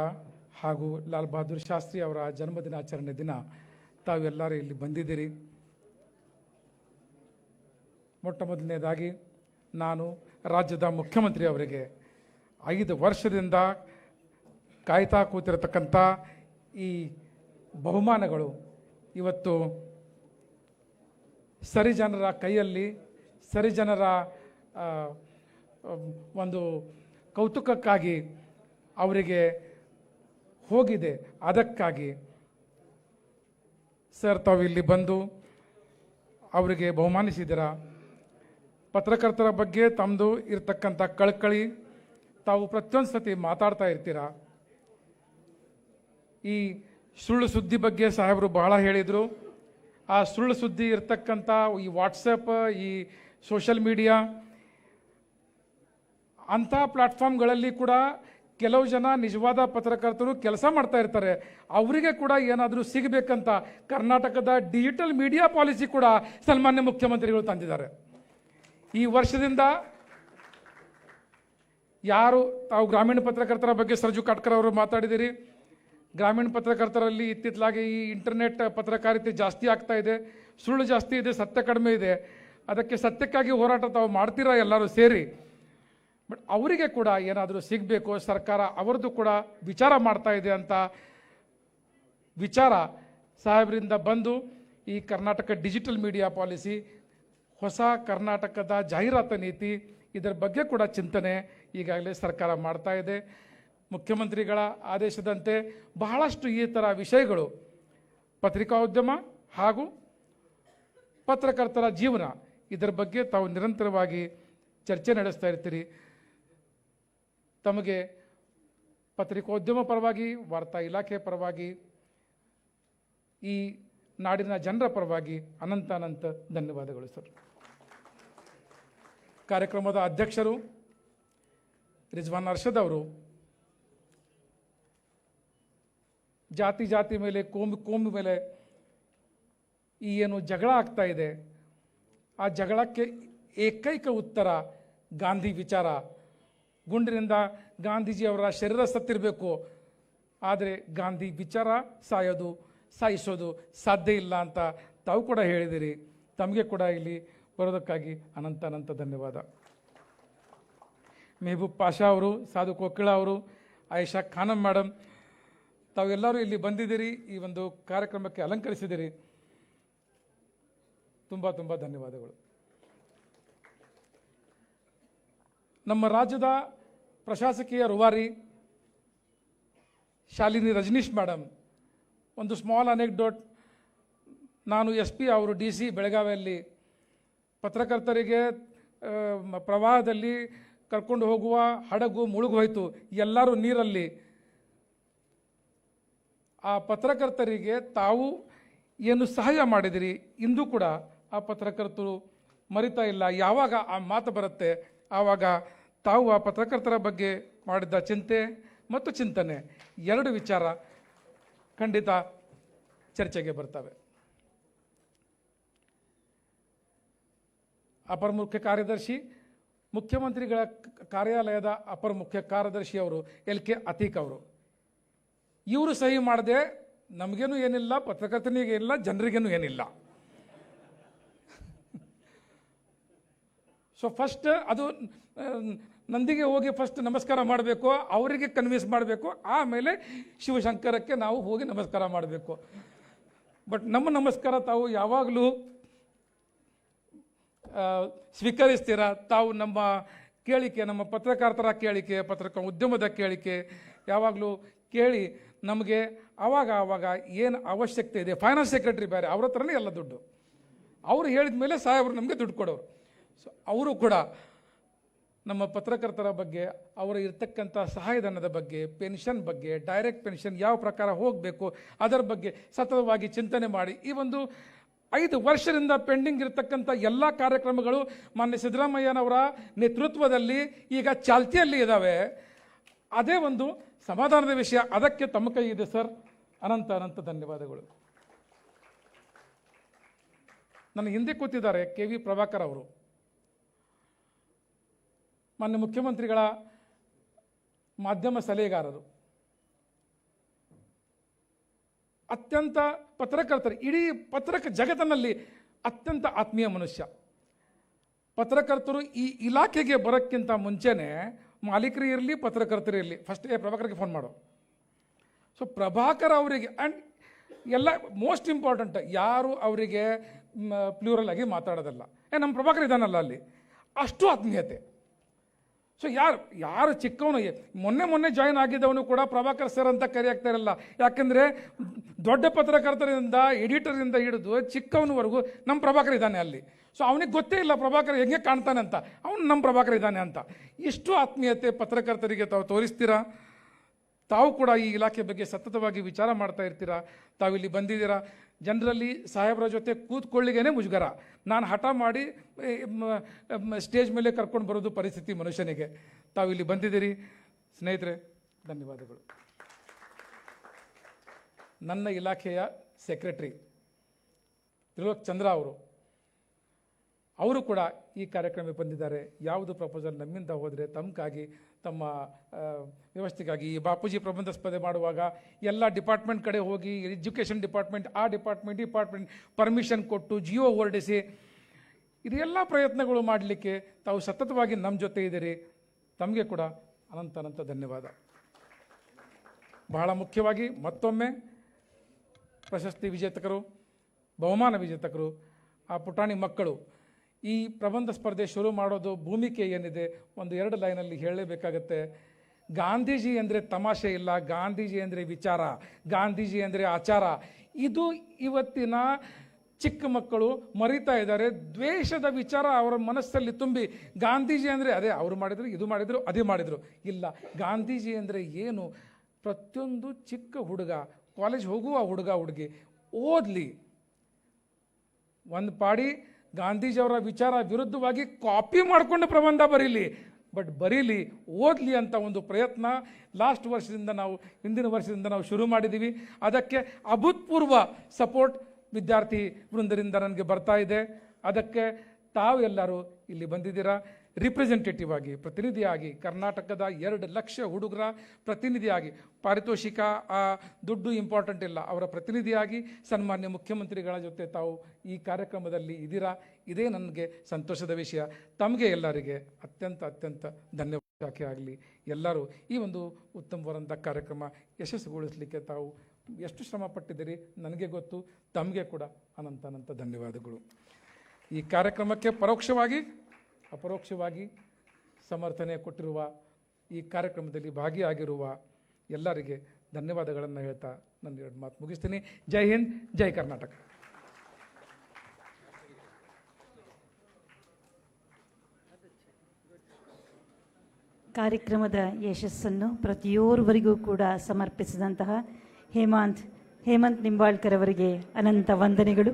ಹಾಗೂ ಲಾಲ್ ಬಹದ್ದೂರ್ ಶಾಸ್ತ್ರಿ ಅವರ ಜನ್ಮದಿನಾಚರಣೆ ದಿನ. ತಾವೆಲ್ಲರೂ ಇಲ್ಲಿ ಬಂದಿದ್ದೀರಿ. ಮೊಟ್ಟ ಮೊದಲನೇದಾಗಿ ನಾನು ರಾಜ್ಯದ ಮುಖ್ಯಮಂತ್ರಿ ಅವರಿಗೆ 5 ವರ್ಷದಿಂದ ಕಾಯ್ತಾ ಕೂತಿರತಕ್ಕಂಥ ಈ ಬಹುಮಾನಗಳು ಇವತ್ತು ಸರಿಜನರ ಕೈಯಲ್ಲಿ, ಸರಿಜನರ ಒಂದು ಕೌತುಕಕ್ಕಾಗಿ ಅವರಿಗೆ ಹೋಗಿದೆ. ಅದಕ್ಕಾಗಿ ಸರ್ ತಾವು ಇಲ್ಲಿ ಬಂದು ಅವರಿಗೆ ಬಹುಮಾನಿಸಿದ್ದೀರ. ಪತ್ರಕರ್ತರ ಬಗ್ಗೆ ತಮ್ಮದು ಇರತಕ್ಕಂಥ ಕಳಕಳಿ, ತಾವು ಪ್ರತಿಯೊಂದು ಸತಿ ಮಾತಾಡ್ತಾ ಇರ್ತೀರ. ಈ ಸುಳ್ಳು ಸುದ್ದಿ ಬಗ್ಗೆ ಸಾಹೇಬರು ಬಹಳ ಹೇಳಿದರು. ಆ ಸುಳ್ಳು ಸುದ್ದಿ ಇರ್ತಕ್ಕಂಥ ಈ ವಾಟ್ಸಪ್, ಈ ಸೋಷಲ್ ಮೀಡಿಯಾ ಅಂಥ ಪ್ಲಾಟ್ಫಾರ್ಮ್ಗಳಲ್ಲಿ ಕೂಡ ಕೆಲವು ಜನ ನಿಜವಾದ ಪತ್ರಕರ್ತರು ಕೆಲಸ ಮಾಡ್ತಾ ಇರ್ತಾರೆ. ಅವರಿಗೆ ಕೂಡ ಏನಾದರೂ ಸಿಗಬೇಕಂತ ಕರ್ನಾಟಕದ ಡಿಜಿಟಲ್ ಮೀಡಿಯಾ ಪಾಲಿಸಿ ಕೂಡ ಸನ್ಮಾನ್ಯ ಮುಖ್ಯಮಂತ್ರಿಗಳು ತಂದಿದ್ದಾರೆ. ಈ ವರ್ಷದಿಂದ ಯಾರು ತಾವು ಗ್ರಾಮೀಣ ಪತ್ರಕರ್ತರ ಬಗ್ಗೆ ಸರ್ಜು ಕಾಟ್ಕರ್ ಅವರು ಮಾತಾಡಿದಿರಿ. ಗ್ರಾಮೀಣ ಪತ್ರಕರ್ತರಲ್ಲಿ ಇತ್ತಿತ್ತಲಾಗಿ ಈ ಇಂಟರ್ನೆಟ್ ಪತ್ರಕಾರಿತೆ ಜಾಸ್ತಿ ಆಗ್ತಾ ಇದೆ, ಸುಳ್ಳು ಜಾಸ್ತಿ ಇದೆ, ಸತ್ಯ ಕಡಿಮೆ ಇದೆ. ಅದಕ್ಕೆ ಸತ್ಯಕ್ಕಾಗಿ ಹೋರಾಟ ತಾವು ಮಾಡ್ತೀರಾ ಎಲ್ಲರೂ ಸೇರಿ. ಬಟ್ ಅವರಿಗೆ ಕೂಡ ಏನಾದರೂ ಸಿಗಬೇಕು, ಸರ್ಕಾರ ಅವರದ್ದು ಕೂಡ ವಿಚಾರ ಮಾಡ್ತಾ ಇದೆ ಅಂತ ವಿಚಾರ ಸಾಹೇಬರಿಂದ ಬಂದು ಈ ಕರ್ನಾಟಕ ಡಿಜಿಟಲ್ ಮೀಡಿಯಾ ಪಾಲಿಸಿ, ಹೊಸ ಕರ್ನಾಟಕದ ಜಾಹೀರಾತು ನೀತಿ, ಇದರ ಬಗ್ಗೆ ಕೂಡ ಚಿಂತನೆ ಈಗಾಗಲೇ ಸರ್ಕಾರ ಮಾಡ್ತಾ ಇದೆ. ಮುಖ್ಯಮಂತ್ರಿಗಳ ಆದೇಶದಂತೆ ಬಹಳಷ್ಟು ಈ ಥರ ವಿಷಯಗಳು ಪತ್ರಿಕೋದ್ಯಮ ಹಾಗೂ ಪತ್ರಕರ್ತರ ಜೀವನ ಇದರ ಬಗ್ಗೆ ತಾವು ನಿರಂತರವಾಗಿ ಚರ್ಚೆ ನಡೆಸ್ತಾ ಇರ್ತೀರಿ. ತಮಗೆ ಪತ್ರಿಕೋದ್ಯಮ ಪರವಾಗಿ, ವಾರ್ತಾ ಇಲಾಖೆ ಪರವಾಗಿ, ಈ ನಾಡಿನ ಜನರ ಪರವಾಗಿ ಅನಂತ ಧನ್ಯವಾದಗಳು ಸರ್. ಕಾರ್ಯಕ್ರಮದ ಅಧ್ಯಕ್ಷರು ರಿಜ್ವಾನ್ ಅರ್ಷದ್ ಅವರು ಜಾತಿ ಮೇಲೆ, ಕೋಮು ಮೇಲೆ ಈ ಏನು ಜಗಳ ಆಗ್ತಾ ಇದೆ, ಆ ಜಗಳಕ್ಕೆ ಏಕೈಕ ಉತ್ತರ ಗಾಂಧಿ ವಿಚಾರ. ಗುಂಡಿನಿಂದ ಗಾಂಧೀಜಿಯವರ ಶರೀರ ಸತ್ತಿರಬೇಕು, ಆದರೆ ಗಾಂಧಿ ವಿಚಾರ ಸಾಯಿಸೋದು ಸಾಧ್ಯ ಇಲ್ಲ ಅಂತ ತಾವು ಕೂಡ ಹೇಳಿದಿರಿ. ತಮಗೆ ಕೂಡ ಇಲ್ಲಿ ಬರೋದಕ್ಕಾಗಿ ಅನಂತ ಅನಂತ ಧನ್ಯವಾದ. ಮೆಹಬೂಬ್ ಪಾಷಾ ಅವರು, ಸಾಧು ಕೋಕಿಳ ಅವರು, ಆಯಿಷಾ ಖಾನಂ ಮೇಡಮ್, ತಾವೆಲ್ಲರೂ ಇಲ್ಲಿ ಬಂದಿದ್ದೀರಿ, ಈ ಒಂದು ಕಾರ್ಯಕ್ರಮಕ್ಕೆ ಅಲಂಕರಿಸಿದಿರಿ. ತುಂಬ ತುಂಬ ಧನ್ಯವಾದಗಳು. ನಮ್ಮ ರಾಜ್ಯದ ಪ್ರಶಾಸಕೀಯ ರೂವಾರಿ ಶಾಲಿನಿ ರಜನೀಶ್ ಮೇಡಮ್, ಒಂದು ಸ್ಮಾಲ್ ಅನೆಕ್ಡೋಟ್. ನಾನು SP ಅವರು DC ಬೆಳಗಾವಿಯಲ್ಲಿ ಪತ್ರಕರ್ತರಿಗೆ ಪ್ರವಾಹದಲ್ಲಿ ಕರ್ಕೊಂಡು ಹೋಗುವ ಹಡಗು ಮುಳುಗೋಯ್ತು, ಎಲ್ಲರೂ ನೀರಲ್ಲಿ. ಆ ಪತ್ರಕರ್ತರಿಗೆ ತಾವು ಏನು ಸಹಾಯ ಮಾಡಿದಿರಿ, ಇಂದು ಕೂಡ ಆ ಪತ್ರಕರ್ತರು ಮರಿತಾ ಇಲ್ಲ. ಯಾವಾಗ ಆ ಮಾತು ಬರುತ್ತೆ ಆವಾಗ ತಾವು ಆ ಪತ್ರಕರ್ತರ ಬಗ್ಗೆ ಮಾಡಿದ ಚಿಂತೆ ಮತ್ತು ಚಿಂತನೆ ಎರಡು ವಿಚಾರ ಖಂಡಿತ ಚರ್ಚೆಗೆ ಬರ್ತವೆ. ಅಪರ ಮುಖ್ಯ ಕಾರ್ಯದರ್ಶಿ, ಮುಖ್ಯಮಂತ್ರಿಗಳ ಕಾರ್ಯಾಲಯದ ಅಪರ ಮುಖ್ಯ ಕಾರ್ಯದರ್ಶಿ ಅವರು LK ಅತೀಕ್ ಅವರು, ಇವರು ಸಹಿ ಮಾಡದೆ ನಮಗೇನು ಏನಿಲ್ಲ, ಪತ್ರಕರ್ತನಿಗೆ ಏನಿಲ್ಲ, ಜನರಿಗೇನು ಏನಿಲ್ಲ. ಸೊ ಫಸ್ಟ್ ಅದು ನಂದಿಗೆ ಹೋಗಿ ಫಸ್ಟ್ ನಮಸ್ಕಾರ ಮಾಡಬೇಕು, ಅವರಿಗೆ ಕನ್ವಿನ್ಸ್ ಮಾಡಬೇಕು, ಆಮೇಲೆ ಶಿವಶಂಕರಕ್ಕೆ ನಾವು ಹೋಗಿ ನಮಸ್ಕಾರ ಮಾಡಬೇಕು. ಬಟ್ ನಮ್ಮ ನಮಸ್ಕಾರ ತಾವು ಯಾವಾಗಲೂ ಸ್ವೀಕರಿಸ್ತೀರ. ತಾವು ನಮ್ಮ ಕೇಳಿಕೆ, ನಮ್ಮ ಪತ್ರಕರ್ತರ ಕೇಳಿಕೆ, ಉದ್ಯಮದ ಕೇಳಿಕೆ ಯಾವಾಗಲೂ ಕೇಳಿ ನಮಗೆ ಆವಾಗ ಏನು ಅವಶ್ಯಕತೆ ಇದೆ. ಫೈನಾನ್ಸ್ ಸೆಕ್ರೆಟರಿ ಬೇರೆ, ಅವ್ರ ಹತ್ರನೇ ಎಲ್ಲ ದುಡ್ಡು, ಅವರು ಹೇಳಿದ ಮೇಲೆ ಸಾಹೇಬರು ನಮಗೆ ದುಡ್ಡು ಕೊಡೋರು. ಸೊ ಅವರು ಕೂಡ ನಮ್ಮ ಪತ್ರಕರ್ತರ ಬಗ್ಗೆ, ಅವರ ಇರ್ತಕ್ಕಂಥ ಸಹಾಯಧನದ ಬಗ್ಗೆ, ಪೆನ್ಷನ್ ಬಗ್ಗೆ, ಡೈರೆಕ್ಟ್ ಪೆನ್ಷನ್ ಯಾವ ಪ್ರಕಾರ ಹೋಗಬೇಕು ಅದರ ಬಗ್ಗೆ ಸತತವಾಗಿ ಚಿಂತನೆ ಮಾಡಿ ಈ ಒಂದು 5 ವರ್ಷದಿಂದ ಪೆಂಡಿಂಗ್ ಇರತಕ್ಕಂಥ ಎಲ್ಲ ಕಾರ್ಯಕ್ರಮಗಳು ಮಾನ್ಯ ಸಿದ್ದರಾಮಯ್ಯನವರ ನೇತೃತ್ವದಲ್ಲಿ ಈಗ ಚಾಲ್ತಿಯಲ್ಲಿ ಇದ್ದಾವೆ. ಅದೇ ಒಂದು ಸಮಾಧಾನದ ವಿಷಯ. ಅದಕ್ಕೆ ತಮ್ಮ ಕೈ ಇದೆ ಸರ್. ಅನಂತ ಅನಂತ ಧನ್ಯವಾದಗಳು. ನನ್ನ ಹಿಂದೆ ಕೂತಿದ್ದಾರೆ KV ಪ್ರಭಾಕರ್ ಅವರು, ಮಾನ್ಯ ಮುಖ್ಯಮಂತ್ರಿಗಳ ಮಾಧ್ಯಮ ಸಲಹೆಗಾರರು, ಅತ್ಯಂತ ಪತ್ರಕರ್ತರು, ಇಡೀ ಜಗತ್ತಿನಲ್ಲಿ ಅತ್ಯಂತ ಆತ್ಮೀಯ ಮನುಷ್ಯ. ಪತ್ರಕರ್ತರು ಈ ಇಲಾಖೆಗೆ ಬರೋಕ್ಕಿಂತ ಮುಂಚೆನೇ ಮಾಲೀಕರು ಇರಲಿ, ಪತ್ರಕರ್ತರು ಇರಲಿ, ಫಸ್ಟ್ ಪ್ರಭಾಕರ್ಗೆ ಫೋನ್ ಮಾಡು. ಸೊ ಪ್ರಭಾಕರ್ ಅವರಿಗೆ ಆ್ಯಂಡ್ ಎಲ್ಲ ಮೋಸ್ಟ್ ಇಂಪಾರ್ಟೆಂಟ್, ಯಾರು ಅವರಿಗೆ ಪ್ಲೂರಲ್ ಆಗಿ ಮಾತಾಡೋದಲ್ಲ. ನಮ್ಮ ಪ್ರಭಾಕರ್ ಇದ್ದಾನಲ್ಲ ಅಲ್ಲಿ, ಅಷ್ಟು ಆತ್ಮೀಯತೆ. ಸೊ ಯಾರು ಚಿಕ್ಕವನು, ಮೊನ್ನೆ ಜಾಯಿನ್ ಆಗಿದ್ದವನು ಕೂಡ ಪ್ರಭಾಕರ್ ಸರ್ ಅಂತ ಕರೆಯಾಗ್ತಾ ಇರಲ್ಲ. ಯಾಕೆಂದರೆ ದೊಡ್ಡ ಪತ್ರಕರ್ತರಿಂದ, ಎಡಿಟರಿಂದ ಹಿಡಿದು ಚಿಕ್ಕವನವರೆಗೂ ನಮ್ಮ ಪ್ರಭಾಕರ್ ಇದ್ದಾನೆ ಅಲ್ಲಿ. ಸೊ ಅವನಿಗೆ ಗೊತ್ತೇ ಇಲ್ಲ ಪ್ರಭಾಕರ್ ಹೆಂಗೆ ಕಾಣ್ತಾನೆ ಅಂತ, ಅವನು ನಮ್ಮ ಪ್ರಭಾಕರ್ ಇದ್ದಾನೆ ಅಂತ. ಇಷ್ಟು ಆತ್ಮೀಯತೆ ಪತ್ರಕರ್ತರಿಗೆ ತಾವು ತೋರಿಸ್ತೀರಾ. ತಾವು ಕೂಡ ಈ ಇಲಾಖೆ ಬಗ್ಗೆ ಸತತವಾಗಿ ವಿಚಾರ ಮಾಡ್ತಾ ಇರ್ತೀರಾ. ತಾವಿಲ್ಲಿ ಬಂದಿದ್ದೀರಾ. ಜನರಲ್ಲಿ ಸಾಹೇಬರ ಜೊತೆ ಕೂತ್ಕೊಳ್ಳಿಗೇನೆ ಮುಜುಗರ. ನಾನು ಹಠ ಮಾಡಿ ಸ್ಟೇಜ್ ಮೇಲೆ ಕರ್ಕೊಂಡು ಬರೋದು ಪರಿಸ್ಥಿತಿ ಮನುಷ್ಯನಿಗೆ. ತಾವಿಲ್ಲಿ ಬಂದಿದ್ದೀರಿ ಸ್ನೇಹಿತರೆ, ಧನ್ಯವಾದಗಳು. ನನ್ನ ಇಲಾಖೆಯ ಸೆಕ್ರೆಟರಿ ತ್ರಿಲೋಕ್ ಚಂದ್ರ ಅವರು ಕೂಡ ಈ ಕಾರ್ಯಕ್ರಮಕ್ಕೆ ಬಂದಿದ್ದಾರೆ. ಯಾವುದು ಪ್ರಪೋಸಲ್ ನಮ್ಮಿಂದ ಹೋದರೆ ತಮಗಾಗಿ, ತಮ್ಮ ವ್ಯವಸ್ಥೆಗಾಗಿ, ಈ ಬಾಪೂಜಿ ಪ್ರಬಂಧ ಸ್ಪರ್ಧೆ ಮಾಡುವಾಗ ಎಲ್ಲ ಡಿಪಾರ್ಟ್ಮೆಂಟ್ ಕಡೆ ಹೋಗಿ, ಎಜುಕೇಷನ್ ಡಿಪಾರ್ಟ್ಮೆಂಟ್, ಆ ಡಿಪಾರ್ಟ್ಮೆಂಟ್ ಪರ್ಮಿಷನ್ ಕೊಟ್ಟು ಜಿಯೋ ಹೊರಡಿಸಿ, ಇದೆಲ್ಲ ಪ್ರಯತ್ನಗಳು ಮಾಡಲಿಕ್ಕೆ ತಾವು ಸತತವಾಗಿ ನಮ್ಮ ಜೊತೆ ಇದ್ದೀರಿ. ತಮಗೆ ಕೂಡ ಅನಂತ ಧನ್ಯವಾದ. ಬಹಳ ಮುಖ್ಯವಾಗಿ ಮತ್ತೊಮ್ಮೆ ಪ್ರಶಸ್ತಿ ವಿಜೇತಕರು, ಬಹುಮಾನ ವಿಜೇತಕರು, ಆ ಪುಟಾಣಿ ಮಕ್ಕಳು, ಈ ಪ್ರಬಂಧ ಸ್ಪರ್ಧೆ ಶುರು ಮಾಡೋದು ಭೂಮಿಕೆ ಏನಿದೆ, 1-2 ಲೈನಲ್ಲಿ ಹೇಳಲೇಬೇಕಾಗತ್ತೆ. ಗಾಂಧೀಜಿ ಅಂದರೆ ತಮಾಷೆ ಇಲ್ಲ, ಗಾಂಧೀಜಿ ಅಂದರೆ ವಿಚಾರ, ಗಾಂಧೀಜಿ ಅಂದರೆ ಆಚಾರ. ಇದು ಇವತ್ತಿನ ಚಿಕ್ಕ ಮಕ್ಕಳು ಮರಿತಾ ಇದ್ದಾರೆ. ದ್ವೇಷದ ವಿಚಾರ ಅವರ ಮನಸ್ಸಲ್ಲಿ ತುಂಬಿ, ಗಾಂಧೀಜಿ ಅಂದರೆ ಅದೇ ಅವರು ಮಾಡಿದರು, ಇದು ಮಾಡಿದರು, ಅದೇ ಮಾಡಿದರು. ಇಲ್ಲ, ಗಾಂಧೀಜಿ ಅಂದರೆ ಏನು? ಪ್ರತಿಯೊಂದು ಚಿಕ್ಕ ಹುಡುಗ, ಕಾಲೇಜ್ ಹೋಗುವ ಹುಡುಗ ಹುಡುಗಿ ಓದಲಿ, ಒಂದು ಪಾಡಿ ಗಾಂಧೀಜಿಯವರ ವಿಚಾರ ವಿರುದ್ಧವಾಗಿ ಕಾಪಿ ಮಾಡಿಕೊಂಡು ಪ್ರಬಂಧ ಬರೀಲಿ, ಬಟ್ ಬರೀಲಿ, ಓದಲಿ ಅಂತ ಒಂದು ಪ್ರಯತ್ನ ಹಿಂದಿನ ವರ್ಷದಿಂದ ನಾವು ಶುರು ಮಾಡಿದ್ದೀವಿ. ಅದಕ್ಕೆ ಅಭೂತಪೂರ್ವ ಸಪೋರ್ಟ್ ವಿದ್ಯಾರ್ಥಿ ವೃಂದರಿಂದ ನನಗೆ ಬರ್ತಾ ಇದೆ. ಅದಕ್ಕೆ ತಾವೆಲ್ಲರೂ ಇಲ್ಲಿ ಬಂದಿದ್ದೀರಾ. ರಿಪ್ರೆಸೆಂಟೇಟಿವ್ ಆಗಿ, ಪ್ರತಿನಿಧಿಯಾಗಿ, ಕರ್ನಾಟಕದ 2 ಲಕ್ಷ ಹುಡುಗರ ಪ್ರತಿನಿಧಿಯಾಗಿ, ಪಾರಿತೋಷಿಕ ದುಡ್ಡು ಇಂಪಾರ್ಟೆಂಟ್ ಇಲ್ಲ, ಅವರ ಪ್ರತಿನಿಧಿಯಾಗಿ ಸನ್ಮಾನ್ಯ ಮುಖ್ಯಮಂತ್ರಿಗಳ ಜೊತೆ ತಾವು ಈ ಕಾರ್ಯಕ್ರಮದಲ್ಲಿ ಇದ್ದೀರಾ. ಇದೇ ನನಗೆ ಸಂತೋಷದ ವಿಷಯ. ತಮಗೆ ಎಲ್ಲರಿಗೆ ಅತ್ಯಂತ ಧನ್ಯವಾದ ಆಗಲಿ. ಎಲ್ಲರೂ ಈ ಒಂದು ಉತ್ತಮವಾದಂಥ ಕಾರ್ಯಕ್ರಮ ಯಶಸ್ಸುಗೊಳಿಸಲಿಕ್ಕೆ ತಾವು ಎಷ್ಟು ಶ್ರಮ ಪಟ್ಟಿದ್ದೀರಿ ನನಗೆ ಗೊತ್ತು. ತಮಗೆ ಕೂಡ ಅನಂತ ಧನ್ಯವಾದಗಳು. ಈ ಕಾರ್ಯಕ್ರಮಕ್ಕೆ ಪರೋಕ್ಷವಾಗಿ ಅಪರೋಕ್ಷವಾಗಿ ಸಮರ್ಥನೆ ಕೊಟ್ಟಿರುವ, ಈ ಕಾರ್ಯಕ್ರಮದಲ್ಲಿ ಭಾಗಿಯಾಗಿರುವ ಎಲ್ಲರಿಗೆ ಧನ್ಯವಾದಗಳನ್ನು ಹೇಳ್ತಾ ನನ್ನ 2 ಮಾತು ಮುಗಿಸ್ತೀನಿ. ಜೈ ಹಿಂದ್, ಜೈ ಕರ್ನಾಟಕ. ಕಾರ್ಯಕ್ರಮದ ಯಶಸ್ಸನ್ನು ಪ್ರತಿಯೋರ್ವರಿಗೂ ಕೂಡ ಸಮರ್ಪಿಸಿದಂತಹ ಹೇಮಂತ್ ನಿಂಬಾಳ್ಕರ್ ಅವರಿಗೆ ಅನಂತ ವಂದನೆಗಳು.